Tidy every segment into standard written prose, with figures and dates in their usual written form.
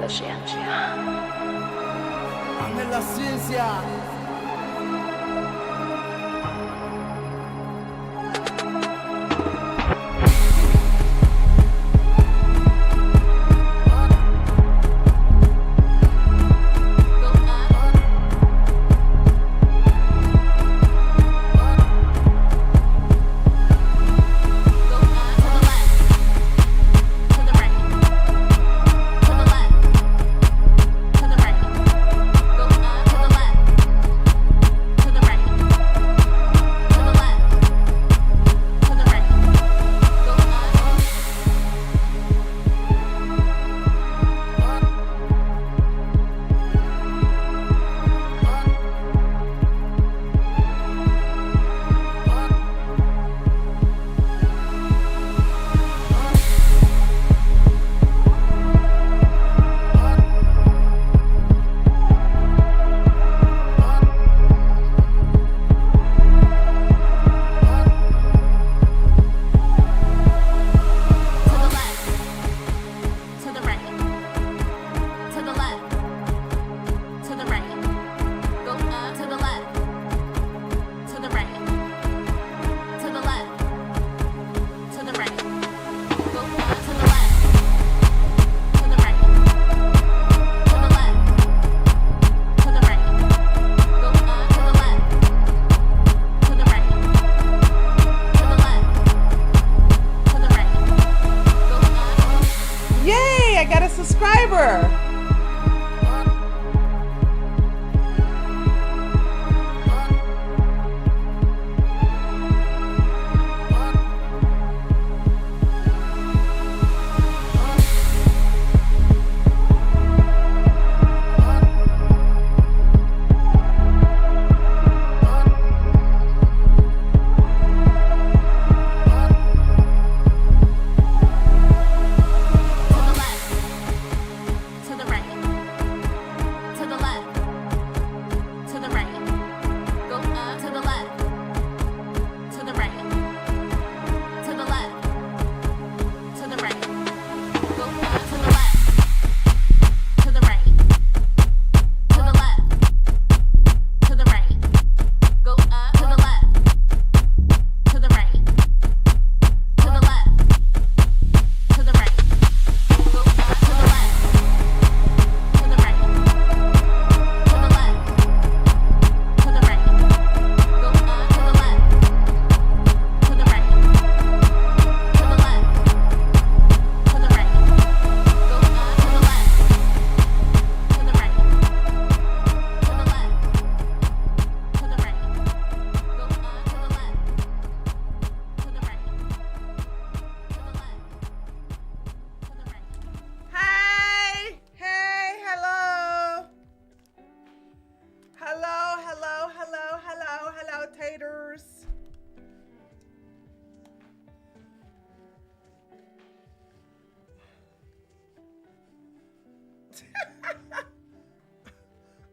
ciencia. Ame la ciencia.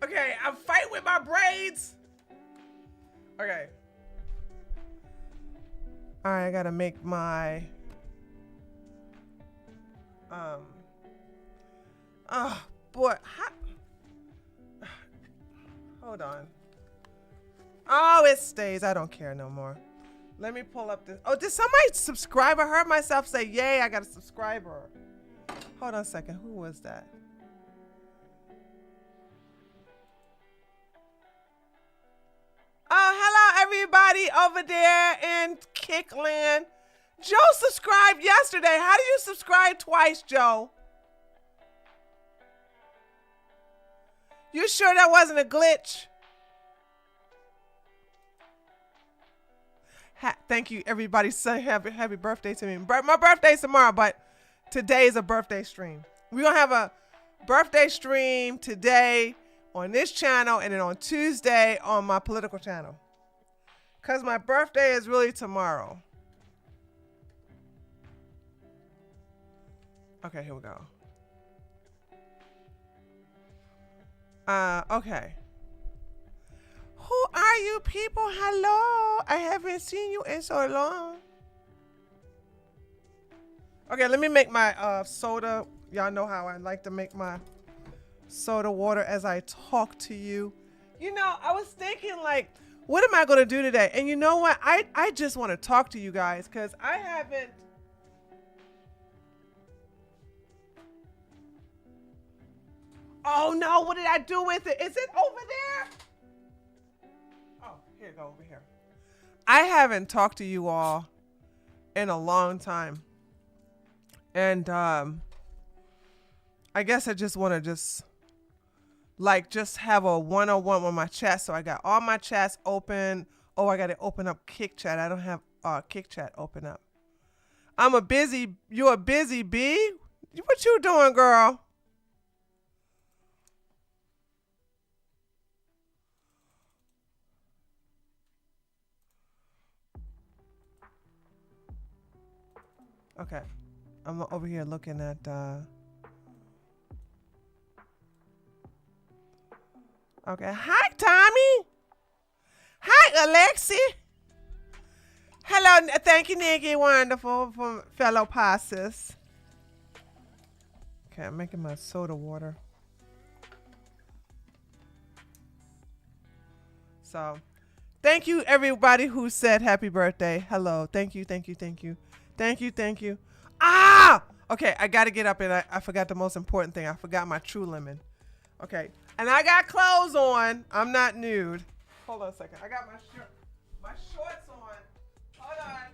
Okay, I'm fighting with my braids. Okay. All right, I gotta make my oh boy, hold on. Oh, it stays. I don't care no more. Let me pull up this. Oh, did somebody subscribe? I heard myself say, yay, I got a subscriber. Hold on a second. Who was that? Oh, hello, everybody over there in Kickland. Joe subscribed yesterday. How do you subscribe twice, Joe? You sure that wasn't a glitch? Thank you, everybody. Say happy birthday to me. My birthday's tomorrow, but today is a birthday stream. We're going to have a birthday stream today on this channel and then on Tuesday on my political channel. Because my birthday is really tomorrow. Okay, here we go. Okay. Who are you people? Hello. I haven't seen you in so long. Okay, let me make my soda. Y'all know how I like to make my soda water as I talk to you. You know, I was thinking like, what am I going to do today? And you know what? I just want to talk to you guys because I haven't. Oh no, what did I do with it? Is it over there? Oh, here you go, over here. I haven't talked to you all in a long time. And I guess I just want to just have a one-on-one with my chat. So I got all my chats open. Oh, I got to open up Kick Chat. I don't have Kick Chat open up. You a busy bee? What you doing, girl? Okay. I'm over here looking at okay. Hi, Tommy. Hi, Alexi. Hello. Thank you, Nikki. Wonderful from fellow passes. Okay, I'm making my soda water. So, thank you, everybody who said happy birthday. Hello. Thank you, thank you, thank you. Thank you, thank you. Ah! Okay, I got to get up and I forgot the most important thing. I forgot my True Lemon. Okay, and I got clothes on. I'm not nude. Hold on a second. I got my shorts on. Hold on.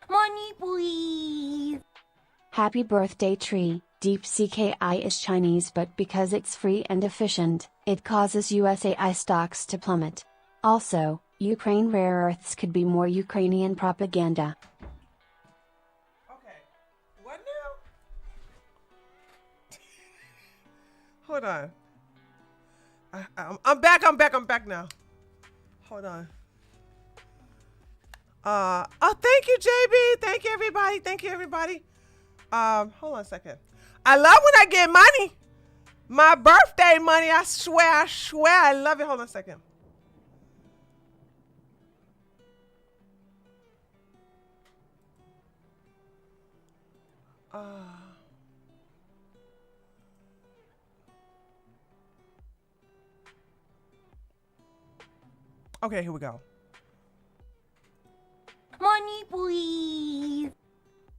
Money, please. Happy birthday, tree. De-escalation is Chinese, but because it's free and efficient, it causes USAI stocks to plummet. Also, Ukraine rare earths could be more Ukrainian propaganda. Okay. What now? Hold on. I'm back now. Hold on. Oh, thank you, JB. Thank you, everybody. Hold on a second. I love when I get money. My birthday money, I swear, I love it. Hold on a second. Okay, here we go. Money, please.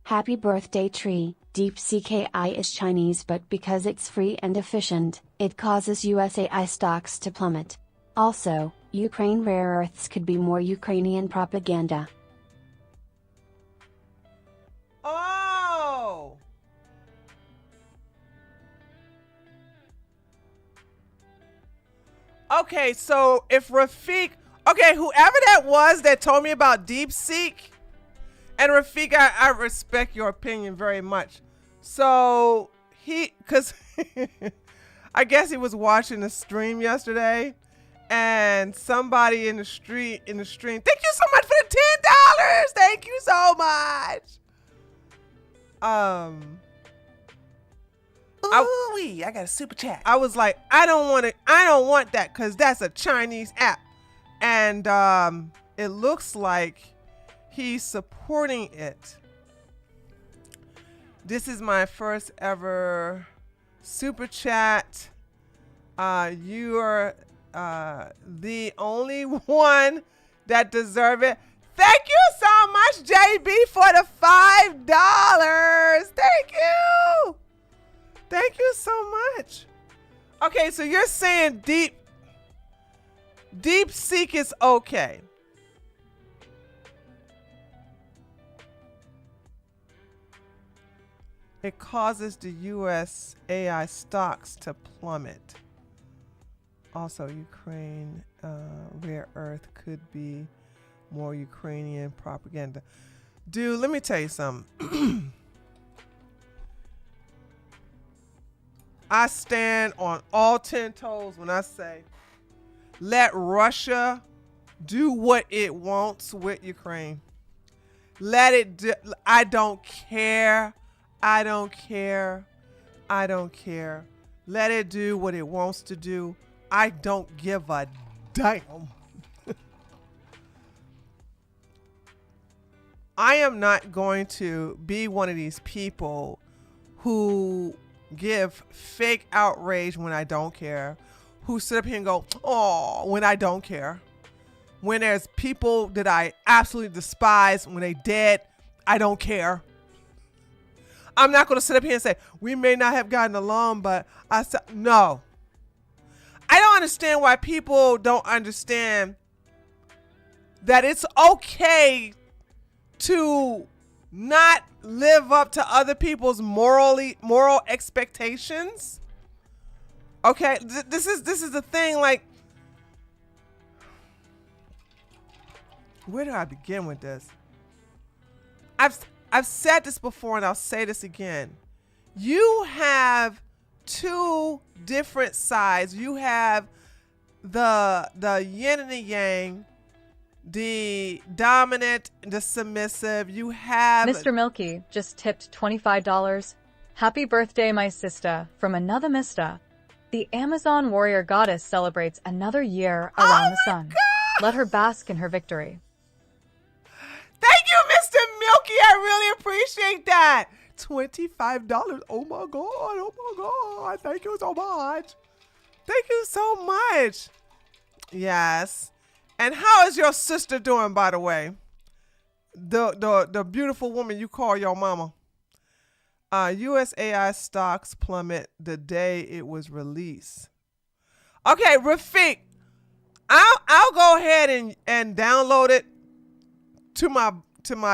Happy birthday, tree. De-escalation is Chinese, but because it's free and efficient, it causes USAI stocks to plummet. Also, Ukraine rare earths could be more Ukrainian propaganda. Oh! Okay, so if Rafik, whoever that was that told me about DeepSeek, and Rafik, I respect your opinion very much. So because I guess he was watching the stream yesterday, and somebody in the stream, thank you so much for the $10. Thank you so much. I got a super chat. I was like, I don't want that because that's a Chinese app, and it looks like he's supporting it. This is my first ever super chat. You are the only one that deserve it. Thank you so much, JB, for the $5. Thank you. Thank you so much. Okay, so you're saying DeepSeek is okay. It causes the US AI stocks to plummet. Also, Ukraine rare earth could be more Ukrainian propaganda. Dude, let me tell you something. I stand on all 10 toes when I say, let Russia do what it wants with Ukraine. Let it do. I don't care. Let it do what it wants to do. I don't give a damn. I am not going to be one of these people who give fake outrage when I don't care, who sit up here and go, oh, when I don't care. When there's people that I absolutely despise, when they dead, I don't care. I'm not going to sit up here and say, we may not have gotten along, but I said, no. I don't understand why people don't understand that it's okay to not live up to other people's moral expectations. Okay, this is the thing. Like, where do I begin with this? I've said this before, and I'll say this again. You have two different sides. You have the yin and the yang, the dominant, the submissive. You have Mr. Milky just tipped $25. Happy birthday, my sister, from another mister. The Amazon warrior goddess celebrates another year around the sun. God. Let her bask in her victory. Thank you, Mr. Milky. I really appreciate that. $25. Oh my God. Oh my God. Thank you so much. Thank you so much. Yes. And how is your sister doing, by the way? The beautiful woman you call your mama. USAI stocks plummet the day it was released. Okay, Rafiq, I'll go ahead and download it to my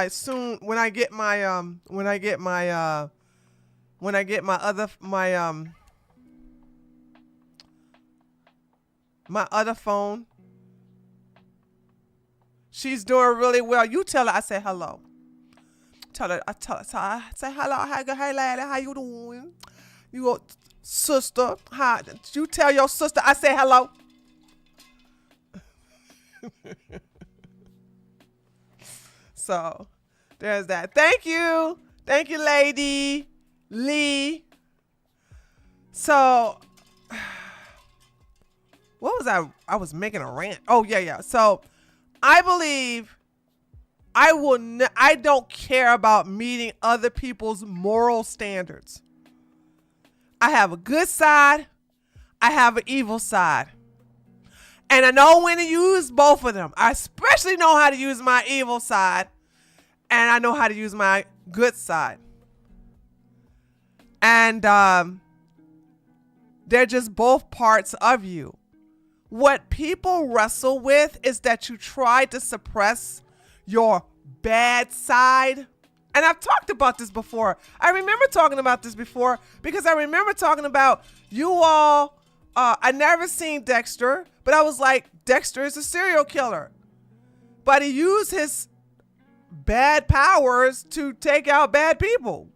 soon when I get my other phone. She's doing really well. You tell her I say hello. I say hello. Hey lady, how you doing? You go, sister. Hi. You tell your sister I say hello. So there's that. Thank you, lady Lee. So what was I was making a rant. Oh yeah. So I believe I don't care about meeting other people's moral standards. I have a good side. I have an evil side. And I know when to use both of them. I especially know how to use my evil side. And I know how to use my good side. And they're just both parts of you. What people wrestle with is that you try to suppress your bad side. And I've talked about this before. I remember talking about this before because I remember talking about you all. I never seen Dexter, but I was like, Dexter is a serial killer. But he used his bad powers to take out bad people.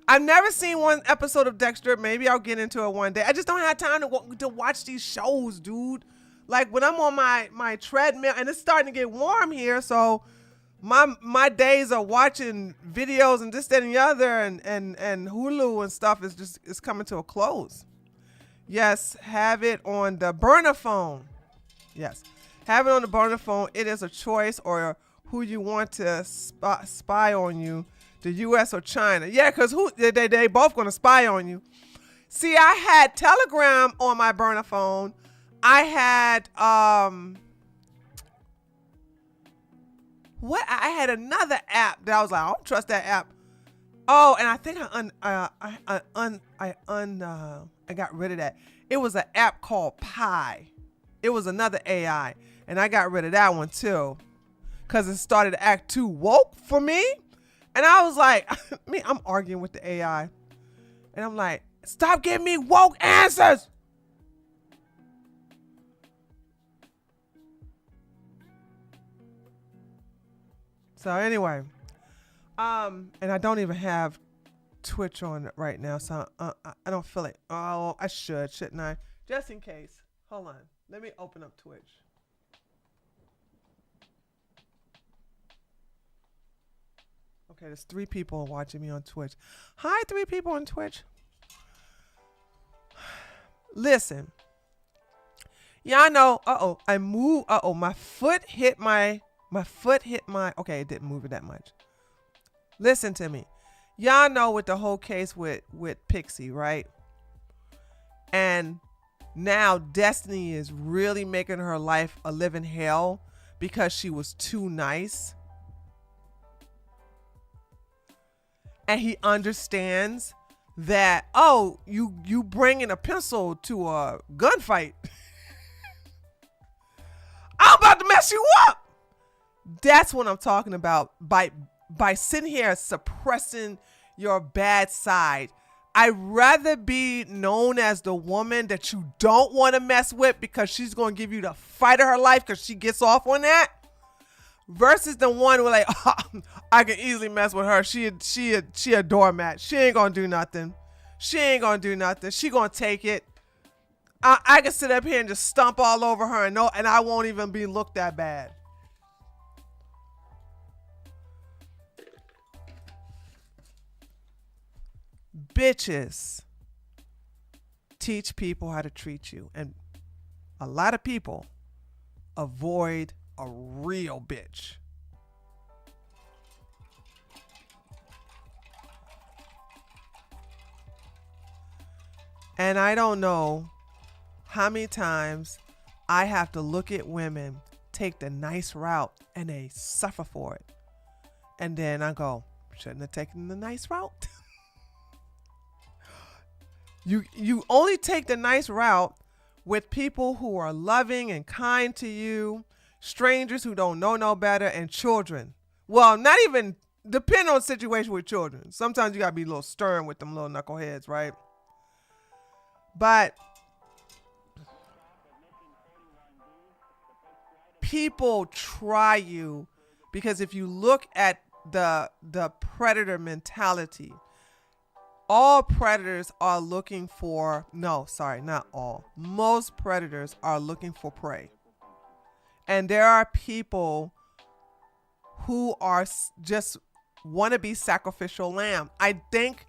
I've never seen one episode of Dexter. Maybe I'll get into it one day. I just don't have time to watch these shows, dude. Like when I'm on my treadmill, and it's starting to get warm here, so my days of watching videos and this, that, and the other, and Hulu and stuff is coming to a close. Yes, have it on the burner phone. Yes, have it on the burner phone. It is a choice, or who you want to spy on you, the U.S. or China. Yeah, because they both going to spy on you. See, I had Telegram on my burner phone. I had I had another app that I was like, I don't trust that app. Oh, and I think I got rid of that. It was an app called Pi. It was another AI, and I got rid of that one too, because it started to act too woke for me. And I was like, I'm arguing with the AI, and I'm like, stop giving me woke answers. So anyway, and I don't even have Twitch on right now, so I don't feel it. Oh, I shouldn't I? Just in case. Hold on. Let me open up Twitch. Okay, there's 3 people watching me on Twitch. Hi, 3 people on Twitch. Listen. Y'all know, my foot hit my My foot hit my, okay, it didn't move it that much. Listen to me. Y'all know with the whole case with Pixie, right? And now Destiny is really making her life a living hell because she was too nice. And he understands that, oh, you bringing a pencil to a gunfight. I'm about to mess you up. That's what I'm talking about. By sitting here suppressing your bad side, I'd rather be known as the woman that you don't want to mess with because she's going to give you the fight of her life because she gets off on that, versus the one who like, oh, I can easily mess with her. She a doormat. She ain't going to do nothing. She ain't going to do nothing. She going to take it. I can sit up here and just stomp all over her and I won't even be looked that bad. Bitches teach people how to treat you, and a lot of people avoid a real bitch. And I don't know how many times I have to look at women take the nice route and they suffer for it. And then I go, shouldn't have taken the nice route. You only take the nice route with people who are loving and kind to you, strangers who don't know no better, and children. Well, not even, depend on the situation with children. Sometimes you gotta be a little stern with them little knuckleheads, right? But people try you because if you look at the predator mentality, all predators are looking for, no, sorry, not all. Most predators are looking for prey. And there are people who are just want to be sacrificial lamb. I think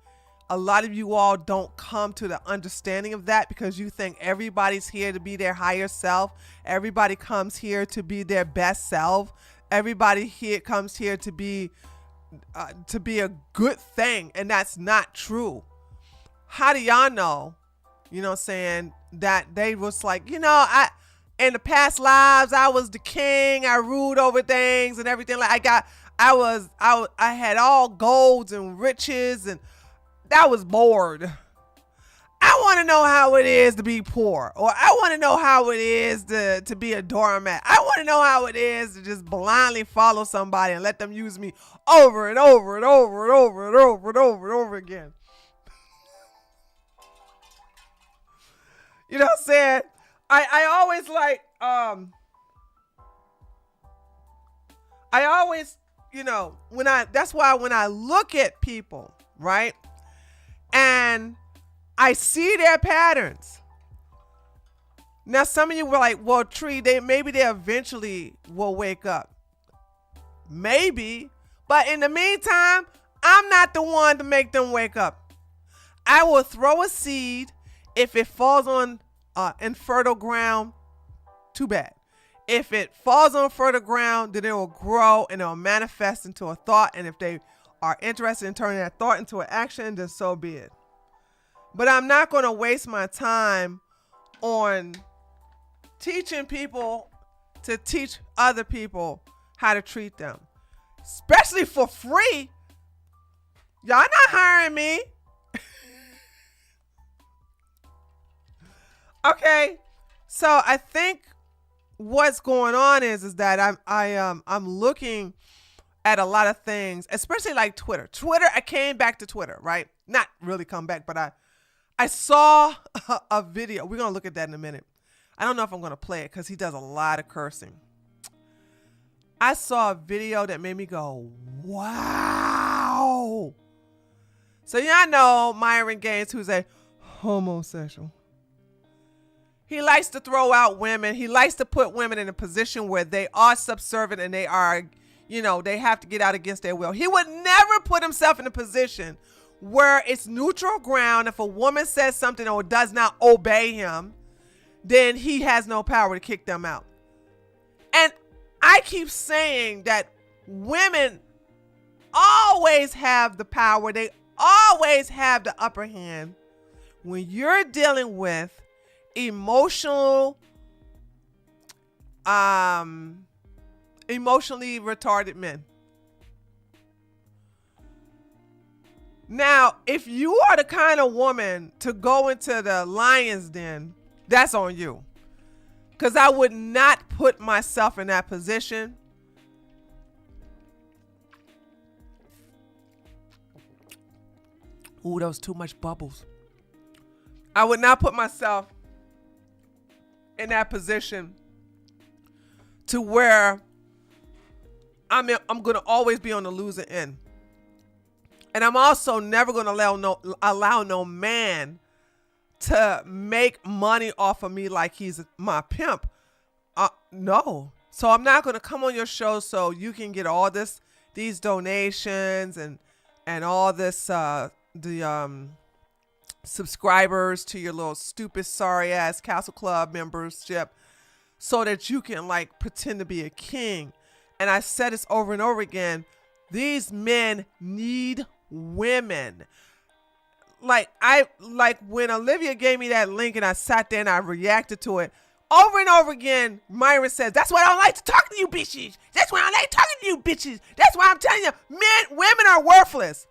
a lot of you all don't come to the understanding of that because you think everybody's here to be their higher self. Everybody comes here to be their best self. Everybody here comes here to be a good thing, and that's not true. How do y'all know, you know what I'm saying, that they was like, you know, I in the past lives I was the king, I ruled over things and everything, like I had all golds and riches, and that was bored. I want to know how it is to be poor, or I want to know how it is to be a doormat. I want to know how it is to just blindly follow somebody and let them use me over and over and over and over and over and over and over again. You know what I'm saying? I always like, I always, you know, that's why when I look at people, right, and I see their patterns. Now, some of you were like, well, Tree, maybe they eventually will wake up. Maybe. But in the meantime, I'm not the one to make them wake up. I will throw a seed. If it falls on infertile ground, too bad. If it falls on fertile ground, then it will grow and it will manifest into a thought. And if they are interested in turning that thought into an action, then so be it. But I'm not going to waste my time on teaching people to teach other people how to treat them, especially for free. Y'all not hiring me. Okay, so I think what's going on is that I'm looking at a lot of things, especially like Twitter. I came back to Twitter, right? Not really come back, but I saw a video. We're going to look at that in a minute. I don't know if I'm going to play it because he does a lot of cursing. I saw a video that made me go, wow. So y'all know Myron Gaines, who's a homosexual. He likes to throw out women. He likes to put women in a position where they are subservient and they are, you know, they have to get out against their will. He would never put himself in a position where it's neutral ground. If a woman says something or does not obey him, then he has no power to kick them out. And I keep saying that women always have the power. They always have the upper hand when you're dealing with emotionally retarded men. Now, if you are the kind of woman to go into the lion's den, that's on you. Because I would not put myself in that position. Ooh, that was too much bubbles. I would not put myself in that position to where I'm going to always be on the loser end. And I'm also never going to allow no man to make money off of me like he's my pimp. No. So I'm not going to come on your show so you can get all these donations and all this, subscribers to your little stupid, sorry ass Castle Club membership so that you can like pretend to be a king. And I said this over and over again. These men need women. Like when Olivia gave me that link and I sat there and I reacted to it over and over again. Myron says, that's why I don't like to talk to you bitches. That's why I don't like talking to you bitches. That's why I'm telling you, women are worthless.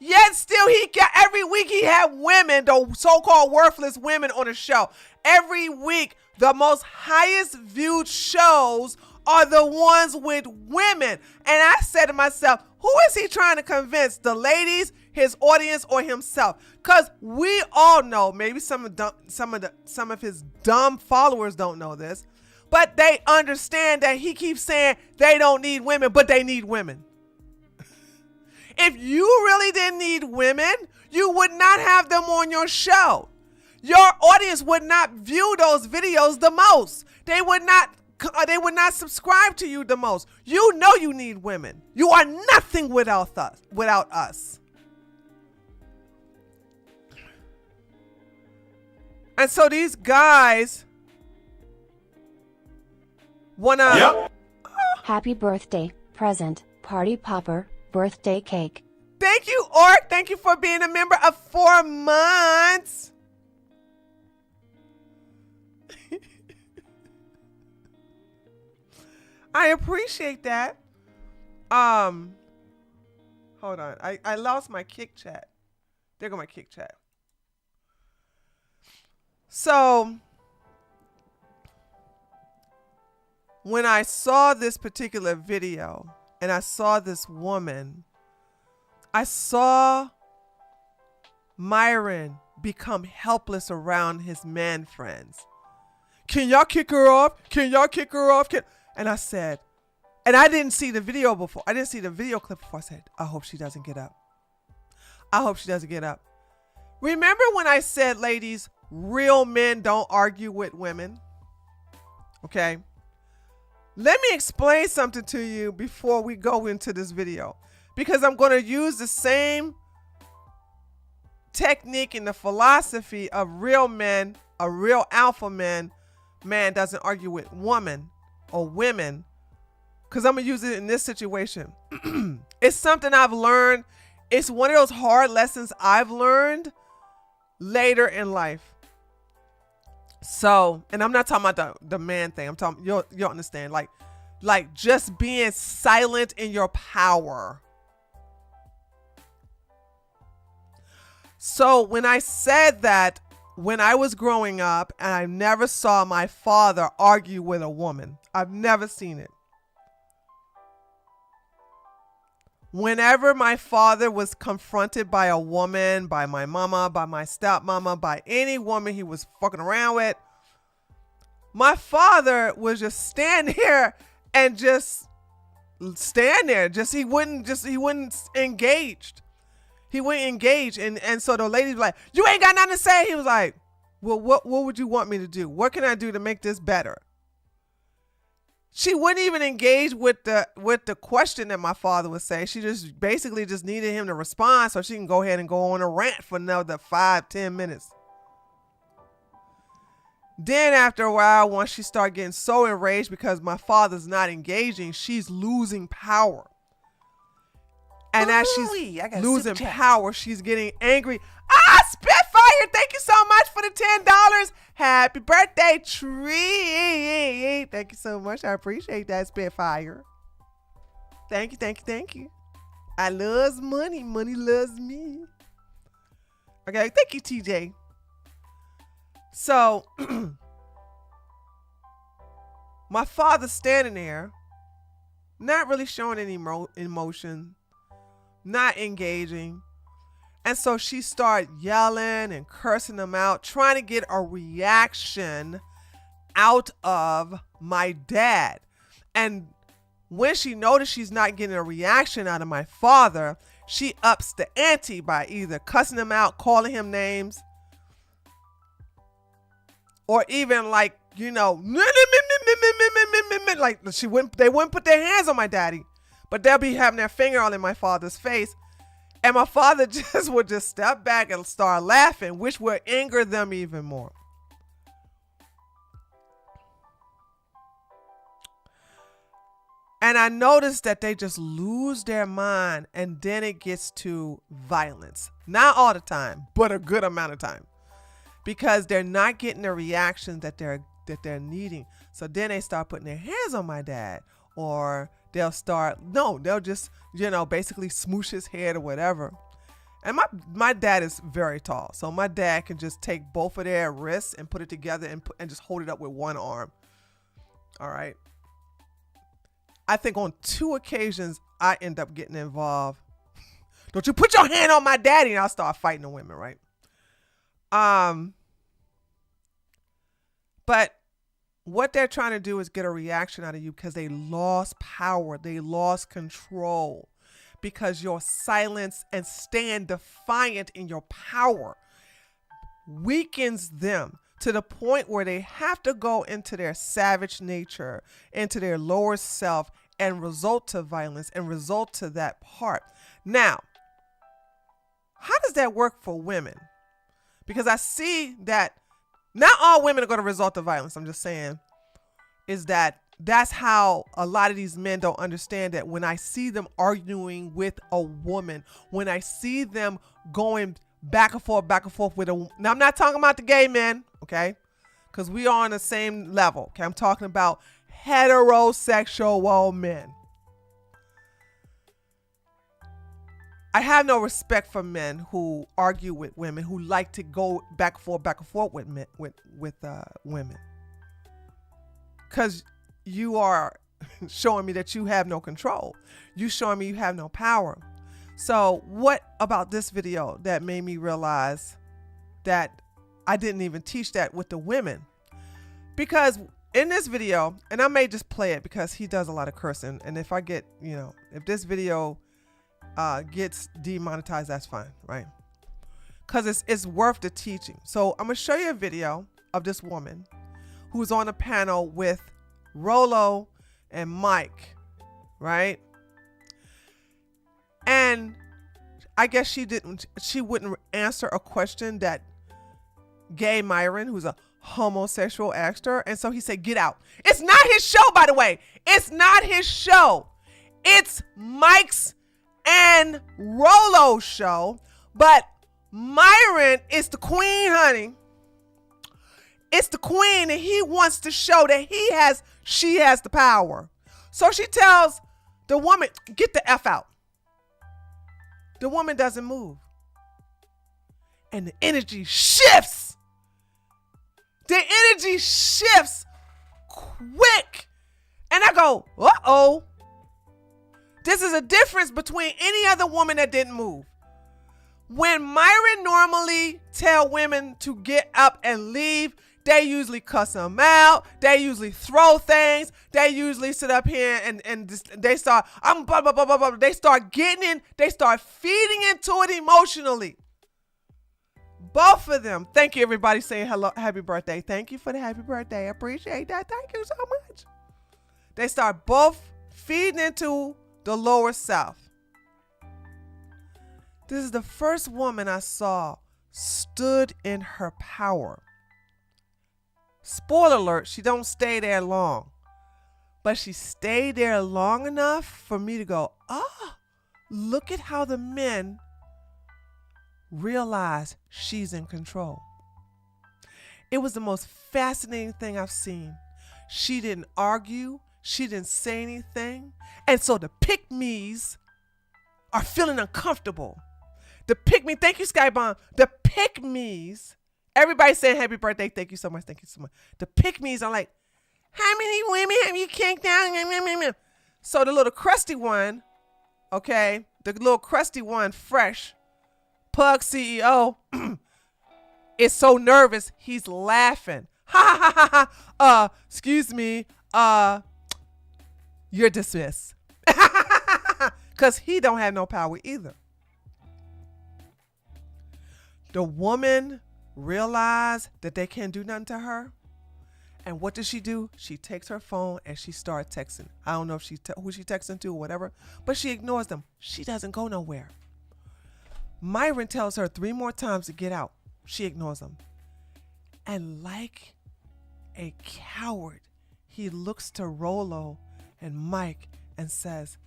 Yet still every week he had women, the so-called worthless women on the show. Every week, the most highest viewed shows are the ones with women. And I said to myself, who is he trying to convince? The ladies, his audience, or himself? Because we all know, maybe some of his dumb followers don't know this, but they understand that he keeps saying they don't need women, but they need women. If you really didn't need women, you would not have them on your show. Your audience would not view those videos the most. They would not subscribe to you the most. You know you need women. You are nothing without us. And so these guys wanna Happy birthday, present, party popper, birthday cake. Thank you, Ork. Thank you for being a member of 4 months. I appreciate that. Hold on. I lost my kick chat. There go my kick chat. So when I saw this particular video and I saw this woman, I saw Myron become helpless around his man friends. Can y'all kick her off? Can y'all kick her off? And I said, and I didn't see the video before. I didn't see the video clip before. I said, I hope she doesn't get up. I hope she doesn't get up. Remember when I said, ladies, real men don't argue with women? Okay. Let me explain something to you before we go into this video, because I'm going to use the same technique and the philosophy of real men. A real alpha man doesn't argue with woman or women, because I'm going to use it in this situation. It's something I've learned. It's one of those hard lessons I've learned later in life. So, and I'm not talking about the man thing. I'm talking, you'll understand, like just being silent in your power. So when I said that, when I was growing up and I never saw my father argue with a woman, I've never seen it. Whenever my father was confronted by a woman, by my mama, by my stepmama, by any woman he was fucking around with, my father would just stand there and just stand there. He wouldn't engage. He wouldn't engage. And so the ladies were like, you ain't got nothing to say. He was like, well, what would you want me to do? What can I do to make this better? She wouldn't even engage with the question that my father would say. She just basically just needed him to respond so she can go ahead and go on a rant for another 5-10 minutes. Then after a while, once she started getting so enraged because my father's not engaging, she's losing power. And as she's losing power, she's getting angry. Spitfire, thank you so much for the $10. Happy birthday, Tree. Thank you so much. I appreciate that, Spitfire. Thank you, thank you, thank you. I loves money. Money loves me. Okay, thank you, TJ. So, my father's standing there, not really showing any emotion, not engaging. And so she started yelling and cursing him out, trying to get a reaction out of my dad. And when she noticed she's not getting a reaction out of my father, she ups the ante by either cussing him out, calling him names, or even like, you know, like they wouldn't put their hands on my daddy, but they'll be having their finger all in my father's face. And my father would just step back and start laughing, which would anger them even more. And I noticed that they just lose their mind, and then it gets to violence. Not all the time, but a good amount of time. Because they're not getting the reaction that they're needing. So then they start putting their hands on my dad, or they'll just, basically smoosh his head or whatever. And my dad is very tall. So my dad can just take both of their wrists and put it together and just hold it up with one arm. All right. I think on 2 occasions, I end up getting involved. Don't you put your hand on my daddy, and I'll start fighting the women, right? But what they're trying to do is get a reaction out of you because they lost power. They lost control because your silence and stand defiant in your power weakens them to the point where they have to go into their savage nature, into their lower self, and result to violence and result to that part. Now, how does that work for women? Because I see that not all women are going to resort to violence. I'm just saying is that's how a lot of these men don't understand that when I see them arguing with a woman, when I see them going back and forth with a, now I'm not talking about the gay men, okay? Because we are on the same level, okay? I'm talking about heterosexual men. I have no respect for men who argue with women, who like to go back and forth with men, with women. Because you are showing me that you have no control. You showing me you have no power. So what about this video that made me realize that I didn't even teach that with the women? Because in this video, and I may just play it because he does a lot of cursing. And if I get, if this video gets demonetized, that's fine, right? Because it's worth the teaching. So I'm going to show you a video of this woman who's on a panel with Rolo and Mike, right? And I guess she wouldn't answer a question that Gay Myron, who's a homosexual, asked her. And so he said, get out. It's not his show, by the way. It's not his show. It's Mike's and Rolo's show. But Myron is the queen, honey. It's the queen, and he wants to show that she has the power. So she tells the woman, get the F out. The woman doesn't move. And the energy shifts. The energy shifts quick. And I go, uh-oh. This is a difference between any other woman that didn't move. When Myron normally tell women to get up and leave, they usually cuss them out. They usually throw things. They usually sit up here and they start, blah, blah, blah, blah, blah. They start getting in. They start feeding into it emotionally. Both of them. Thank you, everybody, saying hello, happy birthday. Thank you for the happy birthday. I appreciate that. Thank you so much. They start both feeding into the lower self. This is the first woman I saw stood in her power. Spoiler alert, she don't stay there long. But she stayed there long enough for me to go, look at how the men realize she's in control. It was the most fascinating thing I've seen. She didn't argue. She didn't say anything. And so the pick-me's are feeling uncomfortable. Thank you, Skybomb. The pick-me's, everybody's saying happy birthday. Thank you so much. Thank you so much. The pick-me's are like, how many women have you kicked out? So the little crusty one, okay, fresh, Pug CEO, is so nervous, he's laughing. Ha ha ha ha. Excuse me. You're dismissed. Because he don't have no power either. The woman realized that they can't do nothing to her. And what does she do? She takes her phone and she starts texting. I don't know if who she texting to or whatever, but she ignores them. She doesn't go nowhere. Myron tells her 3 more times to get out. She ignores them. And like a coward, he looks to Rolo and Mike and says,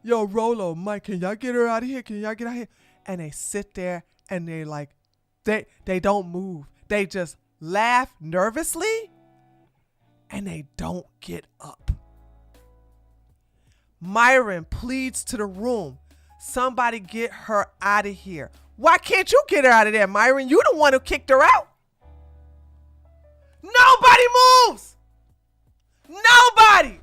yo, Rolo, Mike, can y'all get her out of here? Can y'all get out of here? And they sit there and they like, they don't move. They just laugh nervously and they don't get up. Myron pleads to the room, somebody get her out of here. Why can't you get her out of there, Myron? You the one who kicked her out. Nobody moves. Nobody.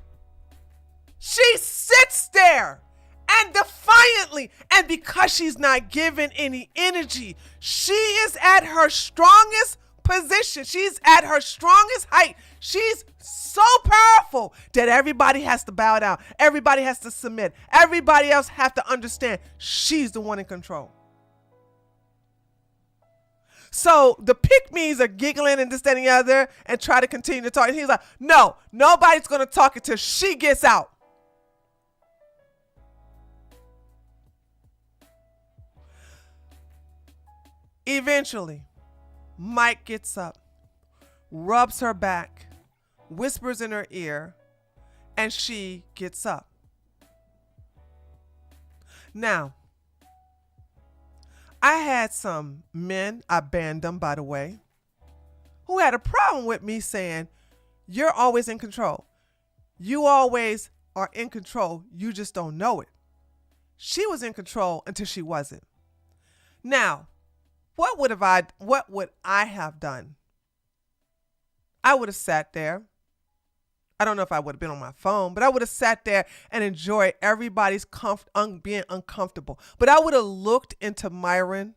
She sits there and defiantly, and because she's not given any energy, she is at her strongest position. She's at her strongest height. She's so powerful that everybody has to bow down. Everybody has to submit. Everybody else have to understand she's the one in control. So the pick-me's are giggling and this, that, and the other and try to continue to talk. And he's like, no, nobody's going to talk until she gets out. Eventually, Mike gets up, rubs her back, whispers in her ear, and she gets up. Now, I had some men, I banned them by the way, who had a problem with me saying, you're always in control. You always are in control. You just don't know it. She was in control until she wasn't. Now, what would I have done? I would have sat there. I don't know if I would have been on my phone, but I would have sat there and enjoyed everybody's being uncomfortable. But I would have looked into Myron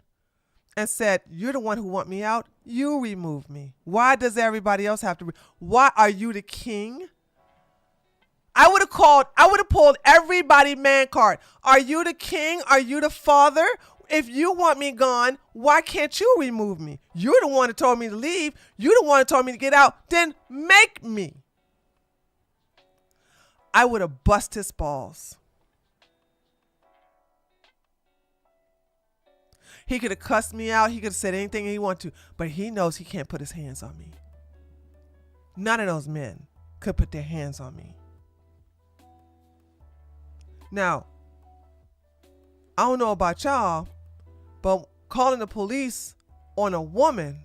and said, you're the one who want me out. You remove me. Why does everybody else have to? Why are you the king? I would have pulled everybody man card. Are you the king? Are you the father? If you want me gone, why can't you remove me? You're the one that told me to leave. You're the one that told me to get out. Then make me. I would have bust his balls. He could have cussed me out. He could have said anything he wanted to, but he knows he can't put his hands on me. None of those men could put their hands on me. Now, I don't know about y'all, but calling the police on a woman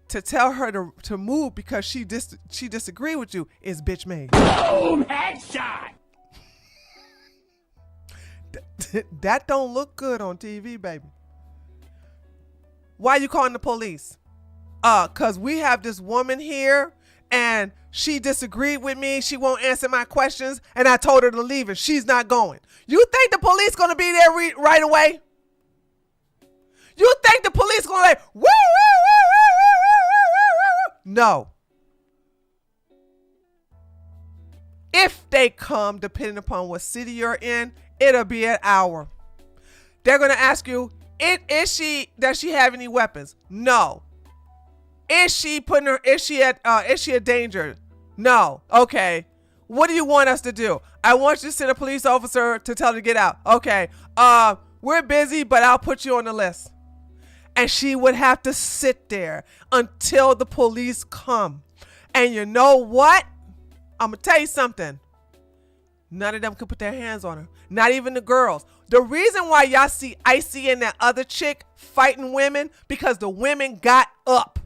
to tell her to move because she disagreed with you is bitch made. Boom, headshot. That don't look good on TV, baby. Why are you calling the police? Cause we have this woman here and she disagreed with me. She won't answer my questions and I told her to leave and she's not going. You think the police gonna be there right away? You think the police gonna like, woo, woo, woo, woo, woo, woo, woo, woo? No. If they come, depending upon what city you're in, it'll be an hour. They're gonna ask you, does she have any weapons? No. Is she a danger? No. Okay. What do you want us to do? I want you to send a police officer to tell her to get out. Okay. We're busy, but I'll put you on the list. And she would have to sit there until the police come. And you know what? I'm going to tell you something. None of them could put their hands on her. Not even the girls. The reason why y'all see Icy and that other chick fighting women, because the women got up.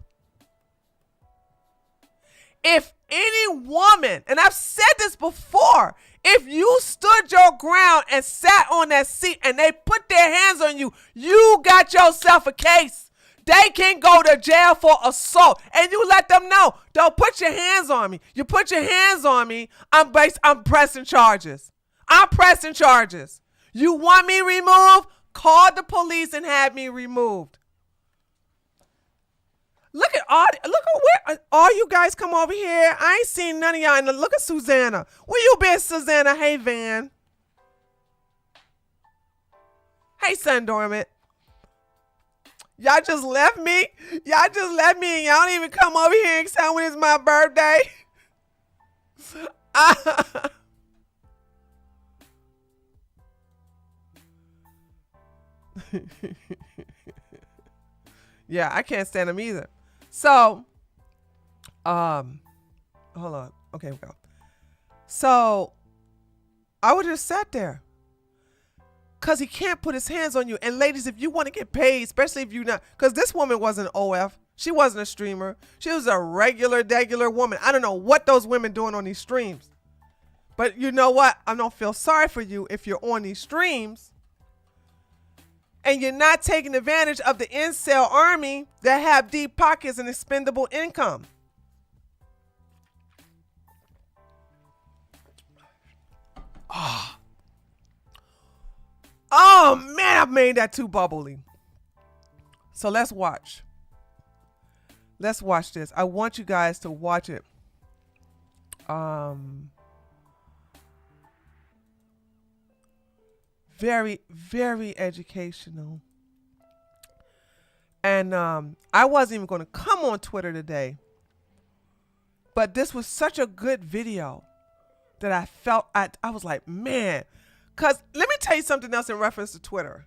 If any woman, and I've said this before, if you stood your ground and sat on that seat and they put their hands on you, you got yourself a case. They can go to jail for assault. And you let them know, don't put your hands on me. You put your hands on me, I'm pressing charges. I'm pressing charges. You want me removed? Call the police and have me removed. Look at where all you guys come over here. I ain't seen none of y'all. And look at Susanna. Where you been, Susanna? Hey, Van. Hey, Sun Dormant. Y'all just left me. Y'all just left me and y'all don't even come over here and tell when it's my birthday. Yeah, I can't stand them either. So, hold on. Okay, we go. So, I would just sat there. Because he can't put his hands on you. And ladies, if you want to get paid, especially if you're not, because this woman wasn't OF. She wasn't a regular, degular woman. I don't know what those women doing on these streams. But you know what? I don't feel sorry for you if you're on these streams and you're not taking advantage of the incel army that have deep pockets and expendable income. Oh man, I've made that too bubbly. So let's watch. Let's watch this. I want you guys to watch it. Very, very educational. And I wasn't even going to come on Twitter today. But this was such a good video that I felt, I was like, man. Because let me tell you something else in reference to Twitter.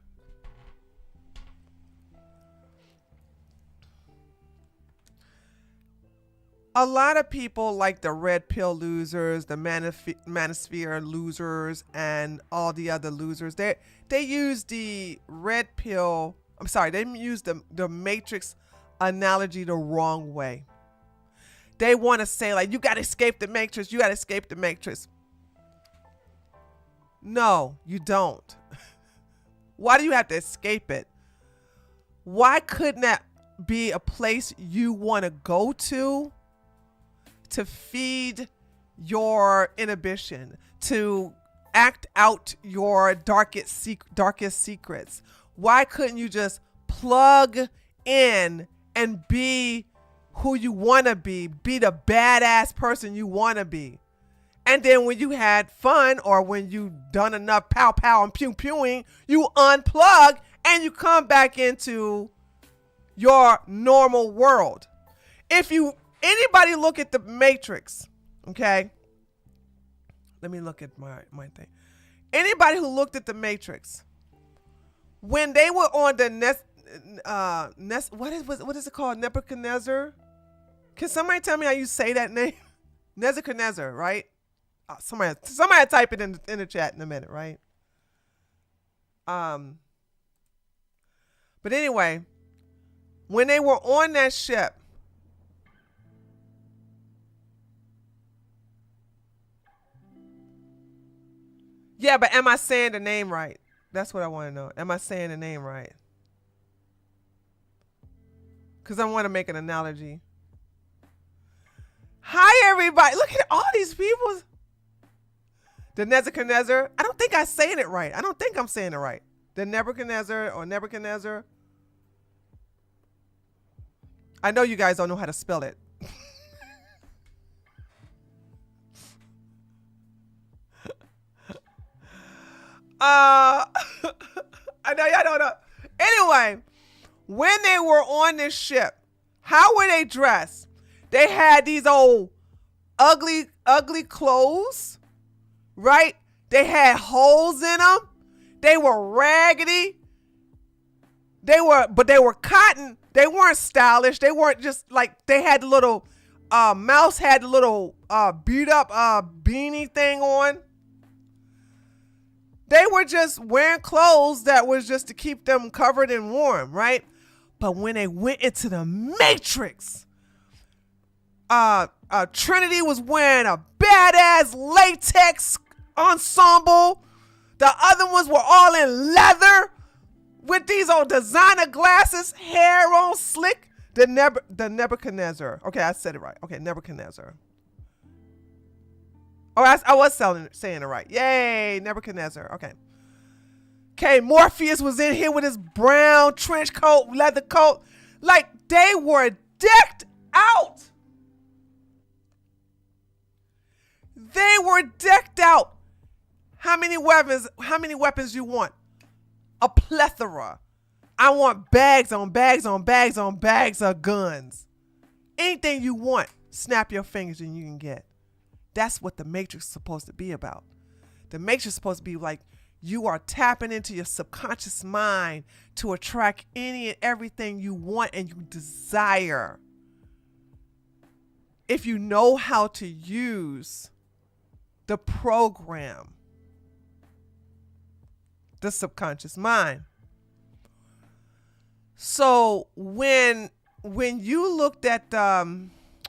A lot of people like the red pill losers, the manosphere losers, and all the other losers. They use the red pill. I'm sorry, they use the Matrix analogy the wrong way. They want to say like, you got to escape the Matrix. You got to escape the Matrix. No, you don't. Why do you have to escape it? Why couldn't that be a place you want to go to feed your inhibition, to act out your darkest secrets? Why couldn't you just plug in and be who you want to be the badass person you want to be? And then when you had fun, or when you done enough pow pow and pew pewing, you unplug and you come back into your normal world. If anybody look at the Matrix, okay? Let me look at my thing. Anybody who looked at the Matrix, when they were on the what is it called? Nebuchadnezzar? Can somebody tell me how you say that name? Nebuchadnezzar, right? Somebody type it in the chat in a minute, right? But anyway, when they were on that ship, yeah, but am I saying the name right? That's what I want to know. Am I saying the name right? Because I want to make an analogy. Hi, everybody. Look at all these people. The Nebuchadnezzar. I don't think I'm saying it right. I don't think I'm saying it right. The Nebuchadnezzar or Nebuchadnezzar. I know you guys don't know how to spell it. I know y'all don't know. Anyway, when they were on this ship, how were they dressed? They had these old ugly clothes, right? They had holes in them. They were raggedy. But they were cotton. They weren't stylish. They weren't just like, they had little Mouse had the little beat up beanie thing on. They were just wearing clothes that was just to keep them covered and warm, right? But when they went into the Matrix, Trinity was wearing a badass latex ensemble. The other ones were all in leather with these old designer glasses, hair on slick. The Nebuchadnezzar. Okay, I said it right. Okay, Nebuchadnezzar. Oh, I was saying it right. Yay, Nebuchadnezzar. Okay. Okay, Morpheus was in here with his brown trench coat, leather coat. Like, they were decked out. They were decked out. How many weapons you want? A plethora. I want bags on bags on bags on bags of guns. Anything you want, snap your fingers and you can get. That's what the Matrix is supposed to be about. The Matrix is supposed to be like you are tapping into your subconscious mind to attract any and everything you want and you desire. If you know how to use the program, the subconscious mind. So when you looked at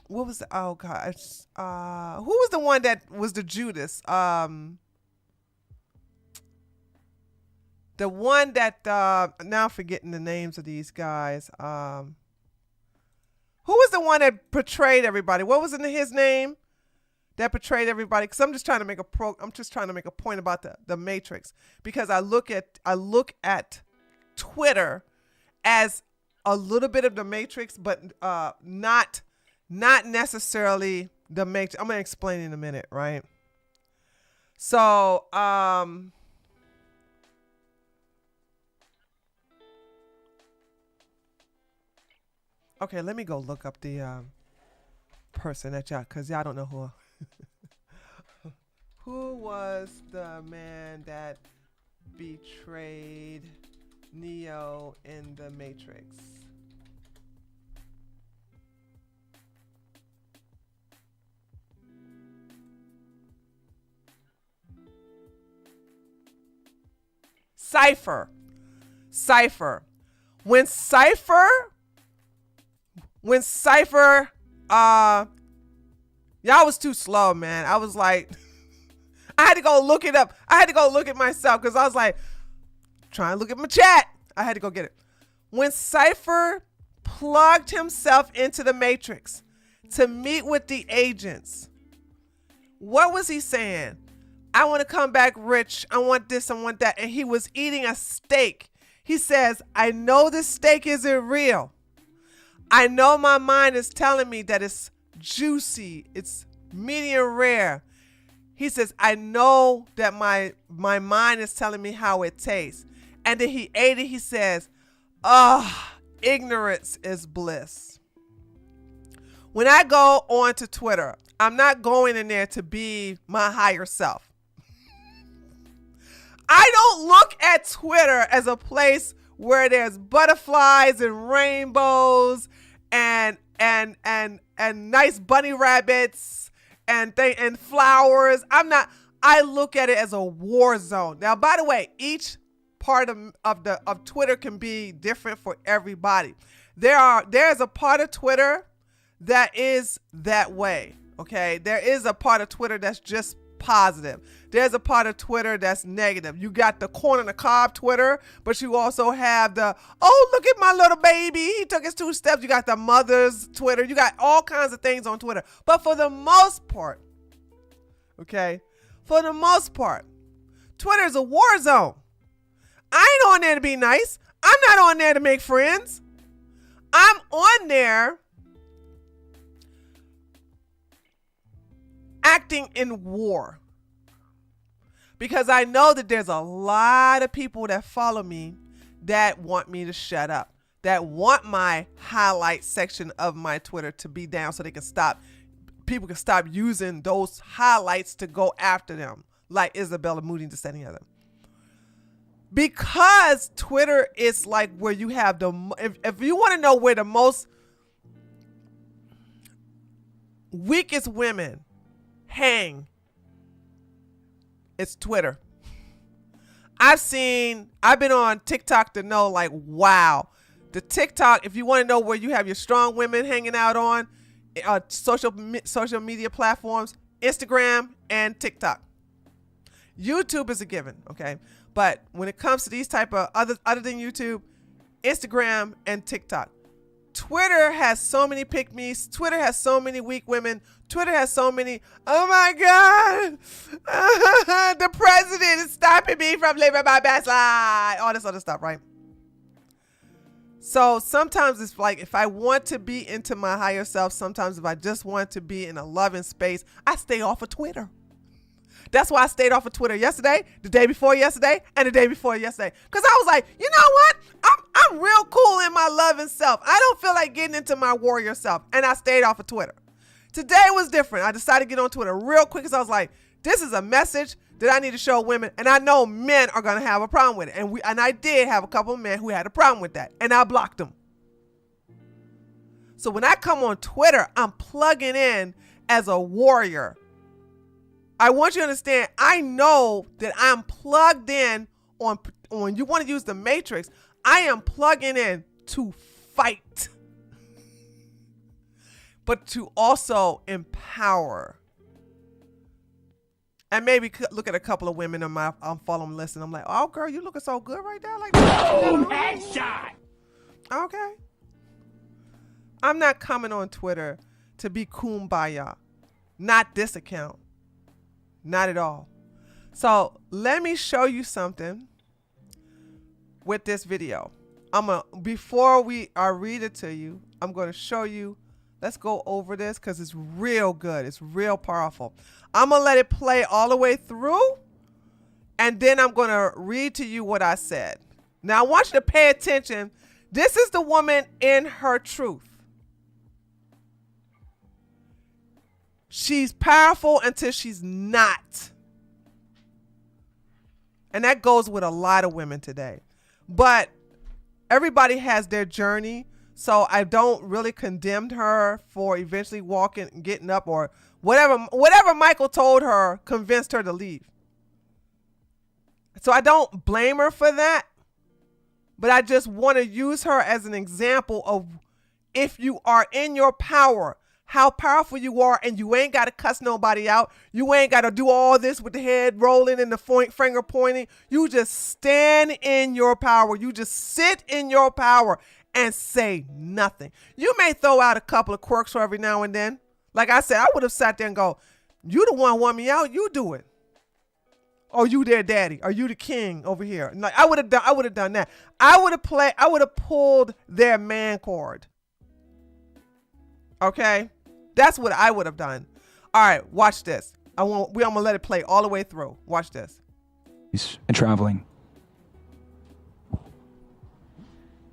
what was the, oh gosh, who was the one that was the Judas? The one that now I'm forgetting the names of these guys. Who was the one that portrayed everybody? What was his name? That portrayed everybody. Because I'm just trying to make a point about the Matrix. Because I look at Twitter as a little bit of the Matrix, but not necessarily the Matrix. I'm gonna explain in a minute, right? So okay, let me go look up the person that y'all, because y'all don't know who. Who was the man that betrayed Neo in the Matrix? Cypher. When Cypher, y'all was too slow, man. I was like, I had to go look it up. I had to go look at myself because I was like, trying to look at my chat. I had to go get it. When Cypher plugged himself into the Matrix to meet with the agents, what was he saying? I want to come back rich. I want this, I want that. And he was eating a steak. He says, I know this steak isn't real. I know my mind is telling me that it's juicy. It's medium rare. He says, I know that my mind is telling me how it tastes. And then he ate it. He says, ignorance is bliss. When I go onto Twitter, I'm not going in there to be my higher self. I don't look at Twitter as a place where there's butterflies and rainbows and nice bunny rabbits and flowers. I look at it as a war zone. Now, by the way, each part of Twitter can be different for everybody. There's a part of Twitter that is that way. Okay, there is a part of Twitter that's just positive. There's a part of Twitter that's negative. You got the corn on the cob Twitter, but you also have the, oh, look at my little baby, he took his 2 steps. You got the mother's Twitter. You got all kinds of things on Twitter. But for the most part, okay, Twitter is a war zone. I ain't on there to be nice. I'm not on there to make friends. I'm on there acting in war, because I know that there's a lot of people that follow me that want me to shut up, that want my highlight section of my Twitter to be down so people can stop using those highlights to go after them, like Isabella Moody and any other. Because Twitter is like where you have if you want to know where the most weakest women hang, it's Twitter. I've been on TikTok to know, like, wow. The TikTok, if you want to know where you have your strong women hanging out on, social media platforms, Instagram and TikTok. YouTube is a given, okay? But when it comes to these type of other than YouTube, Instagram and TikTok. Twitter has so many pick-me's. Twitter has so many weak women. Twitter has so many, oh my God, the president is stopping me from living my best life. All this other stuff, right? So sometimes it's like, if I want to be into my higher self, sometimes if I just want to be in a loving space, I stay off of Twitter. That's why I stayed off of Twitter yesterday, the day before yesterday, and the day before yesterday. Because I was like, you know what? I'm real cool in my loving self. I don't feel like getting into my warrior self. And I stayed off of Twitter. Today was different. I decided to get on Twitter real quick because I was like, this is a message that I need to show women. And I know men are going to have a problem with it. And I did have a couple of men who had a problem with that. And I blocked them. So when I come on Twitter, I'm plugging in as a warrior. I want you to understand, I know that I'm plugged in on when you want to use the matrix, I am plugging in to fight, but to also empower. And maybe look at a couple of women on my following list, and I'm like, oh girl, you looking so good right now. Like, boom, headshot. Okay. I'm not coming on Twitter to be kumbaya. Not this account. Not at all. So let me show you something with this video. Before I read it to you, I'm going to show you. Let's go over this because it's real good. It's real powerful. I'm going to let it play all the way through, and then I'm going to read to you what I said. Now I want you to pay attention. This is the woman in her truth. She's powerful until she's not. And that goes with a lot of women today. But everybody has their journey. So I don't really condemn her for eventually walking, getting up, or whatever Michael told her convinced her to leave. So I don't blame her for that. But I just want to use her as an example of, if you are in your power, how powerful you are, and you ain't got to cuss nobody out. You ain't got to do all this with the head rolling and the finger pointing. You just stand in your power. You just sit in your power and say nothing. You may throw out a couple of quirks for every now and then. Like I said, I would have sat there and go, you the one want me out, you do it. Or you there, daddy. Or you the king over here. Like I would have done that. I would have pulled their man cord. Okay? That's what I would have done. All right, watch this. I'm gonna let it play all the way through. Watch this. And traveling.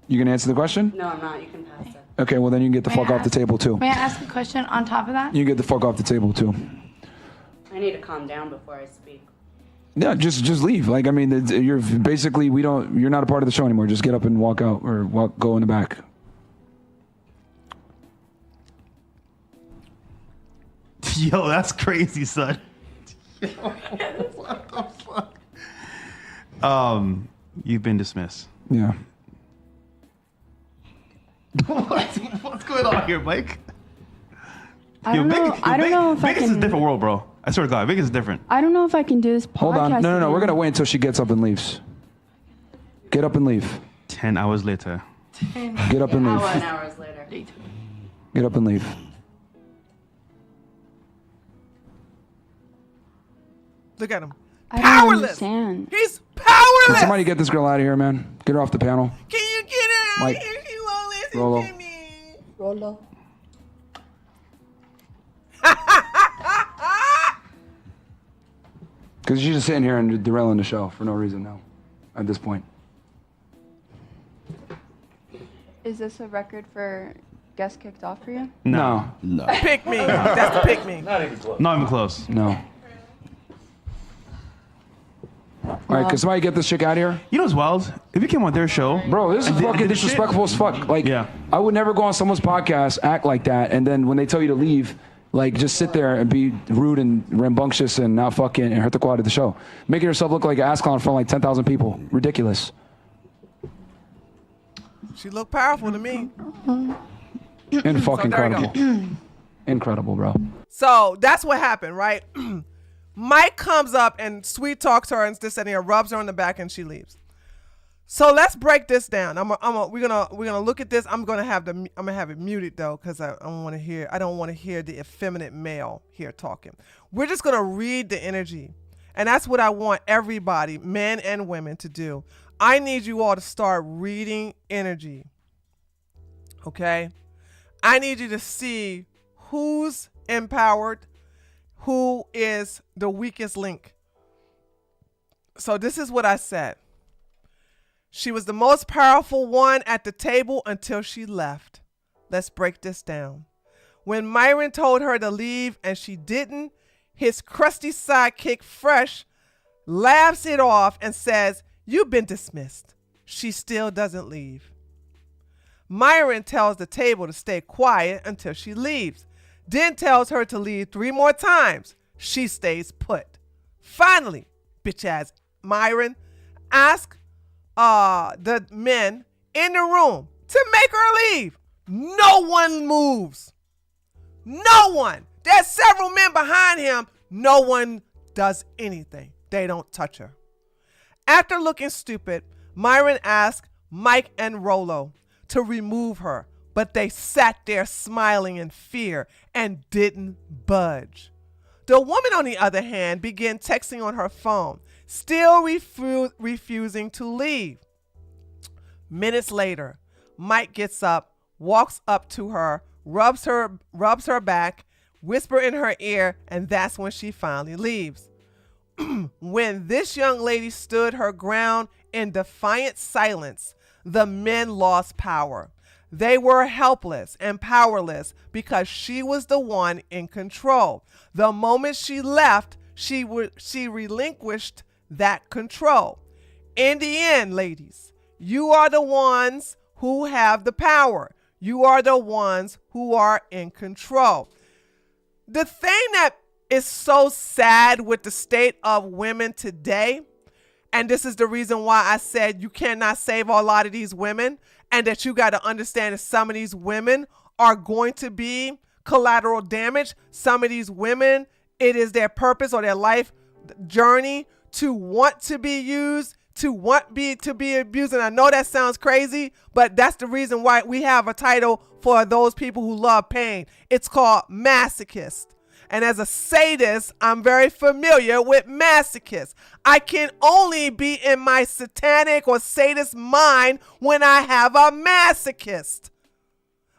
You gonna answer the question? No, I'm not. You can pass it. Okay, well then you can get the fuck off the table too. May I ask a question on top of that? You can get the fuck off the table too. I need to calm down before I speak. Yeah, just leave. Like, I mean, you're basically, you're not a part of the show anymore. Just get up and walk out, or go in the back. Yo, that's crazy, son. What the fuck? You've been dismissed. Yeah. What's going on here, Mike? I don't know if I Vegas is a can. different world, bro. I swear to God, Vegas is different. I don't know if I can do this podcast. Hold on. No. again. We're gonna wait until she gets up and leaves. Get up and leave. 10 hours later. Get up and leave. 10 hours later. Get up and leave. Look at him. I don't Powerless. understand. He's powerless. Can somebody get this girl out of here, man? Get her off the panel. Can you get her out Mike. here? She won't listen Rolo. to me. Rolo. Because she's just sitting here and derailing the show for no reason now, at this point. Is this a record for guest kicked off for you? No. Pick me. That's the pick me. Not even close. No. All right, can somebody get this chick out of here? You know what's wild? If you came on their show, Bro, this is and did fucking the shit- disrespectful as fuck. Like, Yeah. I would never go on someone's podcast, act like that, and then when they tell you to leave, Like, just sit there and be rude and rambunctious and not fucking and hurt the quality of the show. Making yourself look like an ass clown in front of like 10,000 people. Ridiculous. She looked powerful to me. And fucking there you incredible. Incredible, bro. So that's what happened, right? Mike comes up and sweet talks her and this and here, rubs her on the back, and she leaves. So let's break this down. We're gonna look at this. I'm gonna have it muted though, because I don't want to hear the effeminate male here talking. We're just gonna read the energy, and that's what I want everybody, men and women, to do. I need you all to start reading energy. Okay, I need you to see who's empowered, who is the weakest link. So this is what I said. She was the most powerful one at the table until she left. Let's break this down. When Myron told her to leave and she didn't, his crusty sidekick Fresh laughs it off and says, "You've been dismissed." She still doesn't leave. Myron tells the table to stay quiet until she leaves, then tells her to leave 3 more times. She stays put. Finally, bitch ass Myron asks the men in the room to make her leave. No one moves. No one. There's several men behind him. No one does anything. They don't touch her. After looking stupid, Myron asked Mike and Rolo to remove her, but they sat there smiling in fear and didn't budge. The woman, on the other hand, began texting on her phone, still refusing to leave. Minutes later, Mike gets up, walks up to her, rubs her back, whispers in her ear, and that's when she finally leaves. When this young lady stood her ground in defiant silence, the men lost power. They were helpless and powerless because she was the one in control. The moment she left, she relinquished that control. In the end, ladies, you are the ones who have the power. You are the ones who are in control. The thing that is so sad with the state of women today, and this is the reason why I said you cannot save a lot of these women, and that you got to understand that some of these women are going to be collateral damage. Some of these women, it is their purpose or their life journey to want to be used, to be abused. And I know that sounds crazy, but that's the reason why we have a title for those people who love pain. It's called masochist. And as a sadist, I'm very familiar with masochists. I can only be in my satanic or sadist mind when I have a masochist.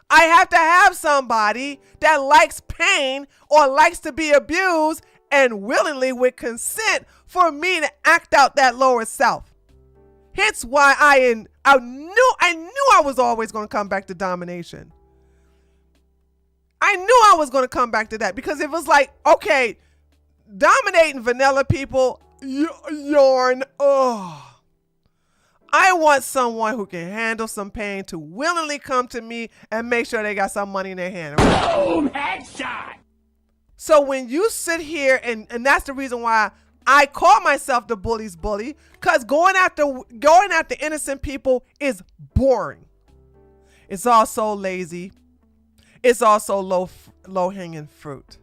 I have to have somebody that likes pain or likes to be abused and willingly with consent for me to act out that lower self. Hence why I knew I was always going to come back to domination. I knew I was going to come back to that because it was like, okay, dominating vanilla people, yarn. Oh, I want someone who can handle some pain to willingly come to me and make sure they got some money in their hand. Boom, headshot. So when you sit here, and that's the reason why I call myself the bully's bully, because going after innocent people is boring. It's also lazy. It's also low-hanging fruit.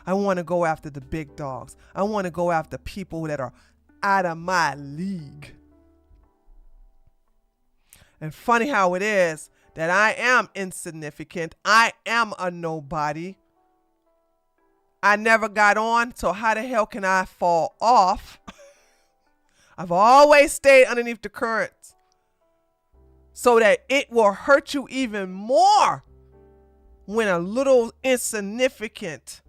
I want to go after the big dogs. I want to go after people that are out of my league. And funny how it is that I am insignificant. I am a nobody. I never got on, so how the hell can I fall off? I've always stayed underneath the currents, so that it will hurt you even more when a little insignificant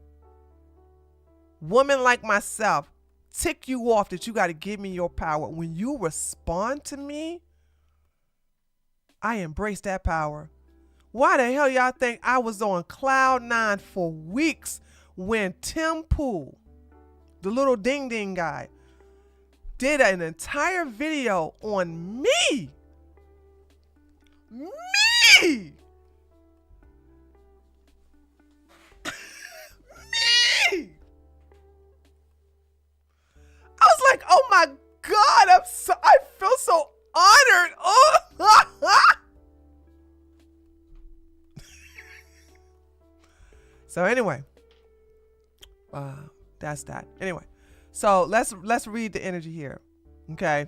woman like myself tick you off that you got to give me your power. When you respond to me, I embrace that power. Why the hell y'all think I was on cloud 9 for weeks when Tim Pool, the little ding ding guy, did an entire video on me? Me! was like, oh my God, I feel so honored. Oh. So anyway, that's that. Anyway, so let's read the energy here. Okay.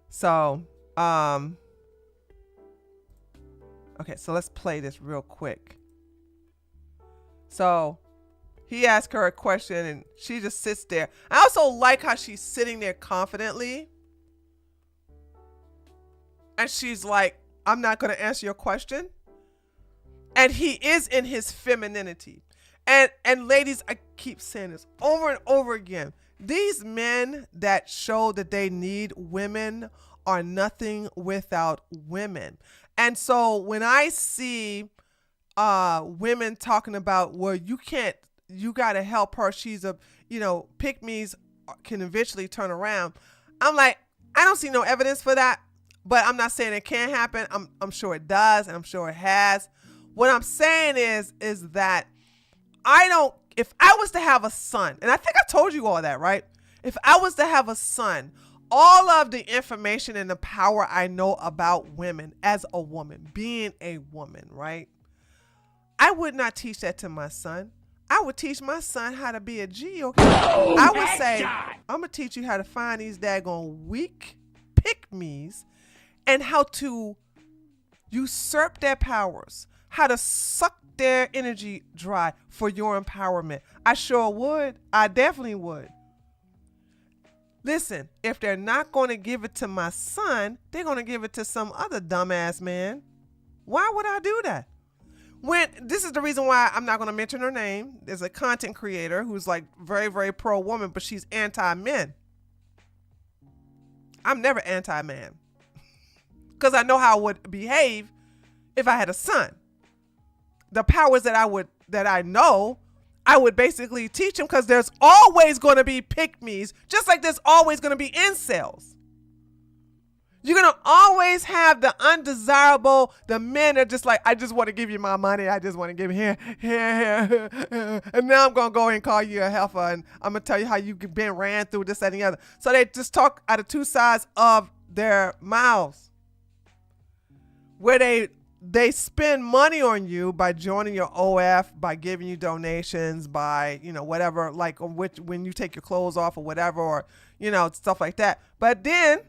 So, okay, so let's play this real quick. So he asked her a question and she just sits there. I also like how she's sitting there confidently. And she's like, I'm not going to answer your question. And he is in his femininity. And ladies, I keep saying this over and over again. These men that show that they need women are nothing without women. And so when I see women talking about, well, you got to help her. She's pick-me's can eventually turn around. I'm like, I don't see no evidence for that, but I'm not saying it can't happen. I'm sure it does, and I'm sure it has. What I'm saying is that if I was to have a son, and I think I told you all that, right? If I was to have a son, all of the information and the power I know about women as a woman, being a woman, right? I would not teach that to my son. I would teach my son how to be a G, okay? I would say, I'm going to teach you how to find these daggone weak pick-me's and how to usurp their powers, how to suck their energy dry for your empowerment. I sure would. I definitely would. Listen, if they're not going to give it to my son, they're going to give it to some other dumbass man. Why would I do that? This is the reason why I'm not going to mention her name. There's a content creator who's like very, very pro-woman, but she's anti-men. I'm never anti-man because I know how I would behave if I had a son. The powers that I know, I would basically teach him, because there's always going to be pick-me's, just like there's always going to be incels. You're going to always have the undesirable, the men are just like, I just want to give you my money. I just want to give you here. And now I'm going to go and call you a heifer, and I'm going to tell you how you've been ran through this, that, and the other. So they just talk out of two sides of their mouths, where they spend money on you by joining your OF, by giving you donations, by, whatever, like when you take your clothes off or whatever, or, stuff like that. But then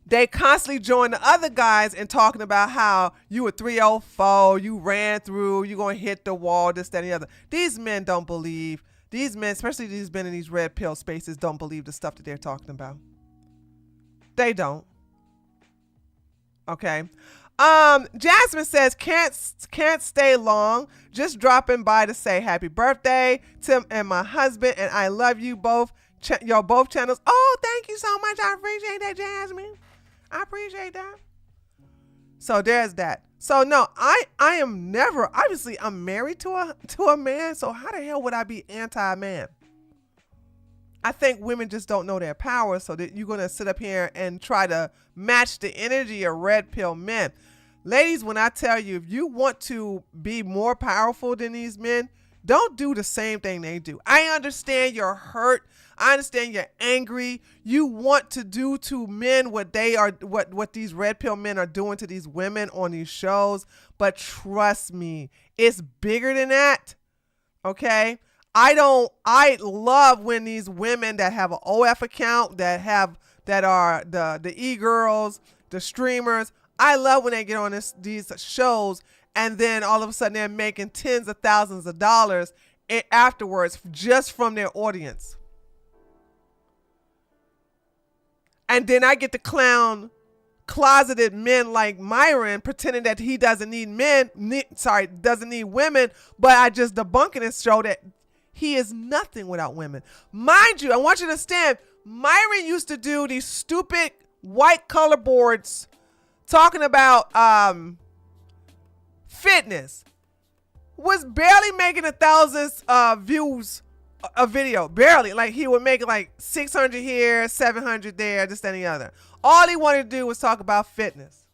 they constantly join the other guys in talking about how you were 304, you ran through, you're going to hit the wall, this, that, and the other. These men don't believe, these men, especially these men in these red pill spaces, don't believe the stuff that they're talking about. They don't. Okay. Jasmine says, can't stay long. Just dropping by to say happy birthday to and my husband, and I love you both, your both channels. Oh, thank you so much. I appreciate that, Jasmine. I appreciate that. So there's that. So no, I am never, obviously I'm married to a man, so how the hell would I be anti-man? I think women just don't know their power, so that you're going to sit up here and try to match the energy of red pill men. Ladies, when I tell you, if you want to be more powerful than these men, don't do the same thing they do. I understand you're hurt. I understand you're angry. You want to do to men what these red pill men are doing to these women on these shows. But trust me, it's bigger than that. Okay? I love when these women that have an OF account, that are the e-girls, the streamers, I love when they get on these shows and then all of a sudden they're making tens of thousands of dollars afterwards just from their audience. And then I get to clown closeted men like Myron, pretending that he doesn't need doesn't need women, but I just debunking this show that he is nothing without women. Mind you, I want you to understand, Myron used to do these stupid white color boards talking about fitness, was barely making 1,000 views a video, barely. Like he would make like 600 here, 700 there, this, that, and the other. All he wanted to do was talk about fitness.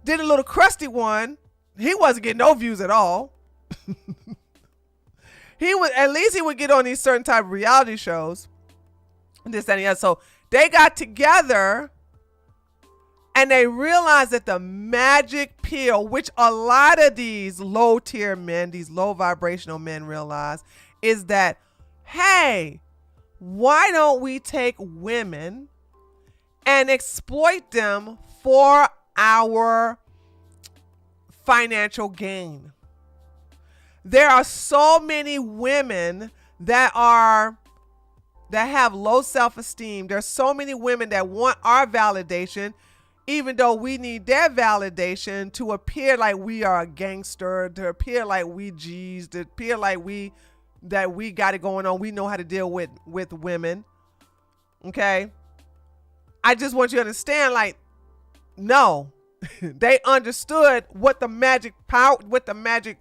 Did a little crusty one. He wasn't getting no views at all. At least he would get on these certain type of reality shows. this, that, and the other. So they got together and they realized that the magic pill, which a lot of these low tier men, these low vibrational men realize, is that, hey, why don't we take women and exploit them for our financial gain? There are so many women that have low self-esteem. There's so many women that want our validation, even though we need their validation to appear like we are a gangster, to appear like we G's, to appear like we got it going on. We know how to deal with women. Okay? I just want you to understand, like, no. They understood what the magic power, what the magic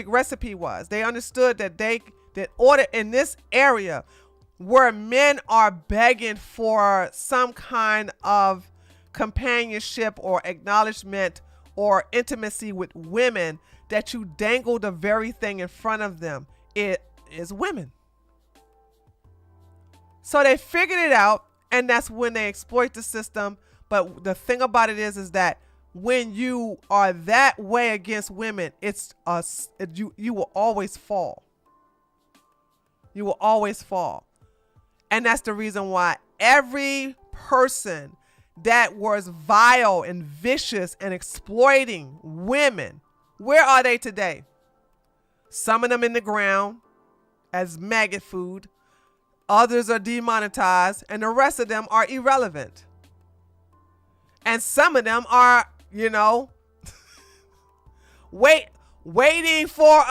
recipe was. They understood that order in this area where men are begging for some kind of companionship or acknowledgement or intimacy with women, that you dangle the very thing in front of them. It is women. So they figured it out, and that's when they exploit the system. But the thing about it is that when you are that way against women, you will always fall. You will always fall. And that's the reason why every person that was vile and vicious and exploiting women, where are they today? Some of them in the ground as maggot food. Others are demonetized, and the rest of them are irrelevant. And some of them are, waiting for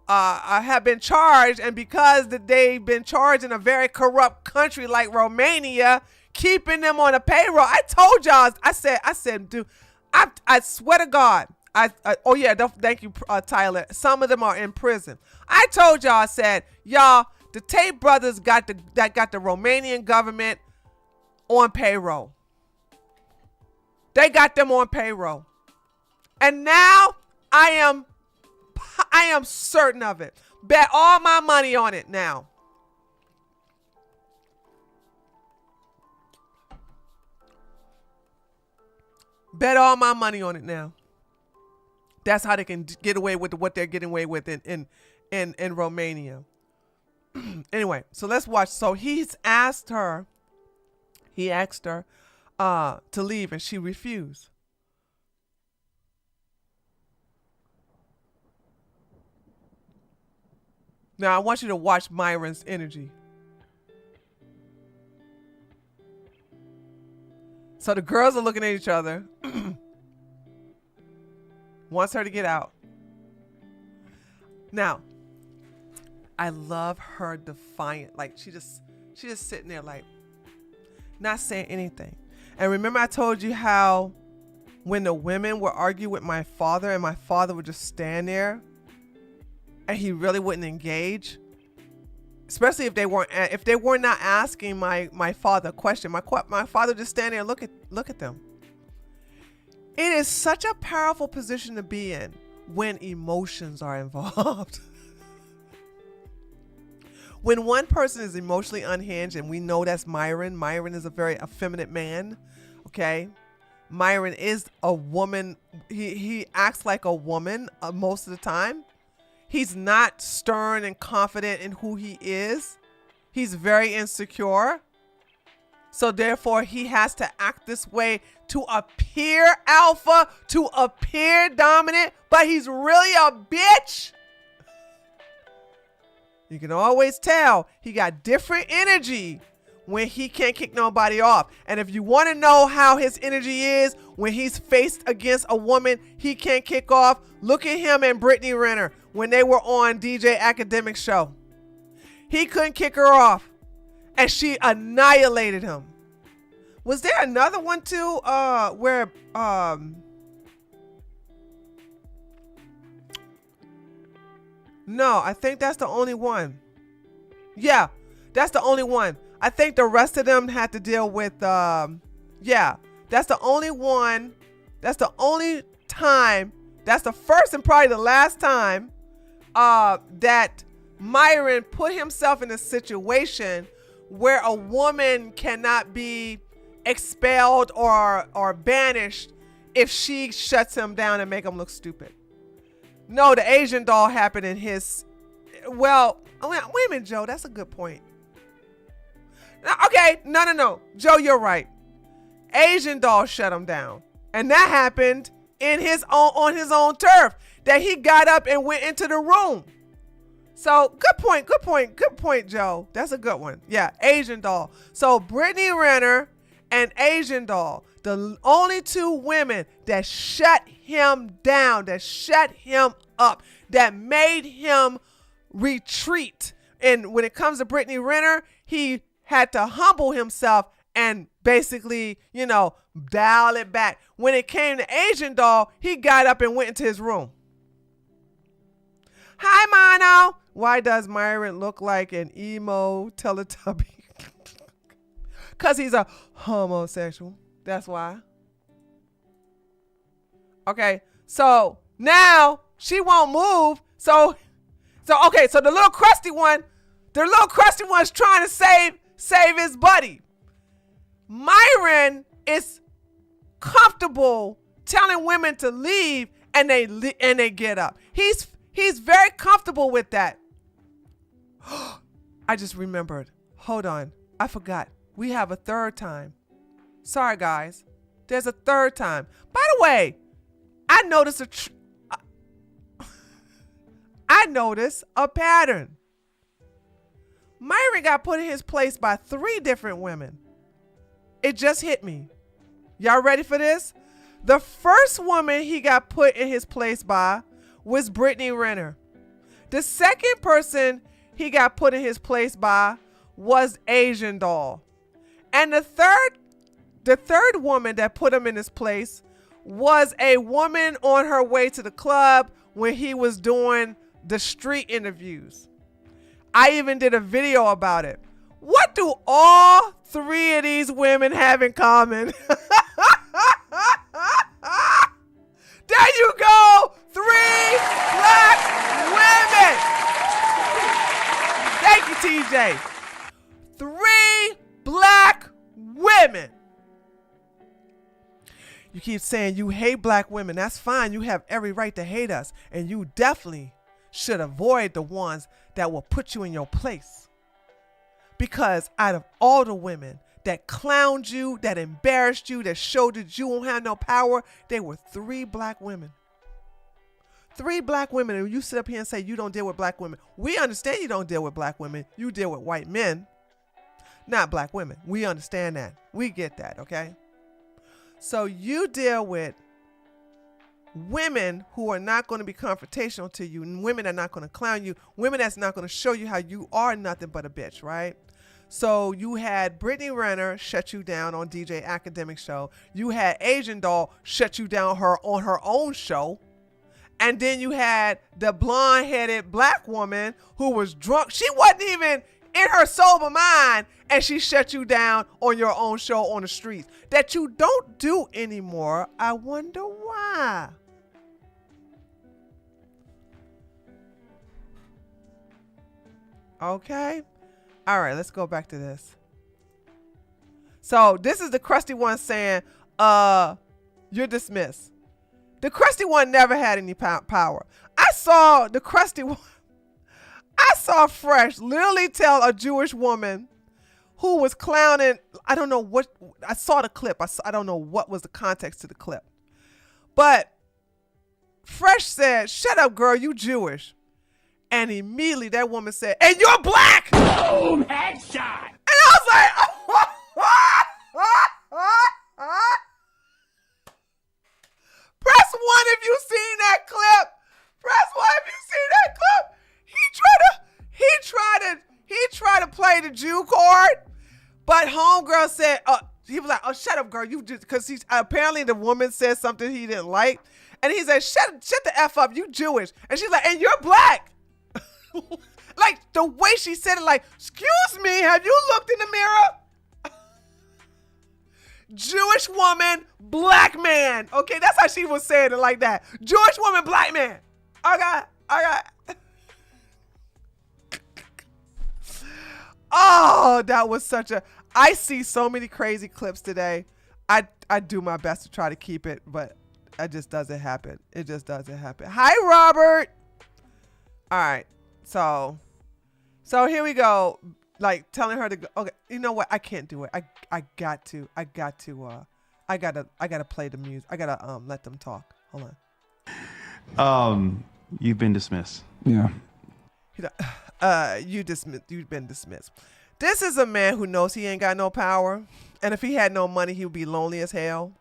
have been charged, and because they've been charged in a very corrupt country like Romania, keeping them on a payroll. I told y'all, I said, dude, I swear to God, thank you, Tyler. Some of them are in prison. I told y'all, I said, y'all, the Tate brothers got the Romanian government on payroll. They got them on payroll. And now I am certain of it. Bet all my money on it now. Bet all my money on it now. That's how they can get away with what they're getting away with in Romania. Anyway, so let's watch. So he asked her to leave, and she refused. Now I want you to watch Myron's energy. So the girls are looking at each other. Wants her to get out. Now, I love her defiant. Like she just sitting there like not saying anything. And remember I told you how when the women would argue with my father and my father would just stand there and he really wouldn't engage, especially if they were not asking my father a question. My father just stand there and look at them. It is such a powerful position to be in when emotions are involved. When one person is emotionally unhinged, and we know that's Myron. Myron is a very effeminate man. Okay, Myron is a woman. He acts like a woman most of the time. He's not stern and confident in who he is. He's very insecure. So therefore, he has to act this way to appear alpha, to appear dominant, but he's really a bitch. You can always tell he got different energy when he can't kick nobody off. And if you want to know how his energy is when he's faced against a woman he can't kick off, look at him and Brittany Renner when they were on DJ Academic show. He couldn't kick her off and she annihilated him. Was there another one too where no, I think that's the only one. Yeah, that's the only one. I think the rest of them had to deal with, yeah, that's the only one. That's the only time. That's the first and probably the last time that Myron put himself in a situation where a woman cannot be expelled or banished if she shuts him down and make him look stupid. No, the Asian doll happened in his, well, wait a minute, Joe, that's a good point. Okay, no. Joe, you're right. Asian doll shut him down. And that happened on his own turf, that he got up and went into the room. So good point, Joe. That's a good one. Yeah, Asian doll. So Brittany Renner and Asian doll, the only two women that shut him down, that shut him up, that made him retreat. And when it comes to Brittany Renner, he had to humble himself and basically, dial it back. When it came to Asian doll, he got up and went into his room. Hi, Mono. Why does Myron look like an emo Teletubby? Because he's a homosexual. That's why. Okay, so now she won't move. So the little crusty one's trying to save his buddy. Myron is comfortable telling women to leave and they get up. He's very comfortable with that. I just remembered. Hold on. I forgot. We have a third time. Sorry, guys. There's a third time. By the way, I noticed a pattern. Myron got put in his place by 3 different women. It just hit me. Y'all ready for this? The first woman he got put in his place by was Brittany Renner. The second person he got put in his place by was Asian doll. And the third woman that put him in his place was a woman on her way to the club when he was doing the street interviews. I even did a video about it. What do all 3 of these women have in common? There you go! 3 black women! Thank you, TJ. 3 black women. You keep saying you hate black women. That's fine. You have every right to hate us. And you definitely should avoid the ones that will put you in your place. Because out of all the women that clowned you, that embarrassed you, that showed that you don't have no power, they were 3 black women. 3 black women. And you sit up here and say you don't deal with black women. We understand you don't deal with black women. You deal with white men, not black women. We understand that. We get that, okay? So you deal with women who are not going to be confrontational to you, and women that are not going to clown you, women that's not going to show you how you are nothing but a bitch, right? So you had Brittany Renner shut you down on DJ Academic Show. You had Asian Doll shut you down on her own show. And then you had the blonde-headed black woman who was drunk. She wasn't even in her sober mind, and she shut you down on your own show on the streets. That you don't do anymore. I wonder why. Okay. All right, let's go back to this. So this is the crusty one saying, you're dismissed. The crusty one never had any power. I saw the crusty one. I saw Fresh literally tell a Jewish woman who was clowning. I don't know what, I saw the clip. I don't know what was the context to the clip. But Fresh said, "Shut up, girl, you Jewish." And immediately that woman said, "And you're black!" Boom, headshot. And I was like, press 1 if you seen that clip. Press 1 if you seen that clip. He tried to play the Jew card, but homegirl said, he was like, "Oh, shut up, girl, you just," because he's apparently the woman said something he didn't like, and he said, shut the F up, you Jewish." And she's like, "And you're black." Like the way she said it, like, "Excuse me, have you looked in the mirror?" Jewish woman, black man. Okay, that's how she was saying it, like that. Jewish woman, black man. I got. Oh, that was such a. I see so many crazy clips today. I do my best to try to keep it, but it just doesn't happen. It just doesn't happen. Hi, Robert. All right, so here we go. Like telling her to go. Okay, you know what? I can't do it. I got to play the music. I gotta let them talk. Hold on. You've been dismissed. Yeah. You've been dismissed. This is a man who knows he ain't got no power, and if he had no money, he would be lonely as hell.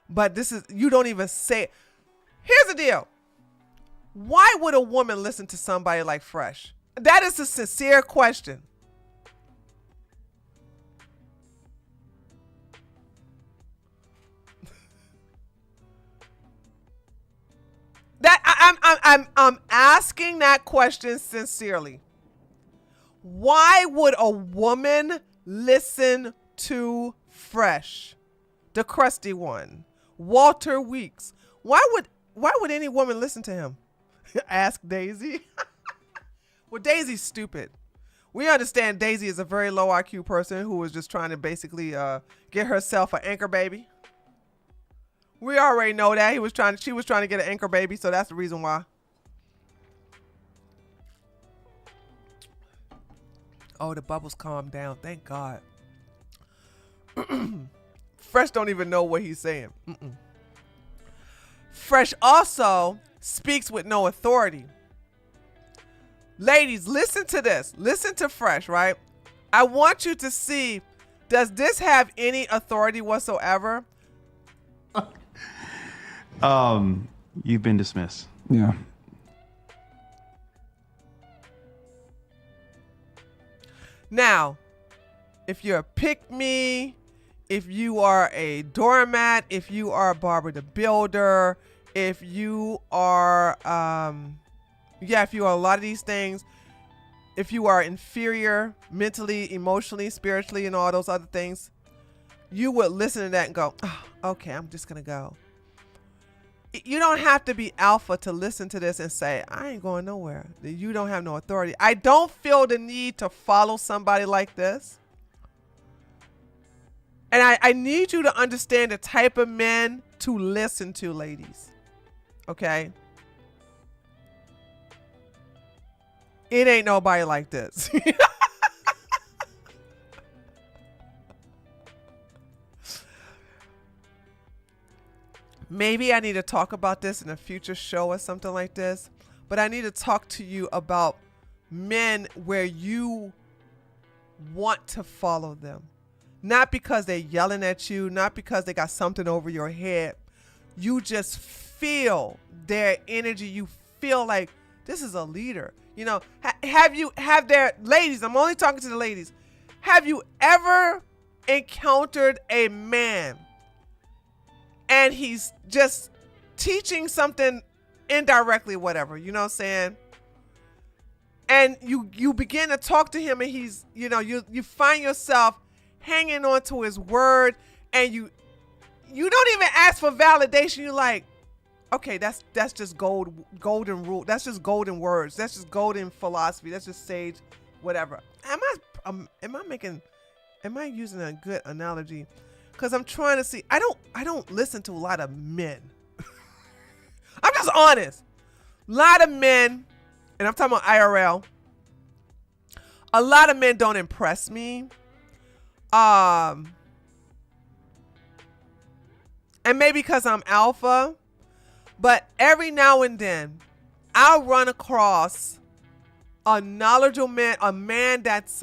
But this is, you don't even say. Here's the deal. Why would a woman listen to somebody like Fresh? That is a sincere question. I'm asking that question sincerely. Why would a woman listen to Fresh, the crusty one, Walter Weeks? Why would any woman listen to him? Ask Daisy. Well, Daisy's stupid. We understand Daisy is a very low IQ person who was just trying to basically get herself an anchor baby. We already know that she was trying to get an anchor baby, so that's the reason why. Oh, the bubbles calmed down. Thank God. Fresh don't even know what he's saying. Fresh also speaks with no authority. Ladies, listen to this. Listen to Fresh, right? I want you to see, does this have any authority whatsoever? You've been dismissed. Yeah. Now, if you're a pick-me, if you are a doormat, if you are Barbara the Builder, if you are, if you are a lot of these things, if you are inferior mentally, emotionally, spiritually, and all those other things, you would listen to that and go, oh, okay, I'm just going to go. You don't have to be alpha to listen to this and say, I ain't going nowhere. You don't have no authority. I don't feel the need to follow somebody like this. And I need you to understand the type of men to listen to, ladies. Okay? It ain't nobody like this. Maybe I need to talk about this in a future show or something like this, but I need to talk to you about men where you want to follow them. Not because they're yelling at you, not because they got something over your head. You just feel their energy. You feel like this is a leader. You know, ladies, I'm only talking to the ladies. Have you ever encountered a man and he's just teaching something indirectly, whatever, you know what I'm saying? And you begin to talk to him and he's, you know, you find yourself hanging on to his word and you don't even ask for validation. You're like, okay, that's just golden rule. That's just golden words. That's just golden philosophy. That's just sage, whatever. Am I using a good analogy? Because I'm trying to see, I don't listen to a lot of men. I'm just honest. A lot of men, and I'm talking about IRL, a lot of men don't impress me. And maybe because I'm alpha, but every now and then I'll run across a knowledgeable man, a man that's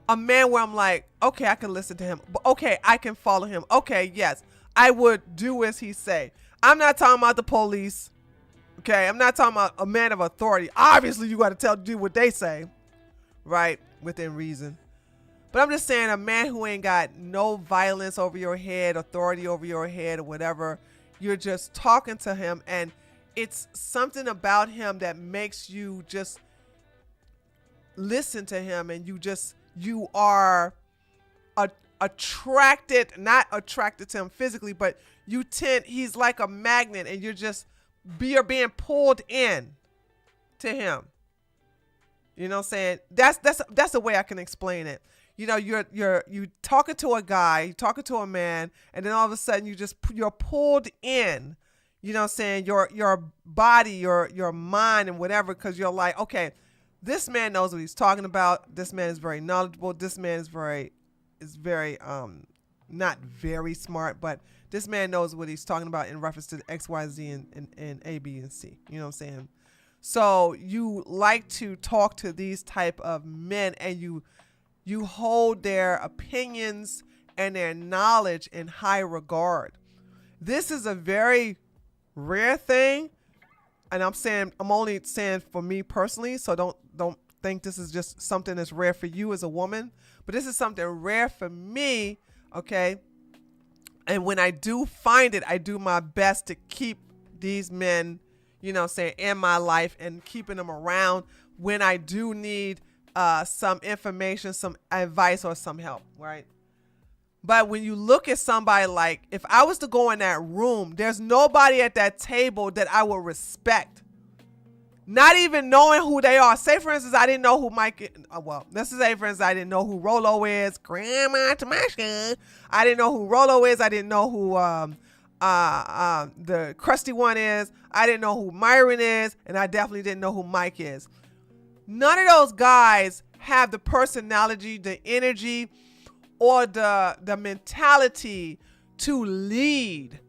a man where I'm like, okay, I can listen to him. Okay, I can follow him. Okay, yes, I would do as he say. I'm not talking about the police. Okay, I'm not talking about a man of authority. Obviously, you got to do what they say, right? Within reason. But I'm just saying a man who ain't got no violence over your head, authority over your head or whatever. You're just talking to him and it's something about him that makes you just listen to him and you are attracted, not attracted to him physically, but he's like a magnet and you're being pulled in to him. You know what I'm saying? That's the way I can explain it. You know, you talking to a guy, you talking to a man, and then all of a sudden you're pulled in. You know what I'm saying? Your body, your mind, and whatever, because you're like, okay, this man knows what he's talking about. This man is very knowledgeable. This man is very not very smart, but this man knows what he's talking about in reference to X, Y, Z, and A, B, and C. You know what I'm saying? So you like to talk to these type of men, and you hold their opinions and their knowledge in high regard. This is a very rare thing, and I'm only saying for me personally, so don't think this is just something that's rare for you as a woman, but this is something rare for me, okay? And when I do find it, I do my best to keep these men, you know, saying in my life and keeping them around when I do need some information, some advice, or some help, right? But when you look at somebody, like if I was to go in that room, there's nobody at that table that I would respect. Not even knowing who they are. Say, for instance, I didn't know who Mike is. Let's say, for instance, I didn't know who Rolo is. Grandma Tamasha. I didn't know who Rolo is. I didn't know who the crusty one is. I didn't know who Myron is. And I definitely didn't know who Mike is. None of those guys have the personality, the energy, or the mentality to lead.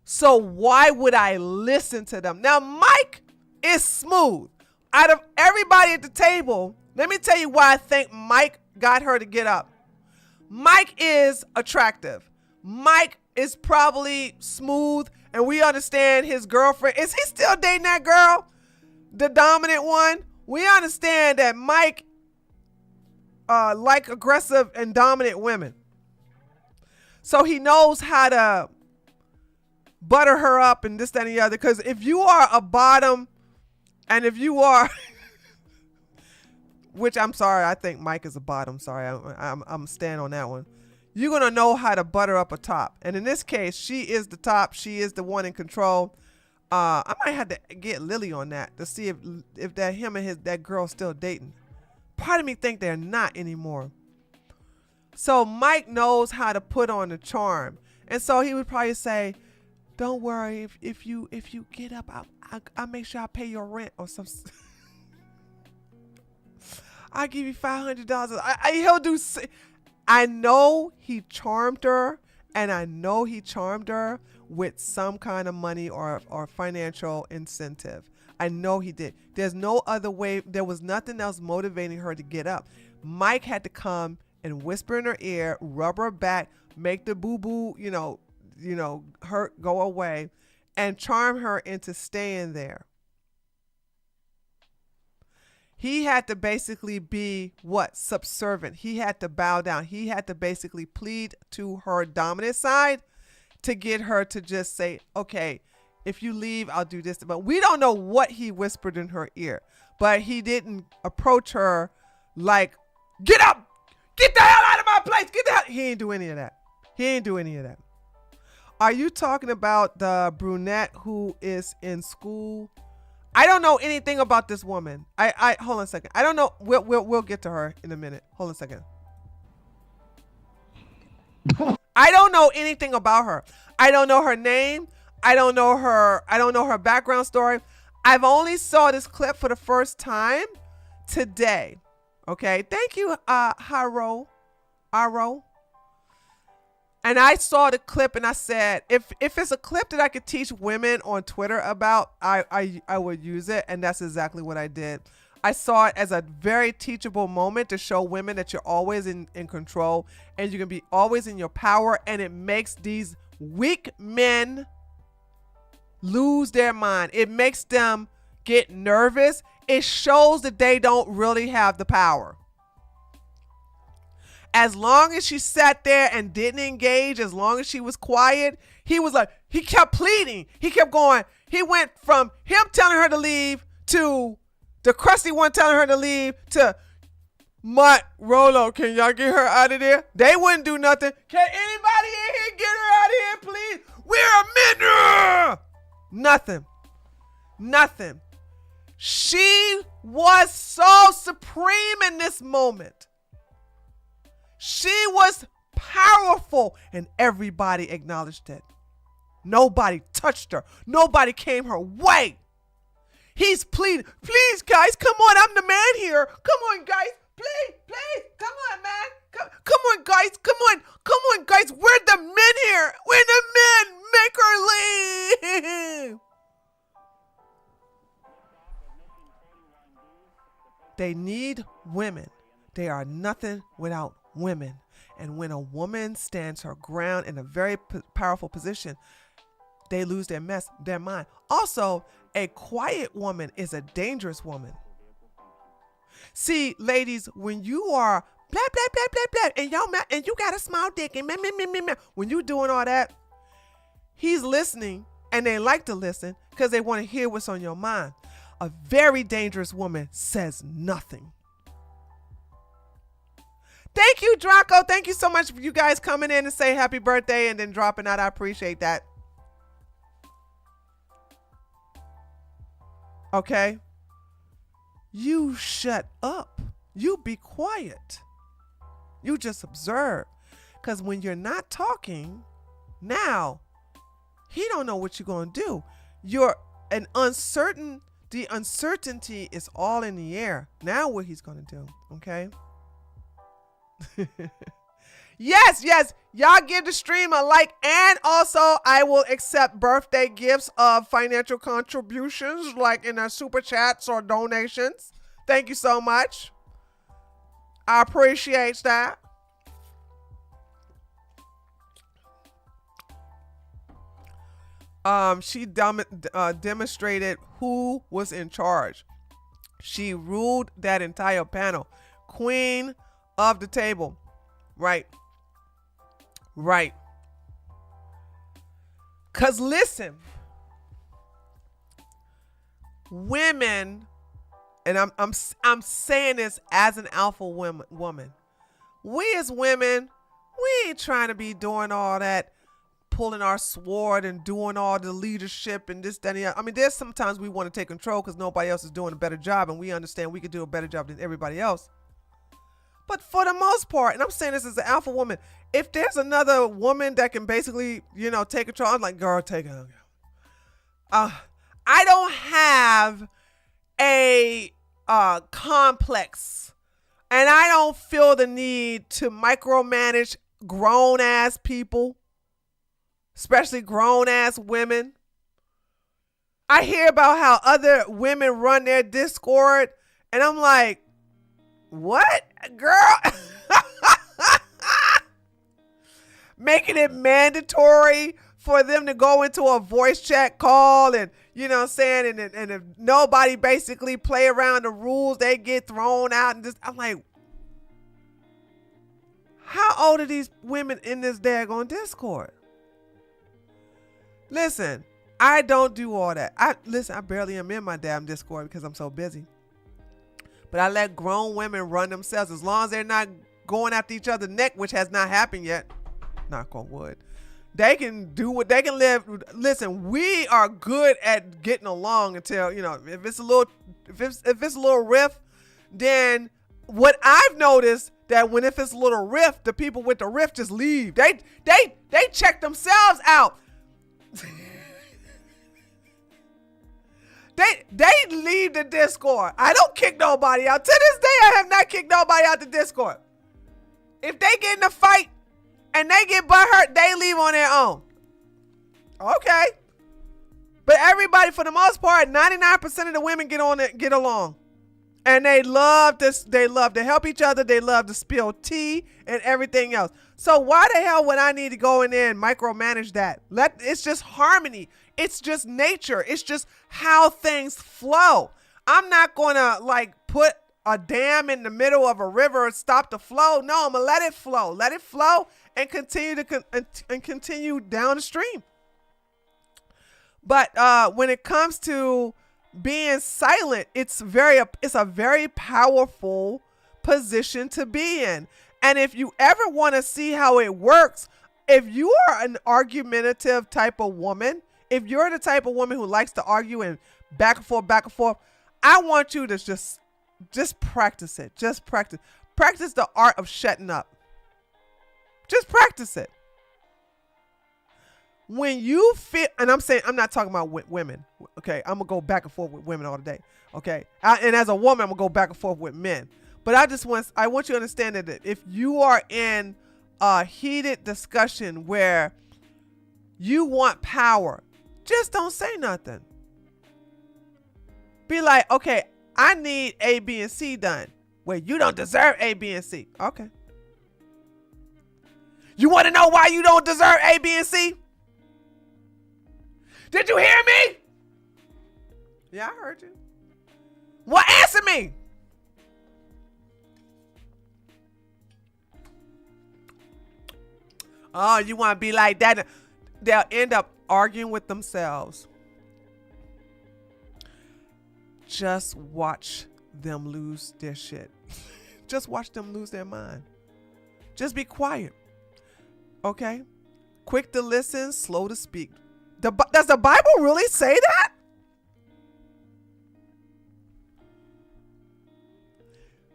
So why would I listen to them? Now, Mike is smooth. Out of everybody at the table, let me tell you why I think Mike got her to get up. Mike is attractive. Mike is probably smooth, and we understand his girlfriend. Is he still dating that girl? The dominant one? We understand that Mike like aggressive and dominant women. So he knows how to butter her up and this, that, and the other. Because if you are a bottom, and if you are, which I'm sorry, I think Mike is a bottom. Sorry, I'm staying on that one. You're going to know how to butter up a top. And in this case, she is the top. She is the one in control. I might have to get Lily on that to see if that him and that girl still dating. Part of me think they're not anymore. So Mike knows how to put on the charm. And so he would probably say, don't worry, if you get up, I'll make sure I pay your rent or some. I'll give you $500. He'll do. I know he charmed her, and I know he charmed her with some kind of money or financial incentive. I know he did. There's no other way. There was nothing else motivating her to get up. Mike had to come and whisper in her ear, rub her back, make the boo-boo, hurt go away, and charm her into staying there. He had to basically be subservient. He had to bow down. He had to basically plead to her dominant side to get her to just say, okay, if you leave, I'll do this. But we don't know what he whispered in her ear, but he didn't approach her like, get up, get the hell out of my place, get the hell. He ain't do any of that. He ain't do any of that. Are you talking about the brunette who is in school? I don't know anything about this woman. I hold on a second. I don't know. We'll get to her in a minute. Hold on a second. I don't know anything about her. I don't know her name. I don't know her background story. I've only saw this clip for the first time today. Okay. Thank you, Aro. And I saw the clip and I said, if it's a clip that I could teach women on Twitter about, I would use it. And that's exactly what I did. I saw it as a very teachable moment to show women that you're always in control and you can be always in your power. And it makes these weak men lose their mind. It makes them get nervous. It shows that they don't really have the power. As long as she sat there and didn't engage, as long as she was quiet, he kept pleading. He kept going. He went from him telling her to leave to the crusty one telling her to leave to Rolo, can y'all get her out of there? They wouldn't do nothing. Can anybody in here get her out of here, please? We're a minute. Nothing. She was so supreme in this moment. She was powerful, and everybody acknowledged it. Nobody touched her. Nobody came her way. He's pleading, please, guys, come on, I'm the man here. Come on, guys, please, come on, man. Come on, guys, come on, guys. We're the men here. We're the men. Make her leave. They need women. They are nothing without women. And when a woman stands her ground in a very powerful position, they lose their mind. Also, a quiet woman is a dangerous woman. See, ladies, when you are blah, blah, blah, blah, blah, and y'all and you got a small dick, and when you doing all that, he's listening, and they like to listen because they want to hear what's on your mind. A very dangerous woman says nothing. Thank you, Draco. Thank you so much for you guys coming in and say happy birthday and then dropping out. I appreciate that. Okay. You shut up. You be quiet. You just observe. Because when you're not talking, now he don't know what you're going to do. The uncertainty is all in the air. Now what he's going to do, okay? Yes. Y'all give the stream a like, and also I will accept birthday gifts of financial contributions, like in our super chats or donations. Thank you so much. I appreciate that. She demonstrated who was in charge. She ruled that entire panel. Queen of the table. Right. Cause listen, women, and I'm saying this as an alpha woman. We as women, we ain't trying to be doing all that, pulling our sword and doing all the leadership and this, that, and the other. I mean, there's sometimes we want to take control because nobody else is doing a better job, and we understand we could do a better job than everybody else. But for the most part, and I'm saying this as an alpha woman, if there's another woman that can basically, take control, I'm like, girl, take it. I don't have a complex, and I don't feel the need to micromanage grown-ass people, especially grown-ass women. I hear about how other women run their Discord, and I'm like, what, girl? Making it mandatory for them to go into a voice chat call, and saying, and if nobody basically play around the rules, they get thrown out. And I'm like, how old are these women in this daggone Discord? Listen, I don't do all that. I barely am in my damn Discord because I'm so busy. But I let grown women run themselves as long as they're not going after each other's neck, which has not happened yet. Knock on wood. They can do what they can live. Listen, we are good at getting along until, if it's a little rift, then what I've noticed that if it's a little rift, the people with the rift just leave. They check themselves out. They leave the Discord. I don't kick nobody out. To this day, I have not kicked nobody out the Discord. If they get in a fight and they get butthurt, they leave on their own. Okay. But everybody, for the most part, 99% of the women get along. And they love this. They love to help each other. They love to spill tea and everything else. So why the hell would I need to go in there and micromanage that? It's just harmony. It's just nature. It's just how things flow. I'm not going to put a dam in the middle of a river and stop the flow. No, I'm going to let it flow. Let it flow and continue down the stream. But when it comes to being silent, it's a very powerful position to be in. And if you ever want to see how it works, if you are an argumentative type of woman, if you're the type of woman who likes to argue and back and forth, I want you to just practice it. Just practice. Practice the art of shutting up. Just practice it. When you feel, and I'm not talking about women. Okay, I'm gonna go back and forth with women all day. Okay, and as a woman, I'm gonna go back and forth with men. But I want you to understand that if you are in a heated discussion where you want power, just don't say nothing. Be like, okay, I need A, B, and C done. Well, you don't deserve A, B, and C. Okay. You want to know why you don't deserve A, B, and C? Did you hear me? Yeah, I heard you. Well, answer me. Oh, you want to be like that? They'll end up arguing with themselves. Just watch them lose their shit. Just watch them lose their mind. Just be quiet. Okay? Quick to listen, slow to speak. Does the Bible really say that?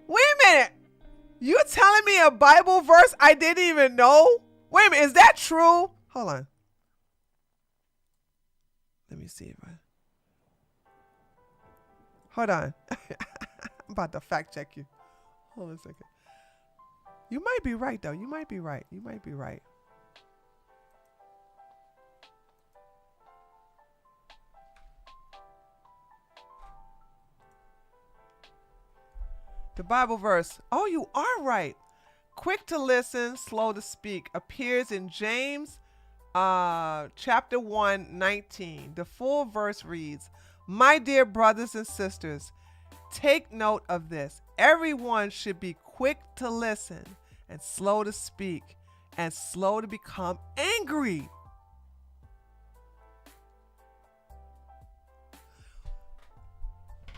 Wait a minute. You telling me a Bible verse I didn't even know? Wait a minute. Is that true? Hold on. Let me see if I... Hold on. I'm about to fact check you. Hold on a second. You might be right, though. You might be right. You might be right. The Bible verse. Oh, you are right. Quick to listen, slow to speak appears in James chapter 1:19. The full verse reads, "My dear brothers and sisters, take note of this. Everyone should be quick to listen and slow to speak and slow to become angry."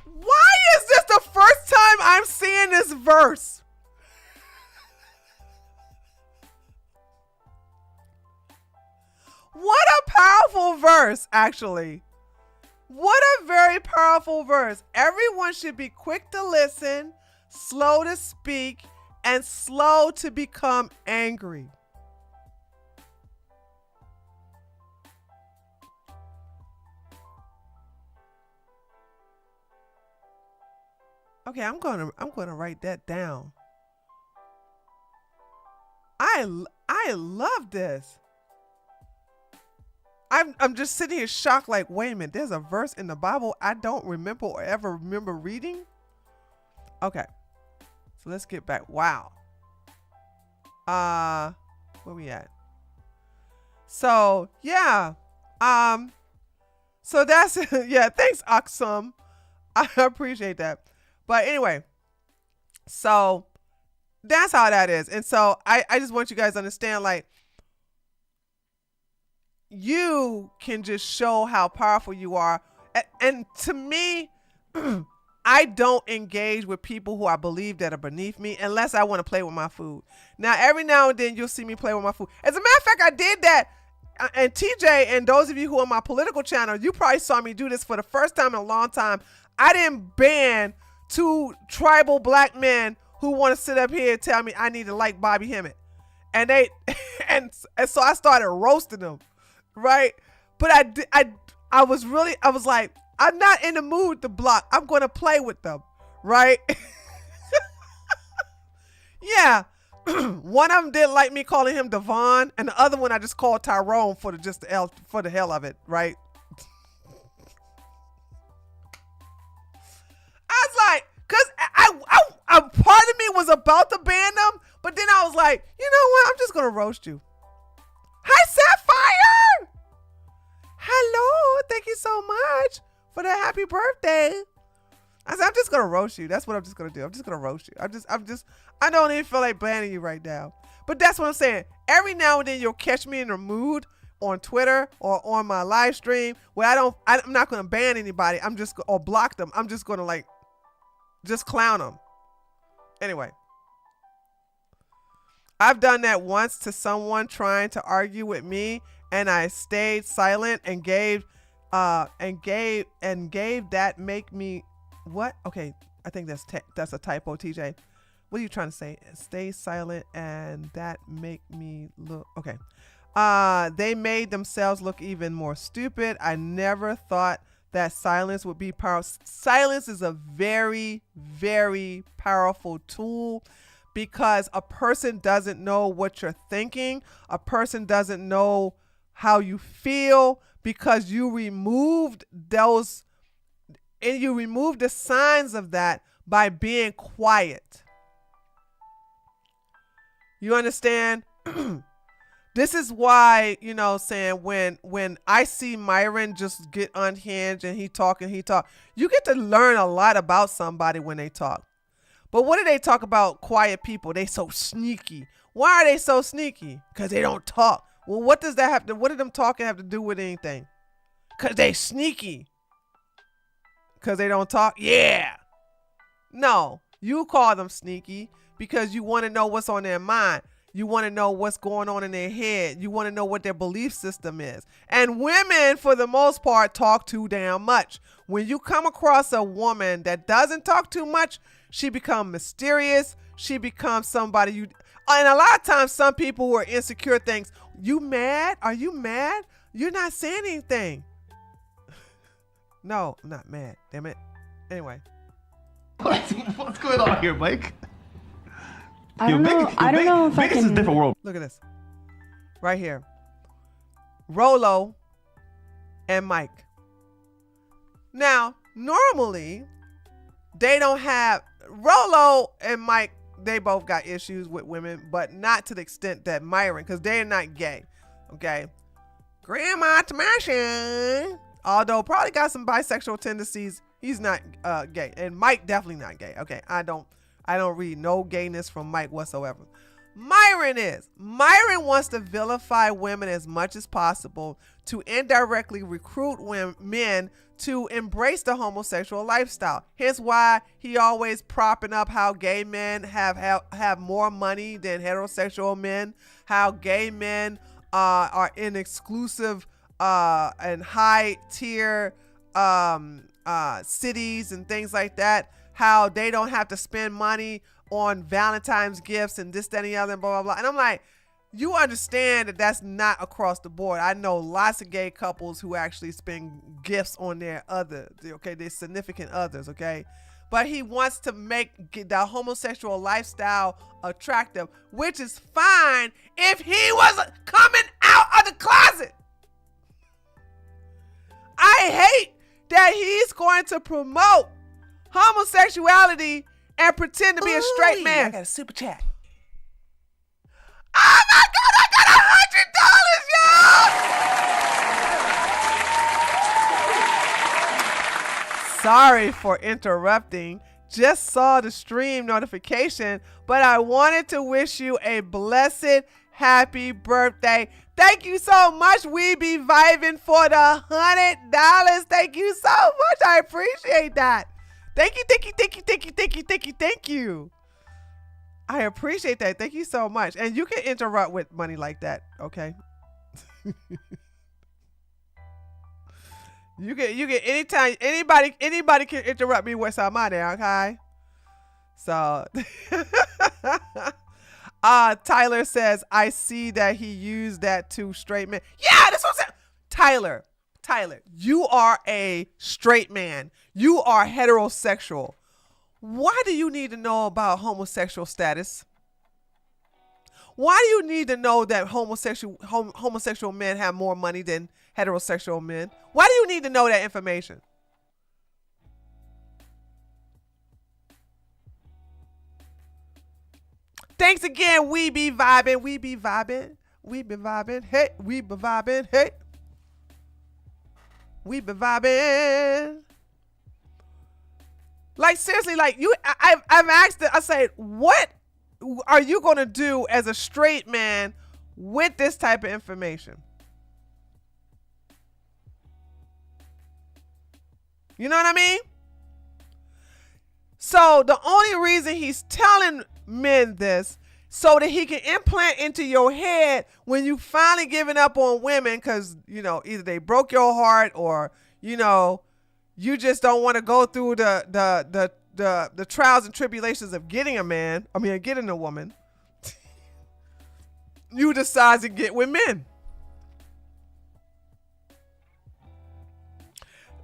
Why is this the first time I'm seeing this verse? What a powerful verse, actually. What a very powerful verse. Everyone should be quick to listen, slow to speak, and slow to become angry. Okay, I'm gonna write that down. I love this. I'm just sitting here shocked, like, wait a minute, there's a verse in the Bible I don't remember or ever remember reading. Okay, so let's get back. Wow. Where we at? So yeah, so that's yeah. Thanks, Aksum. I appreciate that. But anyway, so that's how that is. And so I just want you guys to understand, like, you can just show how powerful you are. And to me, I don't engage with people who I believe that are beneath me unless I want to play with my food. Now, every now and then you'll see me play with my food. As a matter of fact, I did that. And TJ, and those of you who are on my political channel, you probably saw me do this for the first time in a long time. I didn't ban 2 tribal black men who want to sit up here and tell me I need to like Bobby Hemmett. And they, and so I started roasting them. Right. But I was like, I'm not in the mood to block. I'm going to play with them. Right. Yeah. One of them didn't like me calling him Devon, and the other one I just called Tyrone for the hell of it. Right. I was like, cause I part of me was about to ban them, but then I was like, you know what? I'm just going to roast you. Hi, Sapphire. Hello. Thank you so much for that happy birthday. I said, I'm just going to roast you. That's what I'm just going to do. I'm just going to roast you. I don't even feel like banning you right now. But that's what I'm saying. Every now and then you'll catch me in a mood on Twitter or on my live stream where I'm not going to ban anybody. Or block them. I'm just going to like, just clown them. Anyway. I've done that once to someone trying to argue with me, and I stayed silent and gave that make me what? Okay, I think that's a typo, TJ. What are you trying to say? Stay silent and that make me look okay. They made themselves look even more stupid. I never thought that silence would be powerful. Silence is a very, very powerful tool because a person doesn't know what you're thinking. A person doesn't know how you feel because you removed those, and you removed the signs of that by being quiet. You understand? This is why, saying when I see Myron just get unhinged and he talk, you get to learn a lot about somebody when they talk. But what do they talk about? Quiet people. They so sneaky. Why are they so sneaky? Because they don't talk. Well, what did them talking have to do with anything? Because they sneaky. Because they don't talk? Yeah. No, you call them sneaky because you want to know what's on their mind. You want to know what's going on in their head. You want to know what their belief system is. And women, for the most part, talk too damn much. When you come across a woman that doesn't talk too much, she becomes mysterious. She becomes somebody you... And a lot of times, some people who are insecure think, you mad? Are you mad? You're not saying anything. No, I'm not mad. Damn it. Anyway. What's going on here, Mike? I don't know if I Vegas is a can. different world. Look at this. Right here. Rolo and Mike. Now, normally, they don't have... Rolo and Mike, they both got issues with women, but not to the extent that Myron, because they're not gay. Okay? Grandma Tamashin, although probably got some bisexual tendencies, he's not gay. And Mike definitely not gay. Okay? I don't read no gayness from Mike whatsoever. Myron wants to vilify women as much as possible to indirectly recruit men to embrace the homosexual lifestyle. Hence why he always propping up how gay men have more money than heterosexual men, how gay men are in exclusive and high tier cities and things like that, how they don't have to spend money on Valentine's gifts and this, that, and the other, and blah, blah, blah. And I'm like, you understand that that's not across the board. I know lots of gay couples who actually spend gifts on their significant others, okay? But he wants to make the homosexual lifestyle attractive, which is fine if he was coming out of the closet. I hate that he's going to promote homosexuality and pretend to be a straight man. I got a super chat. Oh my God, I got $100, y'all! Sorry for interrupting. Just saw the stream notification, but I wanted to wish you a blessed happy birthday. Thank you so much. We be vibing for the $100. Thank you so much. I appreciate that. Thank you. I appreciate that. Thank you so much. And you can interrupt with money like that, okay? You get anytime anybody can interrupt me with some money, okay? So Tyler says, I see that he used that to straight men. Yeah, that's what I'm saying. Tyler, you are a straight man. You are heterosexual. Why do you need to know about homosexual status? Why do you need to know that homosexual men have more money than heterosexual men? Why do you need to know that information? Thanks again. We be vibing. Hey, we be vibing. Hey. We be vibing. Like, seriously, like, I've asked it, I said, what are you going to do as a straight man with this type of information? You know what I mean? So the only reason he's telling men this, so that he can implant into your head when you finally giving up on women because, either they broke your heart or, You just don't want to go through the trials and tribulations of getting a man. I mean, getting a woman. You decide to get with men.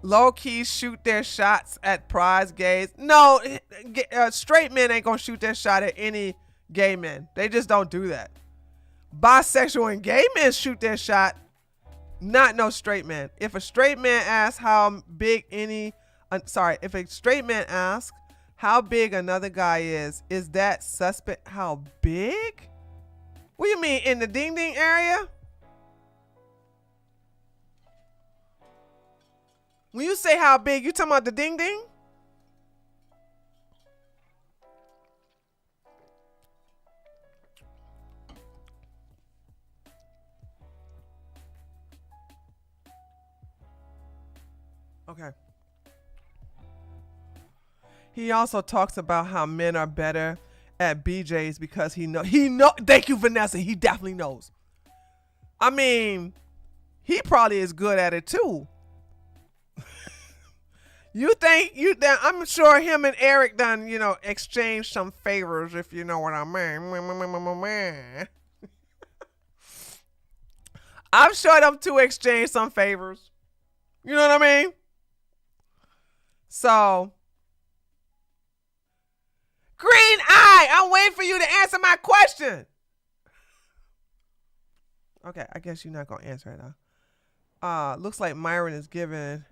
Low key shoot their shots at prize gays. No, straight men ain't gonna shoot their shot at any gay men. They just don't do that. Bisexual and gay men shoot their shot, not no straight men. If a straight man asks how big if a straight man asks how big another guy is that suspect? How big? What do you mean, in the ding ding area? When you say how big, you talking about the ding ding? Okay. He also talks about how men are better at BJ's because he know. Thank you, Vanessa. He definitely knows. I mean, he probably is good at it too. I'm sure him and Eric done, exchanged some favors, if you know what I mean. I'm sure them two exchanged some favors. You know what I mean? So, Green Eye, I'm waiting for you to answer my question. Okay, I guess you're not gonna answer it now. Looks like Myron is giving.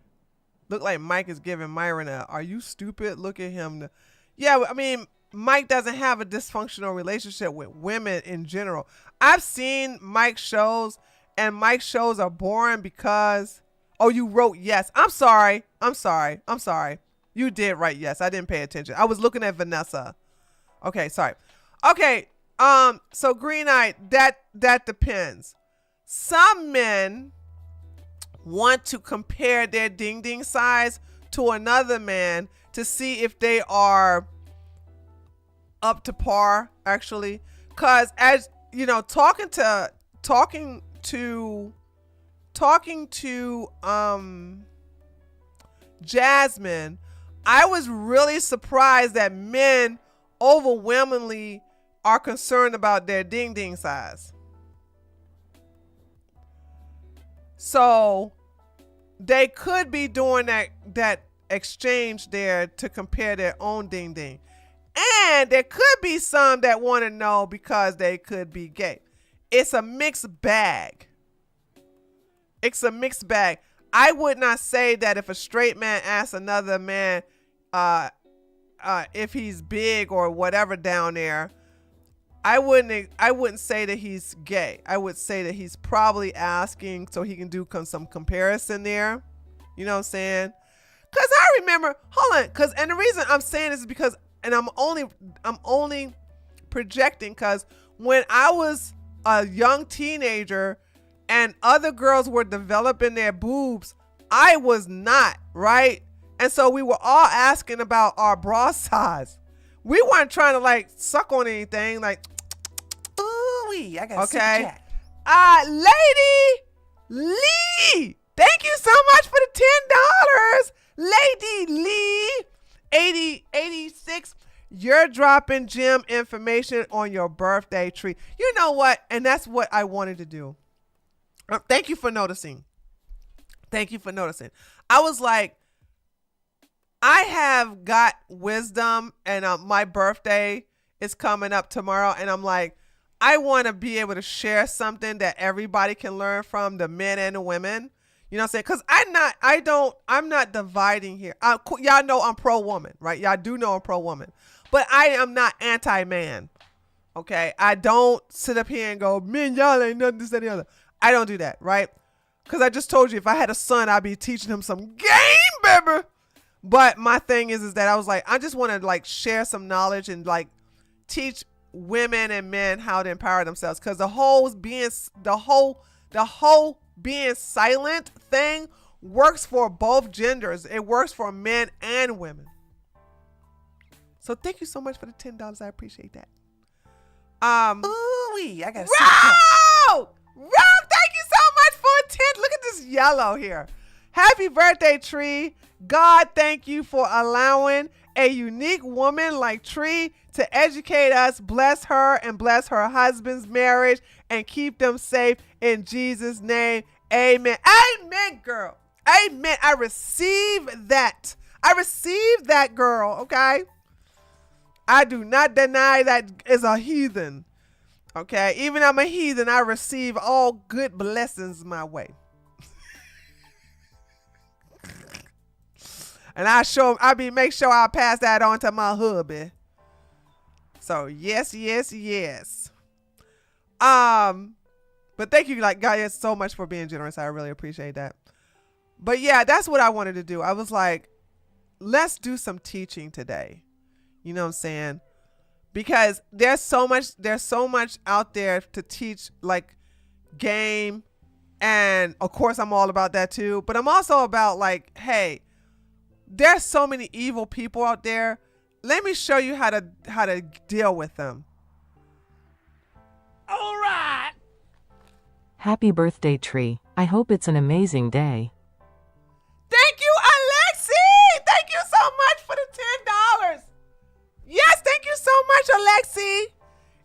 Look like Mike is giving Myron a, are you stupid? Look at him. Yeah, I mean, Mike doesn't have a dysfunctional relationship with women in general. I've seen Mike's shows, and Mike's shows are boring because, oh, you wrote yes. I'm sorry. You did write yes. I didn't pay attention. I was looking at Vanessa. Okay, sorry. Okay, so Green Eye, that depends. Some men want to compare their ding ding size to another man to see if they are up to par, actually, because as you know, talking to Jasmine, I was really surprised that men overwhelmingly are concerned about their ding ding size. So they could be doing that exchange there to compare their own ding ding. And there could be some that want to know because they could be gay. It's a mixed bag. I would not say that if a straight man asks another man if he's big or whatever down there, I wouldn't say that he's gay. I would say that he's probably asking so he can do some comparison there. You know what I'm saying? Cause I remember, and the reason I'm saying this is because, and I'm only projecting, cause when I was a young teenager and other girls were developing their boobs, I was not, right? And so we were all asking about our bra size. We weren't trying to like suck on anything, like, ooh, I got okay. Lady Lee, thank you so much for the $10. Lady Lee, 86, you're dropping gym information on your birthday tree. You know what? And that's what I wanted to do. Thank you for noticing. I was like, I have got wisdom, and my birthday is coming up tomorrow, and I'm like, I want to be able to share something that everybody can learn from, the men and the women. You know what I'm saying? Because I'm not dividing here. Y'all know I'm pro-woman, right? Y'all do know I'm pro-woman. But I am not anti-man, okay? I don't sit up here and go, men, y'all ain't nothing, this, and the other. I don't do that, right? Because I just told you, if I had a son, I'd be teaching him some game, baby. But my thing is that I was like, I just want to like share some knowledge and like teach women and men how to empower themselves. Because the whole being silent thing works for both genders. It works for men and women. So thank you so much for the $10. I appreciate that. Ooh-wee, I got Rob, thank you so much for a 10. Look at this yellow here. Happy birthday, Tree. God, thank you for allowing a unique woman like Tree to educate us. Bless her and bless her husband's marriage and keep them safe in Jesus' name. Amen. Amen, girl. Amen. I receive that. I receive that, girl. Okay. I do not deny that is a heathen. Okay. Even I'm a heathen, I receive all good blessings my way. And make sure I pass that on to my hubby. So yes. But thank you, like, guys, so much for being generous. I really appreciate that. But yeah, that's what I wanted to do. I was like, let's do some teaching today. You know what I'm saying? Because there's so much out there to teach, like game. And of course I'm all about that too. But I'm also about like, hey, there's so many evil people out there. Let me show you how to deal with them. All right. Happy birthday, Tree. I hope it's an amazing day. Thank you, Alexi. Thank you so much for the $10. Yes, thank you so much, Alexi.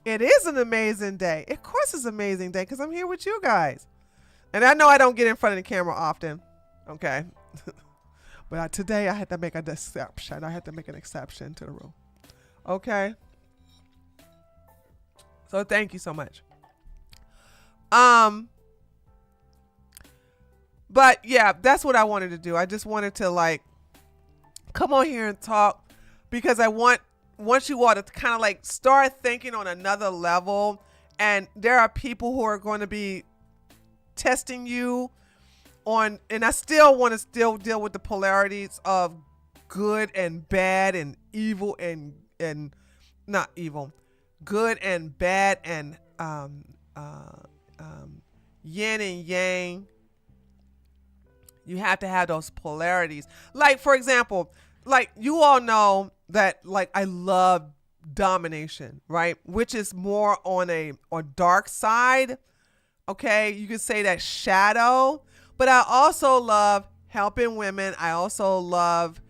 It is an amazing day. Of course it's an amazing day because I'm here with you guys. And I know I don't get in front of the camera often. Okay. But today I had to make an exception. I had to make an exception to the rule. Okay. So thank you so much. But yeah, that's what I wanted to do. I just wanted to like come on here and talk because I want you all to kind of like start thinking on another level. And there are people who are going to be testing you on, and I still want to deal with the polarities of good and bad and evil and not evil, good and bad and yin and yang. You have to have those polarities. Like, for example, like you all know that like I love domination, right? Which is more on a dark side. Okay, you could say that shadow. But I also love helping women. I also love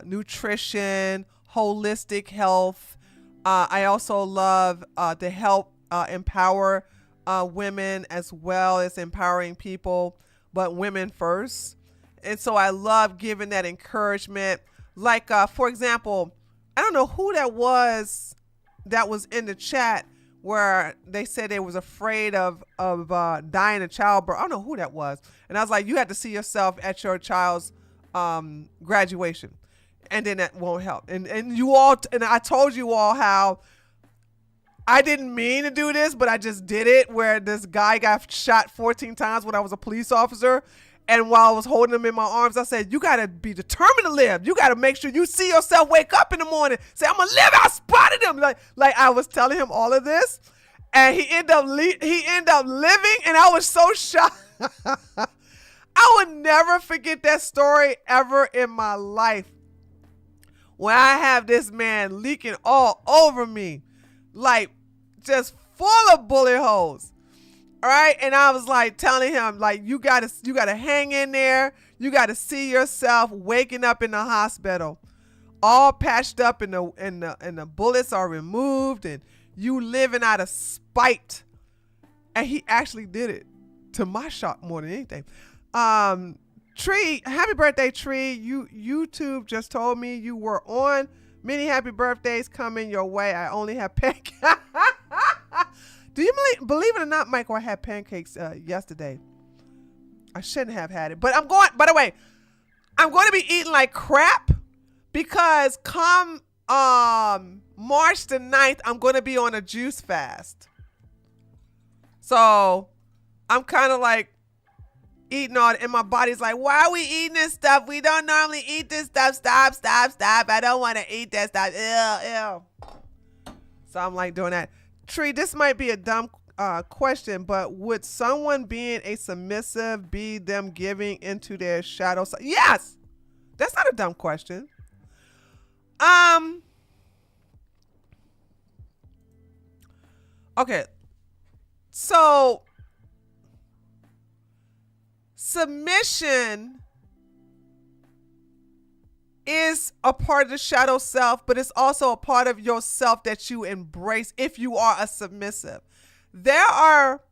nutrition, holistic health. I also love to help empower women as well as empowering people, but women first. And so I love giving that encouragement. Like, for example, I don't know who that was in the chat where they said they was afraid of dying in childbirth. I don't know who that was. And I was like, you have to see yourself at your child's graduation. And then that won't help. And you all, and I told you all how I didn't mean to do this, but I just did it, where this guy got shot 14 times when I was a police officer. And while I was holding him in my arms, I said, you got to be determined to live. You got to make sure you see yourself wake up in the morning. Say, I'm going to live. I spotted him. Like I was telling him all of this. And he ended up living. And I was so shocked. I would never forget that story ever in my life. When I have this man leaking all over me, like just full of bullet holes. All right. And I was like telling him, like, you gotta hang in there. You gotta see yourself waking up in the hospital, all patched up and the bullets are removed and you living out of spite. And he actually did it, to my shock more than anything. Tree, happy birthday, Tree. YouTube just told me you were on. Many happy birthdays coming your way. I only have pancakes. Do you believe it or not, Michael, I had pancakes yesterday. I shouldn't have had it. But by the way, I'm going to be eating like crap because come March the 9th, I'm going to be on a juice fast. So I'm kind of like eating all, and my body's like, why are we eating this stuff? We don't normally eat this stuff. Stop. I don't want to eat that stuff. Ew. So I'm like doing that. Tree, this might be a dumb question, but would someone being a submissive be them giving into their shadow side? Yes. That's not a dumb question. Okay. So submission is a part of the shadow self, but it's also a part of yourself that you embrace if you are a submissive. There are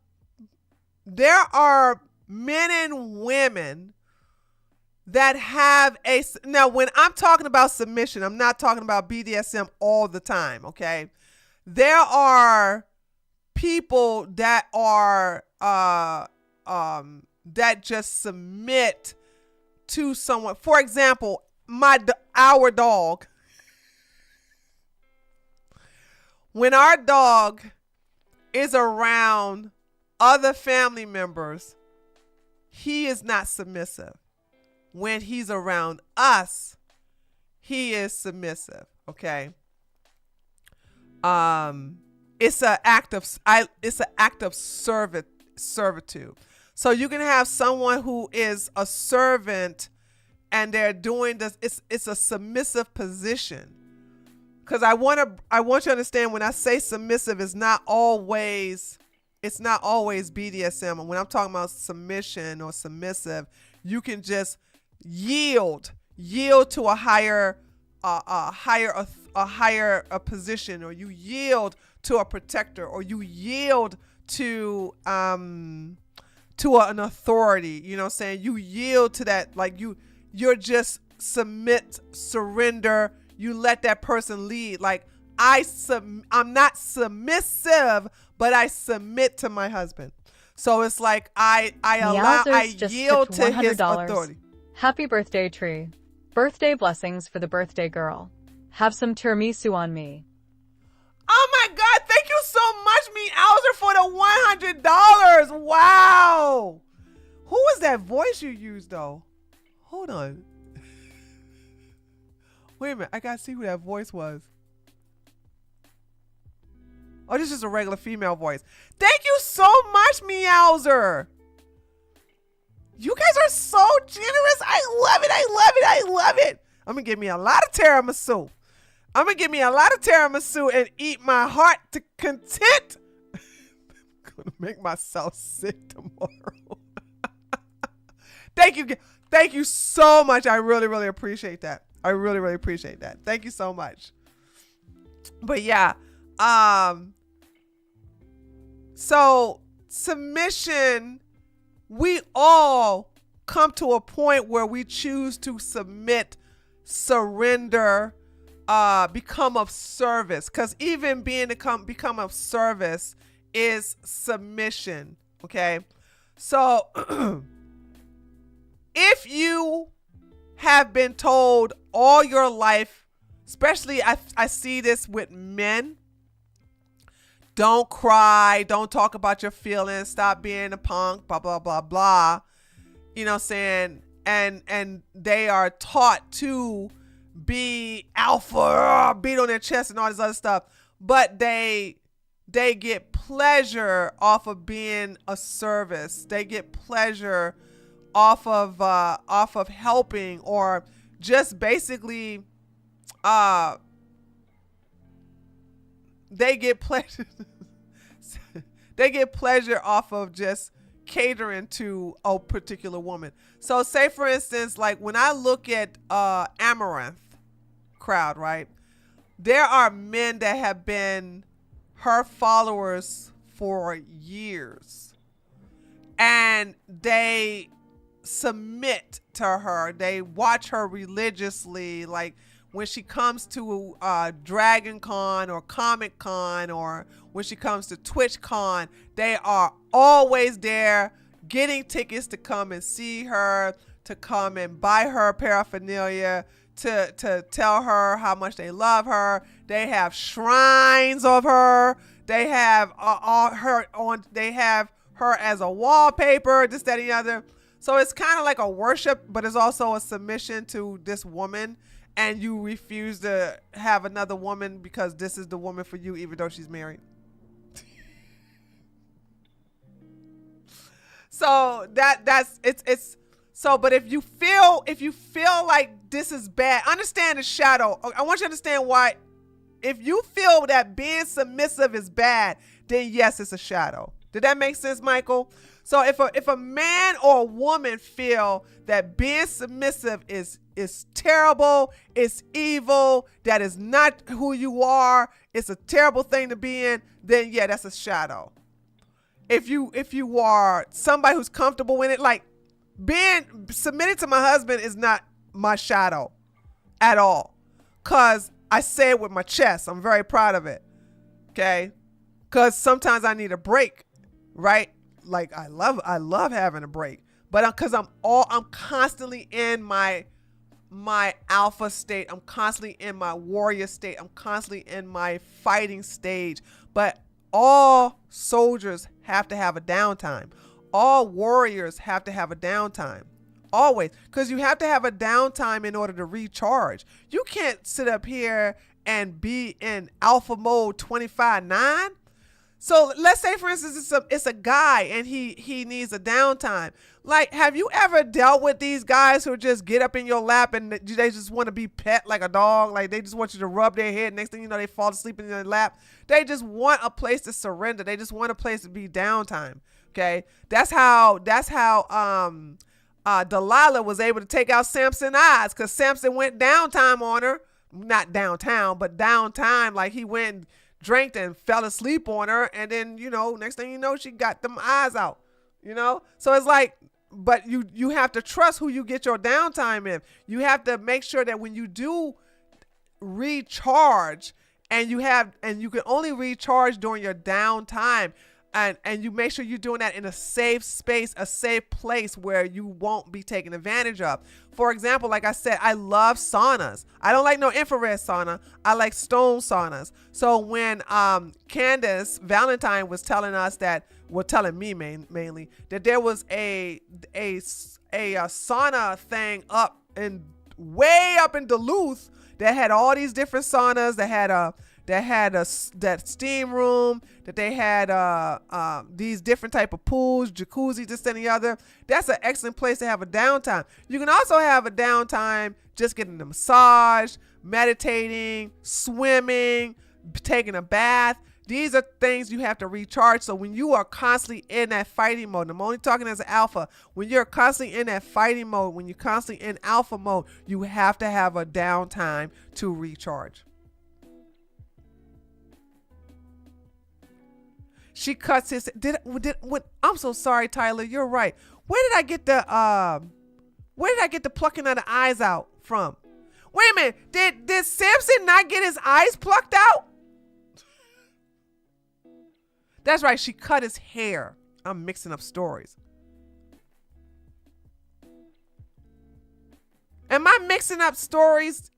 men and women that have now when I'm talking about submission, I'm not talking about BDSM all the time, okay? There are people that are that just submit to someone. For example, our dog. When our dog is around other family members, he is not submissive. When he's around us, he is submissive. Okay. It's an act of servitude. So you can have someone who is a servant and they're doing this. It's a submissive position. Because I want you to understand, when I say submissive, it's not always BDSM. And when I'm talking about submission or submissive, you can just yield to a higher position, or you yield to a protector, or you yield to an authority. You know what I'm saying? You yield to that, like you're just surrender. You let that person lead. Like I'm not submissive, but I submit to my husband. So it's like I yield to his authority. Happy birthday, Tree. Birthday blessings for the birthday girl. Have some tiramisu on me. Oh my God, thank you so much, Meowser, for the $100. Wow. Who was that voice you used though? Hold on. Wait a minute, I gotta see who that voice was. Oh, this is a regular female voice. Thank you so much, Meowser. You guys are so generous. I love it. I love it. I love it. I'm gonna give me a lot of tiramisu. And eat my heart to content. I'm gonna make myself sick tomorrow. Thank you. Thank you so much. I really, really appreciate that. Thank you so much. But yeah, so submission, we all come to a point where we choose to submit, surrender, become of service. Because even become of service is submission. Okay. So if you have been told all your life, especially I see this with men, don't cry, don't talk about your feelings, stop being a punk, blah, blah, blah, blah. You know what I'm saying? And they are taught to be alpha, beat on their chest and all this other stuff. But they get pleasure off of being a service. They get pleasure off of helping, or just basically they get pleasure off of just catering to a particular woman. So say for instance, like when I look at Amaranth crowd, right? There are men that have been her followers for years, and they submit to her. They watch her religiously. Like when she comes to Dragon Con or Comic Con, or when she comes to Twitch Con, they are always there getting tickets to come and see her, to come and buy her paraphernalia, to tell her how much they love her. They have shrines of her. They have they have her as a wallpaper, this, that, and the other. So it's kind of like a worship, but it's also a submission to this woman, and you refuse to have another woman because this is the woman for you, even though she's married. So it's so, but if you feel like this is bad, understand the shadow. I want you to understand why. If you feel that being submissive is bad, then yes, it's a shadow. Did that make sense, Michael? So if a man or a woman feel that being submissive is is terrible, it's evil, that is not who you are, it's a terrible thing to be in, then yeah, that's a shadow. If you are somebody who's comfortable in it, like being submitted to my husband is not my shadow at all. Cause I say it with my chest. I'm very proud of it. Okay. Cause sometimes I need a break, right? Like I love having a break, but cause I'm constantly in my alpha state. I'm constantly in my warrior state. I'm constantly in my fighting stage. But all soldiers have to have a downtime. All warriors have to have a downtime. Always. Because you have to have a downtime in order to recharge. You can't sit up here and be in alpha mode 25/9. So let's say, for instance, it's a guy and he needs a downtime. Like, have you ever dealt with these guys who just get up in your lap and they just want to be pet like a dog? Like, they just want you to rub their head. Next thing you know, they fall asleep in your lap. They just want a place to surrender. They just want a place to be downtime. Okay, that's how Delilah was able to take out Samson's eyes, because Samson went downtime on her. Not downtown, but downtime. Like, he went and drank and fell asleep on her, and then, you know, next thing you know, she got them eyes out, you know? So it's like, but you have to trust who you get your downtime in. You have to make sure that when you do recharge, and you can only recharge during your downtime, and you make sure you're doing that in a safe space, a safe place where you won't be taken advantage of. For example, like I said, I love saunas. I don't like no infrared sauna. I like stone saunas. So when Candace Valentine was telling us that, well, telling me mainly, that there was a sauna thing way up in Duluth that had all these different saunas, that had that steam room, that they had these different type of pools, jacuzzi, this and the other. That's an excellent place to have a downtime. You can also have a downtime just getting a massage, meditating, swimming, taking a bath. These are things you have to recharge. So when you are constantly in that fighting mode, I'm only talking as an alpha, when you're constantly in that fighting mode, when you're constantly in alpha mode, you have to have a downtime to recharge. She cuts his. I'm so sorry, Tyler. You're right. Where did I get the plucking of the eyes out from? Wait a minute. Did Samson not get his eyes plucked out? That's right. She cut his hair. I'm mixing up stories. Am I mixing up stories?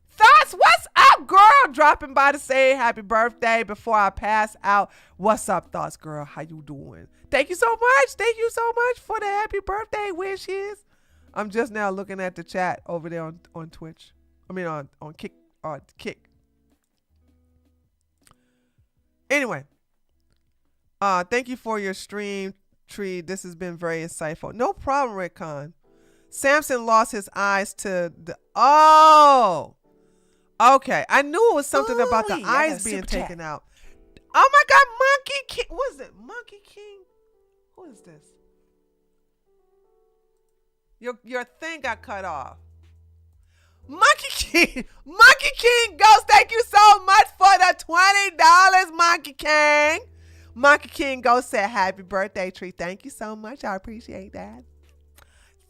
Thoughts? What's up, girl? Dropping by to say happy birthday before I pass out. What's up, Thoughts, girl? How you doing? Thank you so much. Thank you so much for the happy birthday wishes. I'm just now looking at the chat over there on Twitch. I mean on Kick. Anyway, thank you for your stream, Tree. This has been very insightful. No problem, Rickon. Samson lost his eyes to the. Oh. Okay, I knew it was something about the eyes being taken out. Oh my God, Monkey King. What is it? Monkey King? Who is this? Your thing got cut off. Monkey King. Monkey King Ghost, thank you so much for the $20, Monkey King. Monkey King Ghost said happy birthday, Tree. Thank you so much. I appreciate that.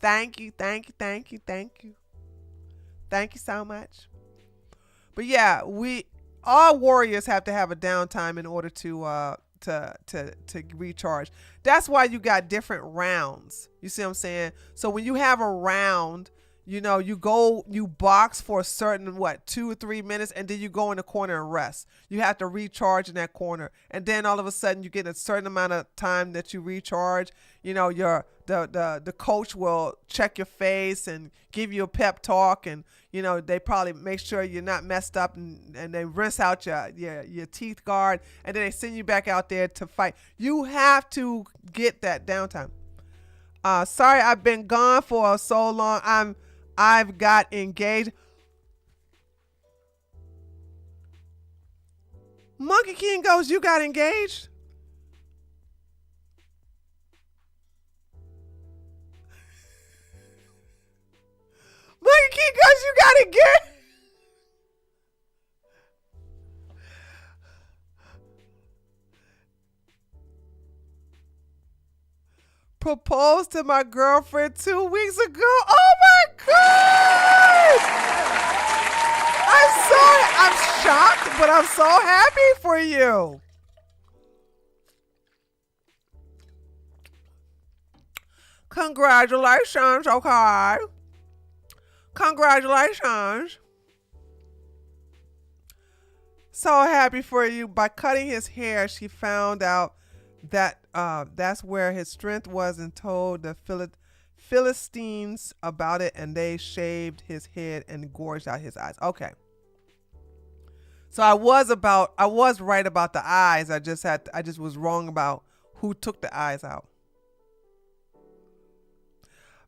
Thank you, thank you, thank you, thank you. Thank you so much. But yeah, all warriors have to have a downtime in order to recharge. That's why you got different rounds. You see what I'm saying? So when you have a round, you know, you box for a certain 2 or 3 minutes, and then you go in the corner and rest. You have to recharge in that corner, and then all of a sudden you get a certain amount of time that you recharge. You know, the coach will check your face and give you a pep talk, and you know, they probably make sure you're not messed up, and they rinse out your teeth guard, and then they send you back out there to fight. You have to get that downtime. Sorry, I've been gone for so long. I've got engaged. Monkey King goes, you got engaged? Monkey King Kush, you gotta get. Proposed to my girlfriend 2 weeks ago. Oh my God! I'm shocked, but I'm so happy for you. Congratulations, okay? Congratulations. So happy for you. By cutting his hair, she found out that that's where his strength was, and told the Philistines about it, and they shaved his head and gorged out his eyes. Okay. So I was right about the eyes. I just was wrong about who took the eyes out.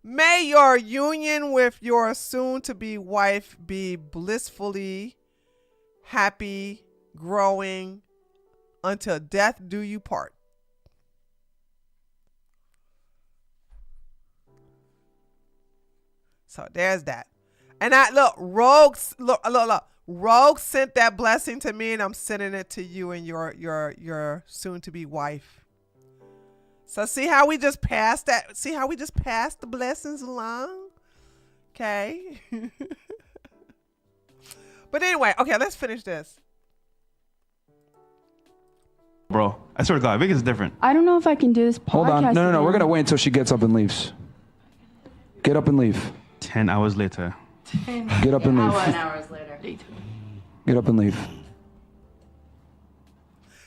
May your union with your soon-to-be wife be blissfully happy, growing, until death do you part. So there's that. And Rogue sent that blessing to me, and I'm sending it to you and your soon-to-be wife. So see how we just passed that? See how we just passed the blessings along? Okay. But anyway, okay, let's finish this. Bro, I swear to God, Vegas is different. I don't know if I can do this podcast. Hold on. No. again. We're going to wait until she gets up and leaves. Get up and leave. 10 hours later. Get up and leave. 10 hours later. Get up and leave.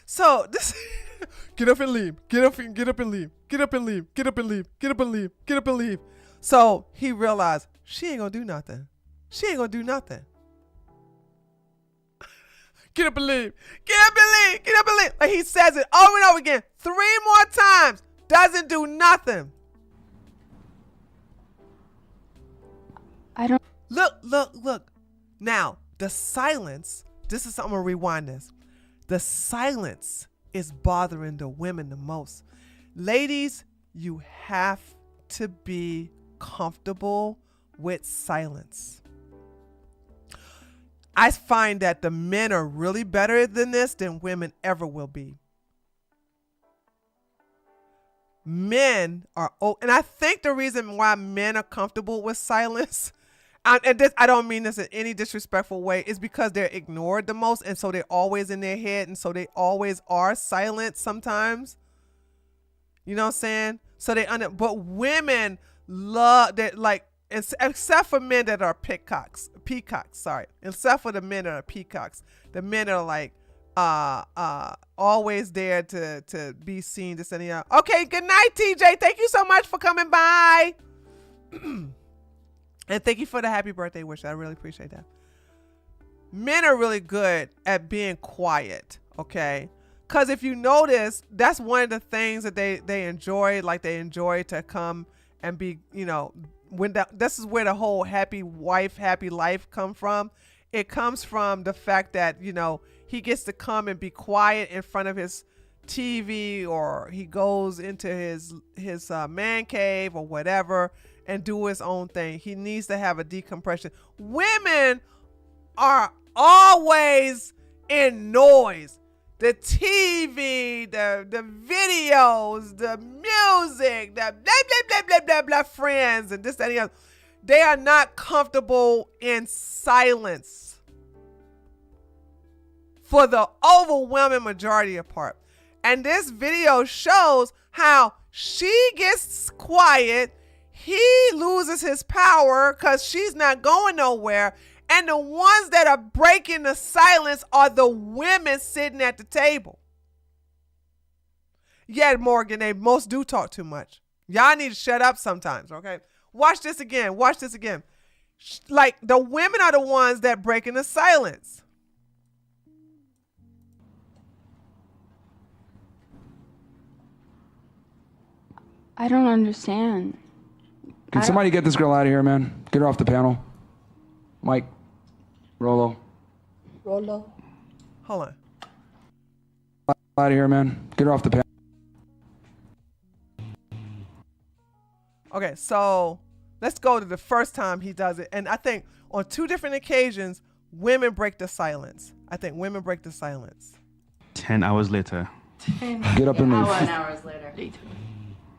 So this get up and leave. Get up and leave. Get up and leave. Get up and leave. Get up and leave. Get up and leave. So he realized she ain't gonna do nothing. She ain't gonna do nothing. Get up and leave. Get up and leave. Get up and leave. Like he says it over and over again. 3 more times. Doesn't do nothing. I don't. Look. Now, the silence, this is something, I'm gonna rewind this. The silence is bothering the women the most. Ladies, you have to be comfortable with silence. I find that the men are really better than this than women ever will be. Men are, and I think the reason why men are comfortable with silence, and this, I don't mean this in any disrespectful way, is because they're ignored the most, and so they're always in their head, and so they always are silent sometimes. You know what I'm saying? So but women love that, like, except for men that are peacocks, sorry. Except for the men that are peacocks. The men are like always there to be seen, this and the other. Okay, good night, TJ. Thank you so much for coming by. And thank you for the happy birthday wish. I really appreciate that. Men are really good at being quiet, okay? Because if you notice, that's one of the things that they enjoy. Like, they enjoy to come and be, this is where the whole happy wife, happy life come from. It comes from the fact that, he gets to come and be quiet in front of his TV, or he goes into his man cave or whatever and do his own thing. He needs to have a decompression. Women are always in noise. The TV, the videos, the music, the blah, blah, blah, blah, blah, blah, friends, and this, that, and the other. They are not comfortable in silence for the overwhelming majority of part. And this video shows how she gets quiet, he loses his power because she's not going nowhere. And the ones that are breaking the silence are the women sitting at the table. Yeah, Morgan, they most do talk too much. Y'all need to shut up sometimes, okay? Watch this again. Like, the women are the ones that breaking the silence. I don't understand. Can somebody get this girl out of here, man? Get her off the panel. Mike. Rolo. Hold on. Out of here, man. Get her off the panel. Okay, so Let's go to the first time he does it. And I think on 2 different occasions, women break the silence. I think women break the silence. 10 hours later. Get up and leave. 10 hours later.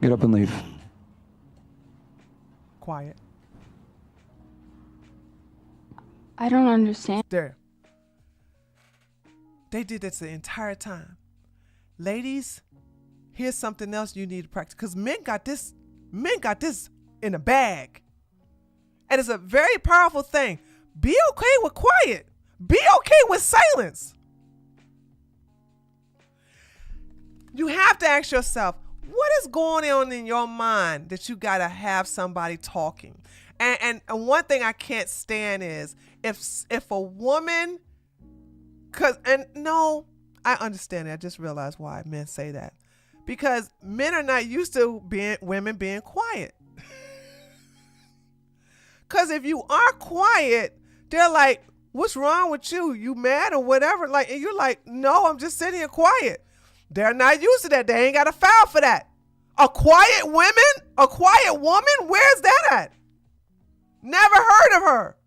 Get up and leave. Quiet. I don't understand. There. They did this the entire time. Ladies, here's something else you need to practice. Because men got this in a bag. And it's a very powerful thing. Be okay with quiet. Be okay with silence. You have to ask yourself, what is going on in your mind that you got to have somebody talking? And one thing I can't stand is if a woman, I understand it. I just realized why men say that. Because men are not used to women being quiet. Because if you are quiet, they're like, what's wrong with you? You mad or whatever? Like, and you're like, no, I'm just sitting here quiet. They're not used to that. They ain't got a file for that. A quiet woman? A quiet woman? Where's that at? Never heard of her.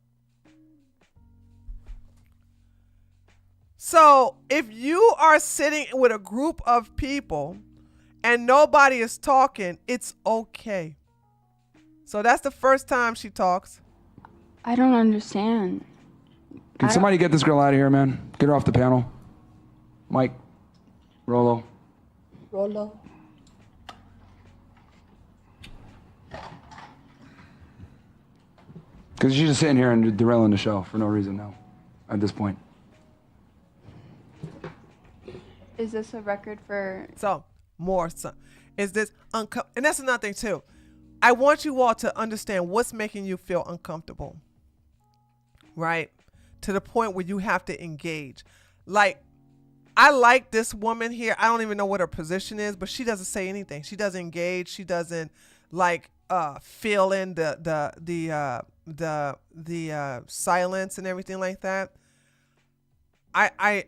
So if you are sitting with a group of people and nobody is talking, it's okay. So that's the first time she talks. I don't understand. Can somebody get this girl out of here, man? Get her off the panel. Mike. Rolo. Because she's just sitting here and derailing the show for no reason now, at this point. Is this a record for... Is this uncomfortable? And that's another thing too. I want you all to understand what's making you feel uncomfortable, right? To the point where you have to engage. Like, I like this woman here. I don't even know what her position is, but she doesn't say anything. She doesn't engage. She doesn't fill in the silence and everything like that. I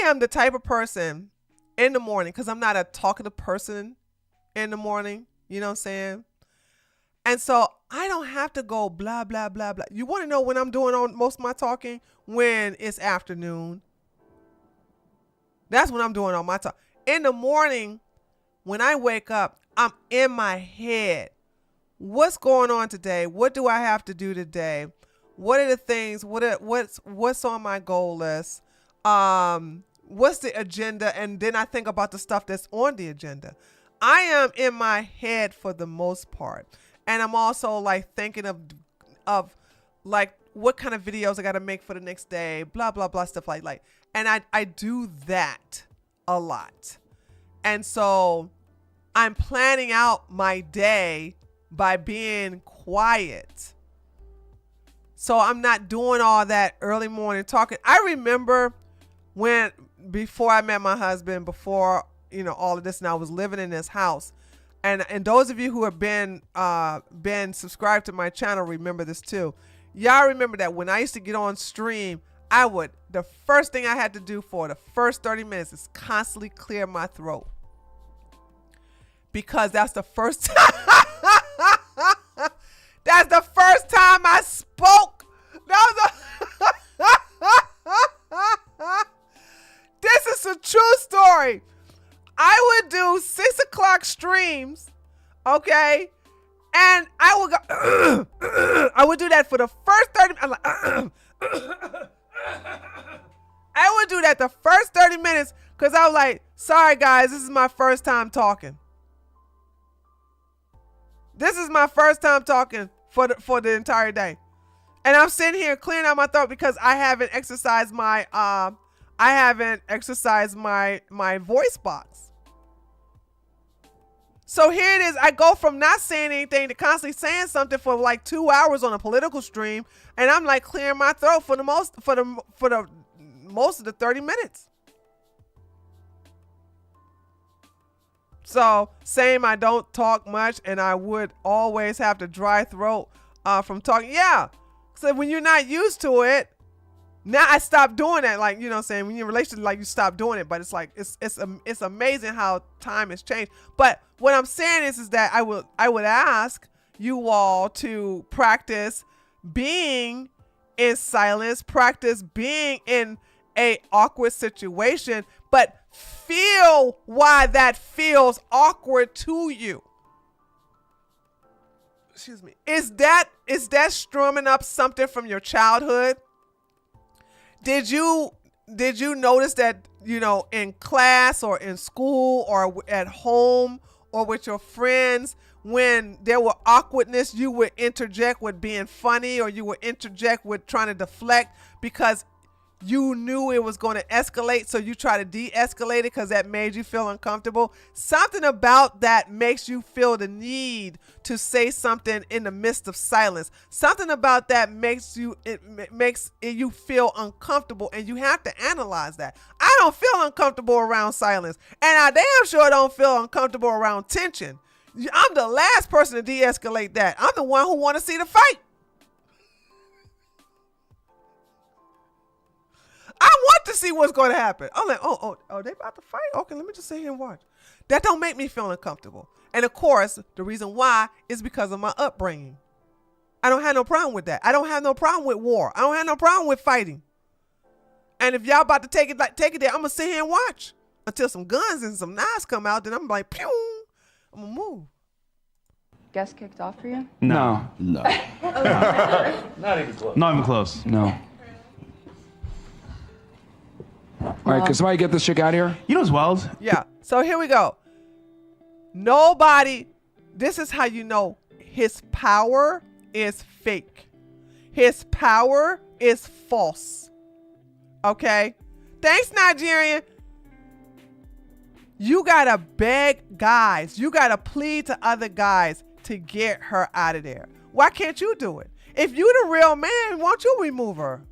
am the type of person in the morning, because I'm not a talkative person in the morning, you know what I'm saying? And so I don't have to go blah, blah, blah, blah. You want to know when I'm doing on most of my talking? When it's afternoon. That's when I'm doing all my talk. In the morning, when I wake up, I'm in my head. What's going on today? What do I have to do today? What are the things? What's on my goal list? What's the agenda? And then I think about the stuff that's on the agenda. I am in my head for the most part. And I'm also like thinking of like what kind of videos I got to make for the next day, blah, blah, blah, stuff like that. And I do that a lot. And so I'm planning out my day by being quiet. So I'm not doing all that early morning talking. I remember before I met my husband, before, all of this, and I was living in this house. And those of you who have been subscribed to my channel remember this too. Y'all remember that when I used to get on stream, the first thing I had to do for the first 30 minutes is constantly clear my throat. Because that's the first time. That's the first time I spoke. This is a true story. I would do 6 o'clock streams, okay? And I would go, I would do that for the first 30 minutes. I'm like, I would do that the first 30 minutes because I was like, sorry guys, this is my first time talking. This is my first time talking for the entire day. And I'm sitting here clearing out my throat because I haven't exercised my my voice box. So here it is. I go from not saying anything to constantly saying something for like 2 hours on a political stream, and I'm like clearing my throat for the most of the 30 minutes. So same, I don't talk much, and I would always have to dry throat from talking. Yeah. So when you're not used to it, Now I stopped doing that. Like, you know what I'm saying? When you're in a relationship, like you stop doing it, but it's like, it's amazing how time has changed. But what I'm saying is that I would ask you all to practice being in silence, practice being in a awkward situation, but feel why that feels awkward to you. Excuse me. Is that strumming up something from your childhood? Did you notice that, you know, in class or in school or at home or with your friends, when there were awkwardness, you would interject with being funny, or you would interject with trying to deflect because you knew it was going to escalate, so you try to de-escalate it because that made you feel uncomfortable? Something about that makes you feel the need to say something in the midst of silence. Something about that makes you feel uncomfortable, and you have to analyze that. I don't feel uncomfortable around silence, and I damn sure don't feel uncomfortable around tension. I'm the last person to de-escalate that. I'm the one who want to see the fight. I want to see what's going to happen. I'm like, oh, they about to fight? Okay, let me just sit here and watch. That don't make me feel uncomfortable. And of course, the reason why is because of my upbringing. I don't have no problem with that. I don't have no problem with war. I don't have no problem with fighting. And if y'all about to take it there, I'm going to sit here and watch until some guns and some knives come out. Then I'm like, pew, I'm going to move. Guest kicked off for you? No. No. Not even close. No. All right, can somebody get this chick out of here? You know what's wild? Yeah. So here we go. Nobody, this is how you know his power is fake. His power is false. Okay? Thanks, Nigerian. You gotta beg guys. You gotta plead to other guys to get her out of there. Why can't you do it? If you the real man, why don't you remove her?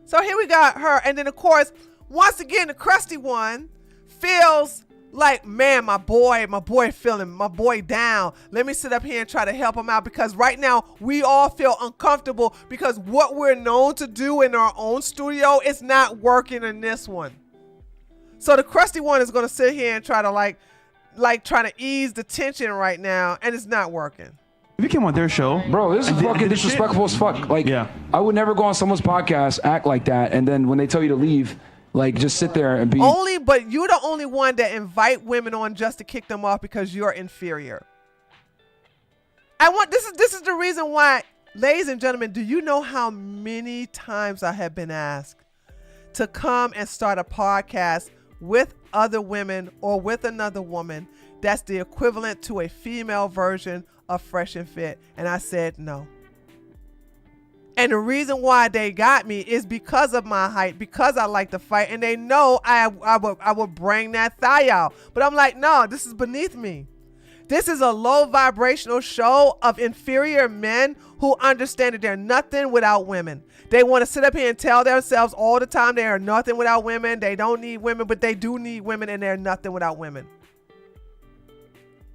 So here we got her. And then, of course, once again, the crusty one feels like, man, my boy feeling my boy down. Let me sit up here and try to help him out, because right now we all feel uncomfortable because what we're known to do in our own studio is not working in this one. So the crusty one is going to sit here and try to like trying to ease the tension right now, and it's not working. If you came on their show, bro, this is fucking disrespectful as fuck. Like, yeah. I would never go on someone's podcast, act like that, and then when they tell you to leave, like, just sit there and be. But you're the only one that invite women on just to kick them off because you're inferior. This is the reason why, ladies and gentlemen, do you know how many times I have been asked to come and start a podcast with other women or with another woman that's the equivalent to a female version of Fresh and Fit? And I said no. And the reason why they got me is because of my height, because I like to fight, and they know I would bring that thigh out. But I'm like, no, this is beneath me. This is a low vibrational show of inferior men who understand that they're nothing without women. They want to sit up here and tell themselves all the time they are nothing without women. They don't need women, but they do need women, and they're nothing without women.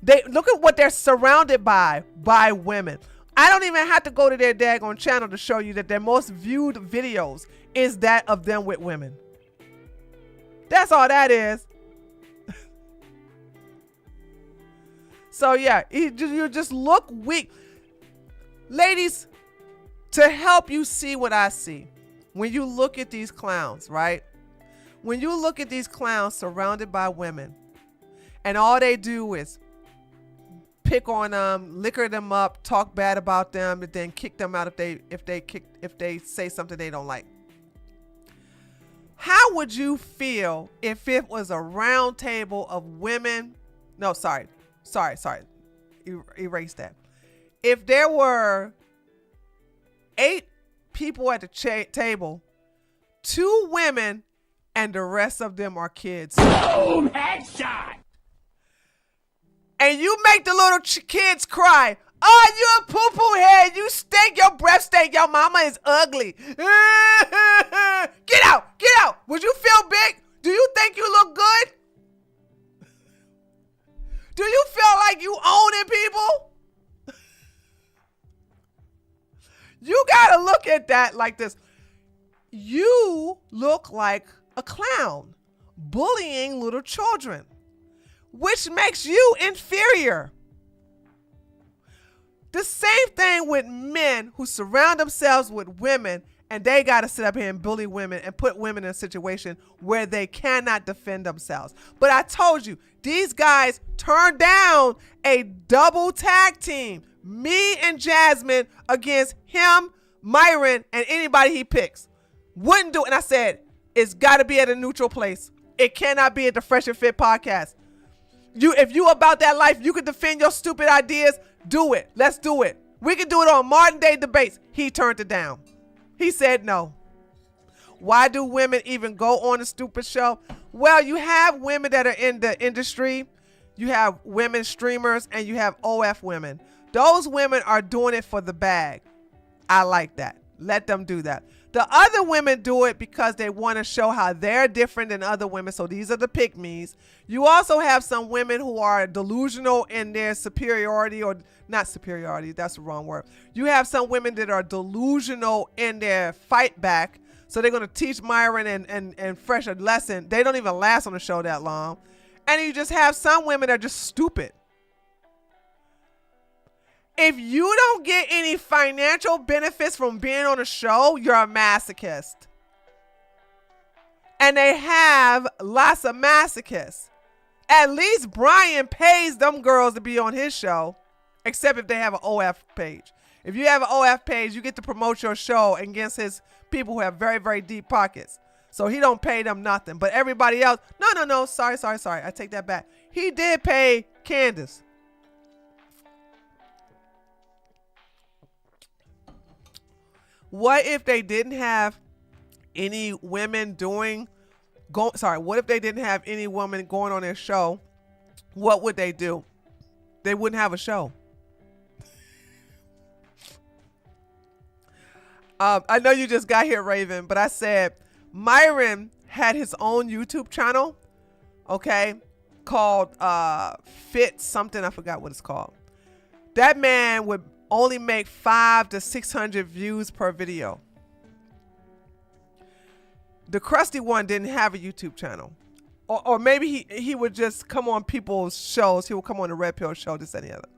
They look at what they're surrounded by women. I don't even have to go to their daggone channel to show you that their most viewed videos is that of them with women. That's all that is. So yeah, you just look weak. Ladies, to help you see what I see, when you look at these clowns, right? When you look at these clowns surrounded by women, and all they do is pick on them, liquor them up, talk bad about them, and then kick them out if they say something they don't like. How would you feel if it was a round table of women? No, sorry. Erase that. If there were 8 people at the table, 2 women, and the rest of them are kids. Boom! Headshot! And you make the little kids cry. Oh, you a poo-poo head. You stink. Your breath stink. Your mama is ugly. Get out. Would you feel big? Do you think you look good? Do you feel like you owning people? You got to look at that like this. you look like a clown bullying little children, which makes you inferior. The same thing with men who surround themselves with women and they got to sit up here and bully women and put women in a situation where they cannot defend themselves. But I told you, these guys turned down a double tag team, me and Jasmine against him, Myron, and anybody he picks. Wouldn't do it. And I said, it's got to be at a neutral place. It cannot be at the Fresh and Fit podcast. If you about that life, you can defend your stupid ideas. Do it. Let's do it. We can do it on Modern Day Debates. He turned it down. He said no. Why do women even go on a stupid show? Well, you have women that are in the industry. You have women streamers and you have OF women. Those women are doing it for the bag. I like that. Let them do that. The other women do it because they want to show how they're different than other women. So these are the pick-me's. You also have some women who are delusional in their superiority, or not superiority, that's the wrong word. You have some women that are delusional in their fight back. So they're going to teach Myron and Fresh a lesson. They don't even last on the show that long. And you just have some women that are just stupid. If you don't get any financial benefits from being on a show, you're a masochist. And they have lots of masochists. At least Brian pays them girls to be on his show, except if they have an OF page. If you have an OF page, you get to promote your show against his people who have very, very deep pockets. So he don't pay them nothing. But everybody else, no. Sorry. I take that back. He did pay Candace. What if they didn't have any women what if they didn't have any woman going on their show? What would they do? They wouldn't have a show. I know you just got here, Raven, but I said Myron had his own YouTube channel, okay, called Fit something. I forgot what it's called. That man would only make 500 to 600 views per video. The crusty one didn't have a YouTube channel. Or maybe he would just come on people's shows. He would come on the Red Pill show, this and the other.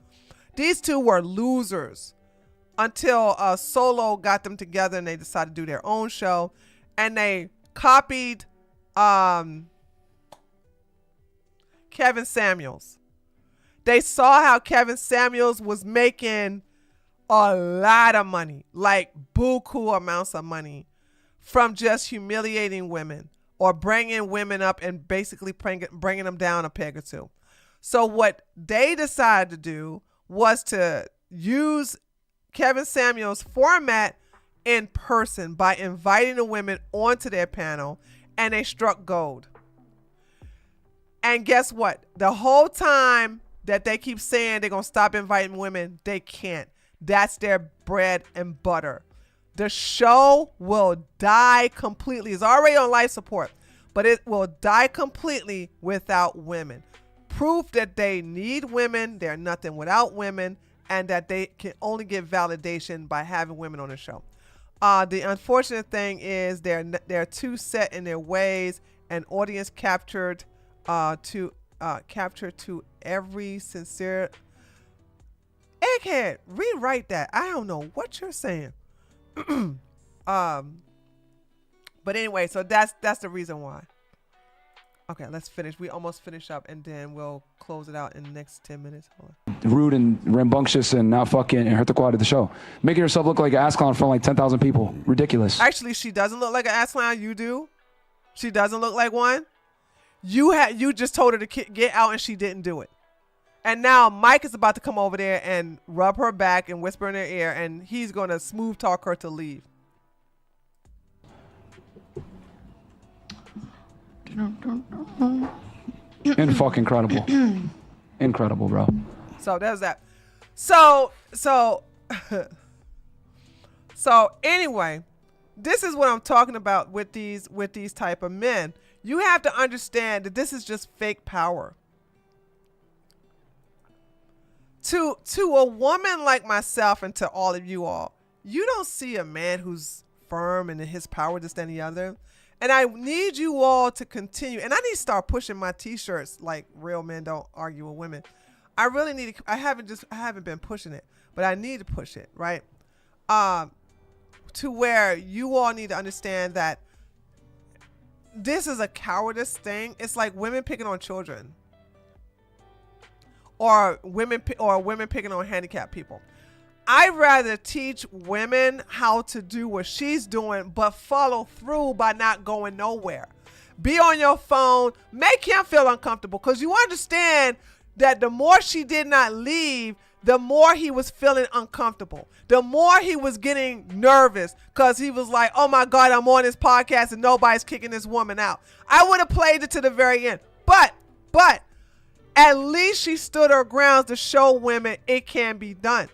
These two were losers until Solo got them together and they decided to do their own show. And they copied Kevin Samuels. They saw how Kevin Samuels was making a lot of money, like buku amounts of money, from just humiliating women or bringing women up and basically bringing them down a peg or two. So what they decided to do was to use Kevin Samuels' format in person by inviting the women onto their panel, and they struck gold. And guess what? The whole time that they keep saying they're going to stop inviting women, they can't. That's their bread and butter. The show will die completely. It's already on life support, but it will die completely without women. Proof that they need women, they're nothing without women, and that they can only get validation by having women on the show. The unfortunate thing is they're too set in their ways, and audience captured to every sincere egghead. Rewrite that. I don't know what you're saying. But anyway, so that's the reason why. Okay, let's finish. We almost finish up, and then we'll close it out in the next 10 minutes. Hold on. Rude and rambunctious and not fucking and hurt the quality of the show. Making herself look like an ass clown in front of like 10,000 people. Ridiculous. Actually, she doesn't look like an ass clown. You do. She doesn't look like one. You just told her to get out, and she didn't do it. And now Mike is about to come over there and rub her back and whisper in her ear, and he's going to smooth talk her to leave. Fucking incredible. Incredible, bro. So there's that. So anyway, this is what I'm talking about with these type of men. You have to understand that this is just fake power. To a woman like myself and to all of you all, you don't see a man who's firm and in his power, this, that, and the other. And I need you all to continue. And I need to start pushing my t-shirts like real men don't argue with women. I really need to, I haven't been pushing it, but I need to push it, right? To where you all need to understand that this is a cowardice thing. It's like women picking on children, or women picking on handicapped people. I'd rather teach women how to do what she's doing, but follow through by not going nowhere. Be on your phone, make him feel uncomfortable, because you understand that the more she did not leave, the more he was feeling uncomfortable. The more he was getting nervous, because he was like, oh my God, I'm on this podcast and nobody's kicking this woman out. I would have played it to the very end. But at least she stood her grounds to show women it can be done.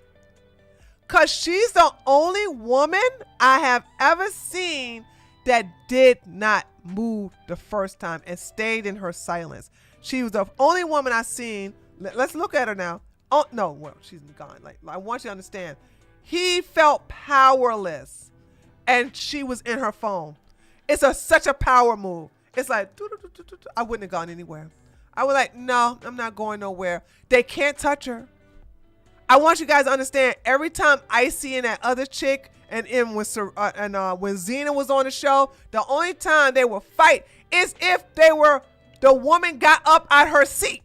Because she's the only woman I have ever seen that did not move the first time and stayed in her silence. She was the only woman I've seen. Let's look at her now. Oh, no, well, she's gone. Like, I want you to understand. He felt powerless, and she was in her phone. It's such a power move. It's like, I wouldn't have gone anywhere. I was like, no, I'm not going nowhere. They can't touch her. I want you guys to understand, every time Icy and that other chick when Xena was on the show, the only time they would fight is if the woman got up out her seat.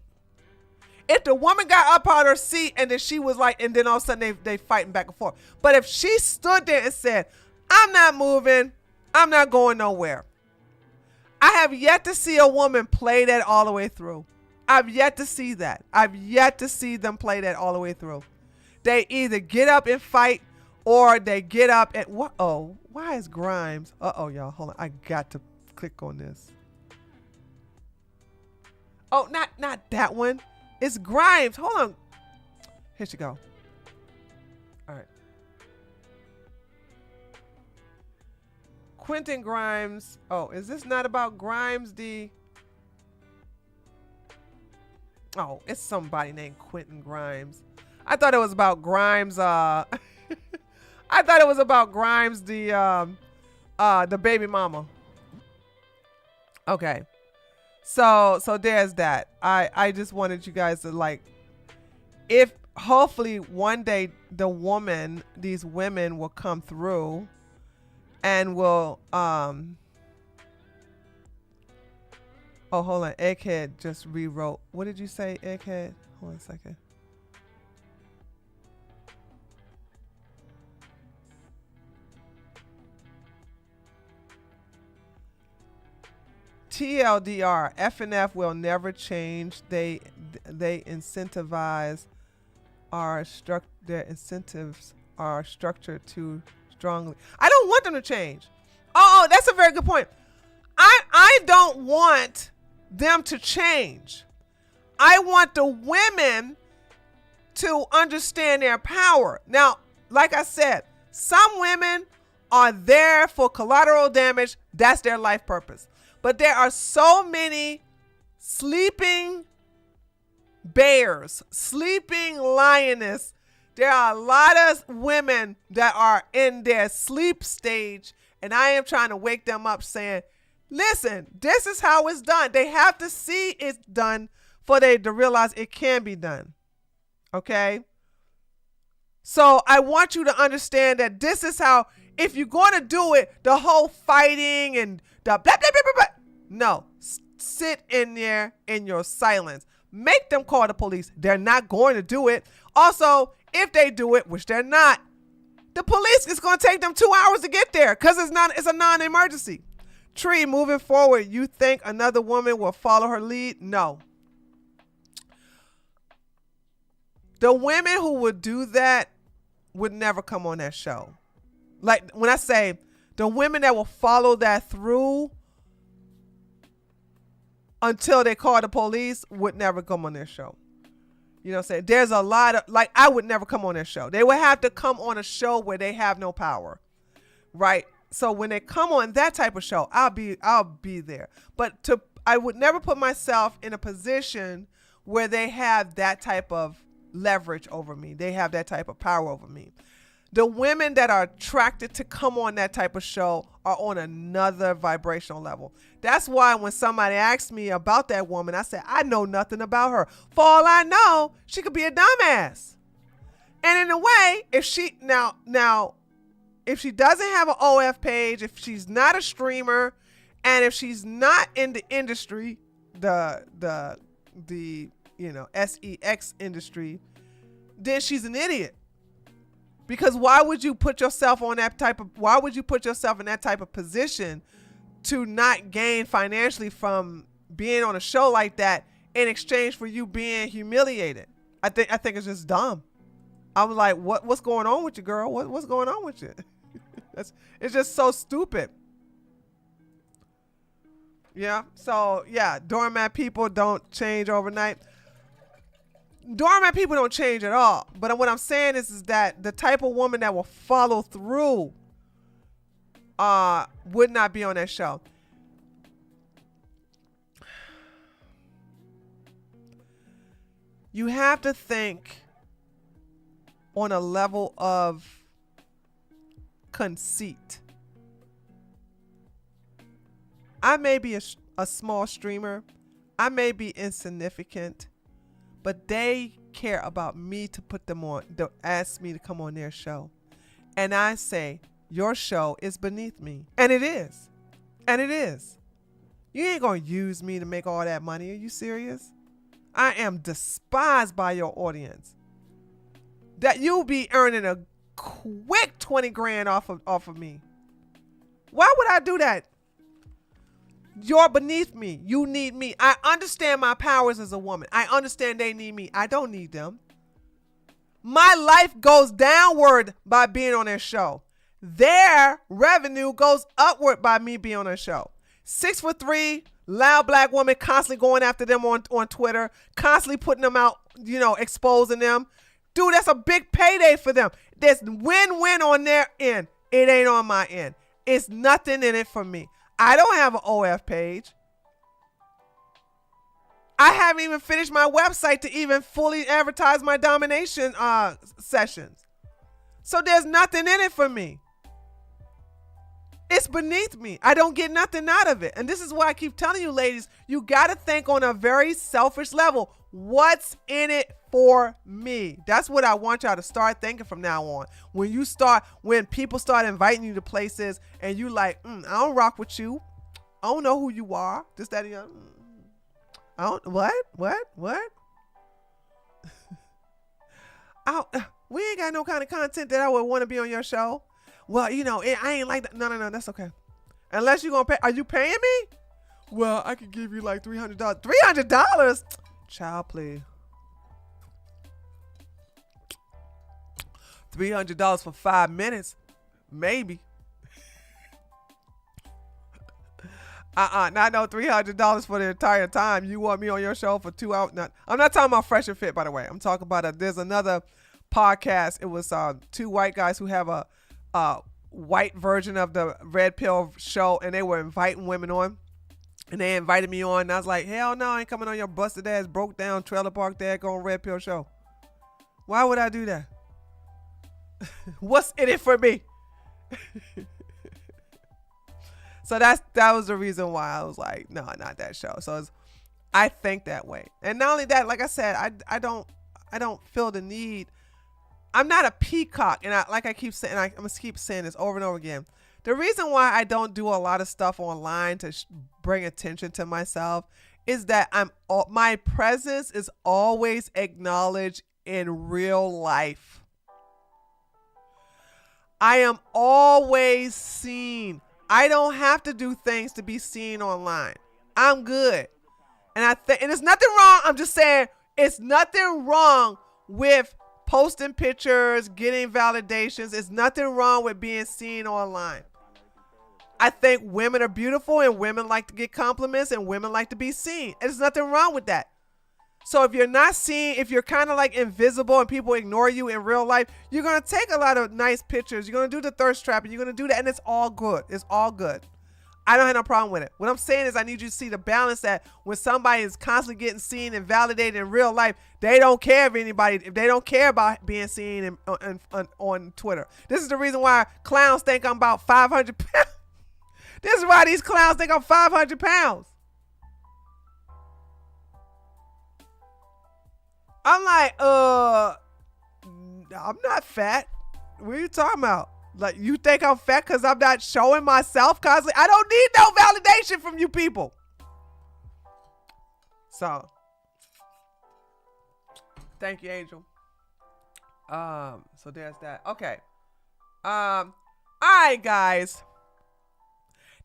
If the woman got up out her seat and then she was like, and then all of a sudden they fighting back and forth. But if she stood there and said, I'm not moving, I'm not going nowhere. I have yet to see a woman play that all the way through. I've yet to see that. I've yet to see them play that all the way through. They either get up and fight, or they get up and why is Grimes? Y'all, hold on. I got to click on this. Oh, not that one. It's Grimes. Hold on. Here she go. All right. Quentin Grimes. Oh, is this not about Grimes? Oh, it's somebody named Quentin Grimes. I thought it was about Grimes. I thought it was about Grimes, the baby mama. Okay. So there's that. I just wanted you guys to, like, if hopefully one day these women will come through and will oh, hold on. Egghead just rewrote. What did you say, Egghead? Hold on a second. TLDR, FNF will never change. They incentivize their incentives are structured too strongly. I don't want them to change. Oh, that's a very good point. I don't want them to change. I want the women to understand their power. Now, like I said, some women are there for collateral damage. That's their life purpose. But there are so many sleeping bears, sleeping lioness. There are a lot of women that are in their sleep stage, and I am trying to wake them up saying, listen, this is how it's done. They have to see it's done for they to realize it can be done. Okay? So I want you to understand that this is how, if you're going to do it, the whole fighting and the blah, blah, blah, blah, blah. No, sit in there in your silence. Make them call the police. They're not going to do it. Also, if they do it, which they're not, the police is going to take them 2 hours to get there because it's a non-emergency. Tree, moving forward, you think another woman will follow her lead? No. The women who would do that would never come on that show. Like, when I say the women that will follow that through until they call the police would never come on their show. You know what I'm saying? There's a lot of, like, I would never come on their show. They would have to come on a show where they have no power, right? So when they come on that type of show, I'll be there. But I would never put myself in a position where they have that type of leverage over me. They have that type of power over me. The women that are attracted to come on that type of show are on another vibrational level. That's why when somebody asks me about that woman, I say, I know nothing about her. For all I know, she could be a dumbass. And in a way, if she if she doesn't have an OF page, if she's not a streamer, and if she's not in the industry, the sex industry, then she's an idiot. Because why would you put yourself in that type of position to not gain financially from being on a show like that in exchange for you being humiliated? I think it's just dumb. I was like, what's going on with you, girl? What's going on with you? It's just so stupid. Yeah. So yeah, doormat people don't change overnight. Doormat people don't change at all. But what I'm saying is that the type of woman that will follow through would not be on that show. You have to think on a level of conceit. I may be a small streamer. I may be insignificant. But they care about me to put them on, to ask me to come on their show. And I say, your show is beneath me. And it is. And it is. You ain't going to use me to make all that money. Are you serious? I am despised by your audience. That you'll be earning a quick 20 grand off of me. Why would I do that? You're beneath me. You need me. I understand my powers as a woman. I understand they need me. I don't need them. My life goes downward by being on their show. Their revenue goes upward by me being on their show. 6'3", loud black woman constantly going after them on Twitter, constantly putting them out, exposing them. Dude, that's a big payday for them. There's win-win on their end. It ain't on my end. It's nothing in it for me. I don't have an OF page. I haven't even finished my website to even fully advertise my domination sessions. So there's nothing in it for me. It's beneath me. I don't get nothing out of it. And this is why I keep telling you, ladies, you got to think on a very selfish level. What's in it for me? That's what I want y'all to start thinking from now on. When people start inviting you to places and you like, I don't rock with you. I don't know who you are. This, that, and the other. I don't, what? We ain't got no kind of content that I would want to be on your show. Well, I ain't like that. No, that's okay. Unless you're going to pay. Are you paying me? Well, I could give you like $300. $300? Child, please. $300 for 5 minutes? Maybe. Not no $300 for the entire time. You want me on your show for 2 hours? I'm not talking about Fresh and Fit, by the way. I'm talking about there's another podcast. It was 2 white guys who have a white version of the Red Pill show, and they were inviting women on. And they invited me on, and I was like, hell no, I ain't coming on your busted ass, broke down, trailer park dad on Red Pill show. Why would I do that? What's in it for me? So that was the reason why I was like, no, not that show. So I think that way. And not only that, like I said, I don't feel the need. I'm not a peacock, and I keep saying, I'm gonna keep saying this over and over again. The reason why I don't do a lot of stuff online to bring attention to myself is that my presence is always acknowledged in real life. I am always seen. I don't have to do things to be seen online. I'm good. And there's nothing wrong. I'm just saying it's nothing wrong with posting pictures, getting validations. It's nothing wrong with being seen online. I think women are beautiful and women like to get compliments and women like to be seen. There's nothing wrong with that. So if you're not seen, if you're kind of like invisible and people ignore you in real life, you're going to take a lot of nice pictures. You're going to do the thirst trap and you're going to do that. And it's all good. It's all good. I don't have no problem with it. What I'm saying is I need you to see the balance that when somebody is constantly getting seen and validated in real life, they don't care if they don't care about being seen on Twitter. This is the reason why clowns think I'm about 500 pounds. This is why these clowns think I'm 500 pounds. I'm like, I'm not fat. What are you talking about? Like, you think I'm fat because I'm not showing myself constantly? I don't need no validation from you people. So, thank you, Angel. So there's that. Okay. All right, guys.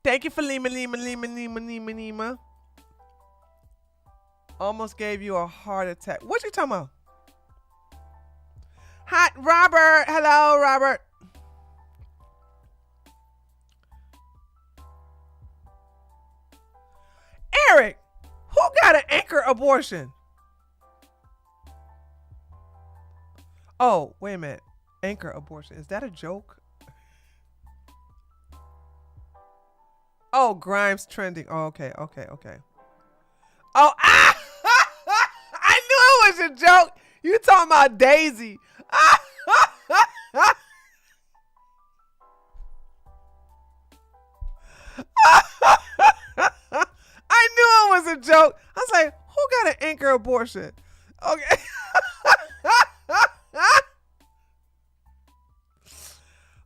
Thank you for Lima. Almost gave you a heart attack. What you talking about? Hi, Robert. Hello, Robert. Eric, who got an anchor abortion? Oh, wait a minute. Anchor abortion. Is that a joke? Oh, Grimes trending. Oh, okay. Oh, I knew it was a joke. You talking about Daisy. I knew it was a joke. I was like, who got an anchor abortion? Okay.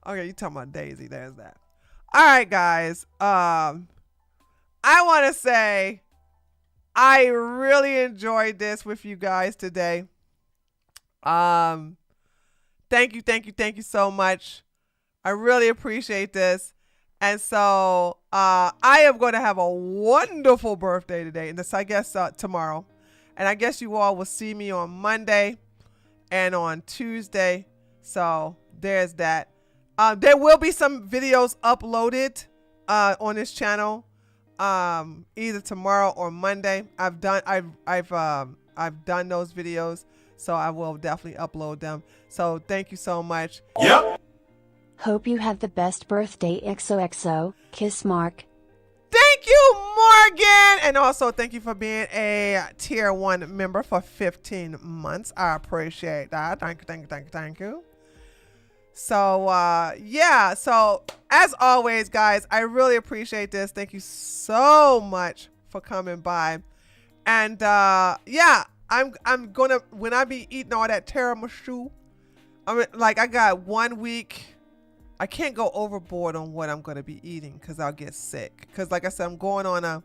Okay, you talking about Daisy. There's that. All right, guys. I want to say I really enjoyed this with you guys today. Thank you so much. I really appreciate this. And so I am going to have a wonderful birthday today. And this, I guess, tomorrow. And I guess you all will see me on Monday and on Tuesday. So there's that. There will be some videos uploaded on this channel either tomorrow or Monday. I've done those videos, so I will definitely upload them. So thank you so much. Yep. Hope you have the best birthday, XOXO. Kiss Mark. Thank you, Morgan. And also thank you for being a tier 1 member for 15 months. I appreciate that. Thank you. So, yeah. So, as always, guys, I really appreciate this. Thank you so much for coming by. And, yeah, I'm going to, when I be eating all that tiramisu, I got 1 week. I can't go overboard on what I'm going to be eating because I'll get sick. Because, like I said, I'm going on a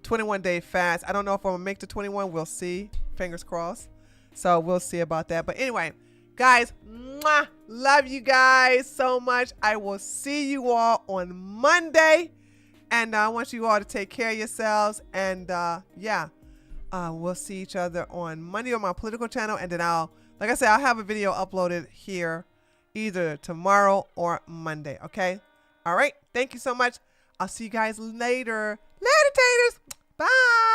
21-day fast. I don't know if I'm going to make the 21. We'll see. Fingers crossed. So, we'll see about that. But anyway, guys, mwah, love you guys so much. I will see you all on Monday. And I want you all to take care of yourselves. And, yeah, we'll see each other on Monday on my political channel. And then like I said, I'll have a video uploaded here either tomorrow or Monday. Okay. All right. Thank you so much. I'll see you guys later. Later, taters. Bye.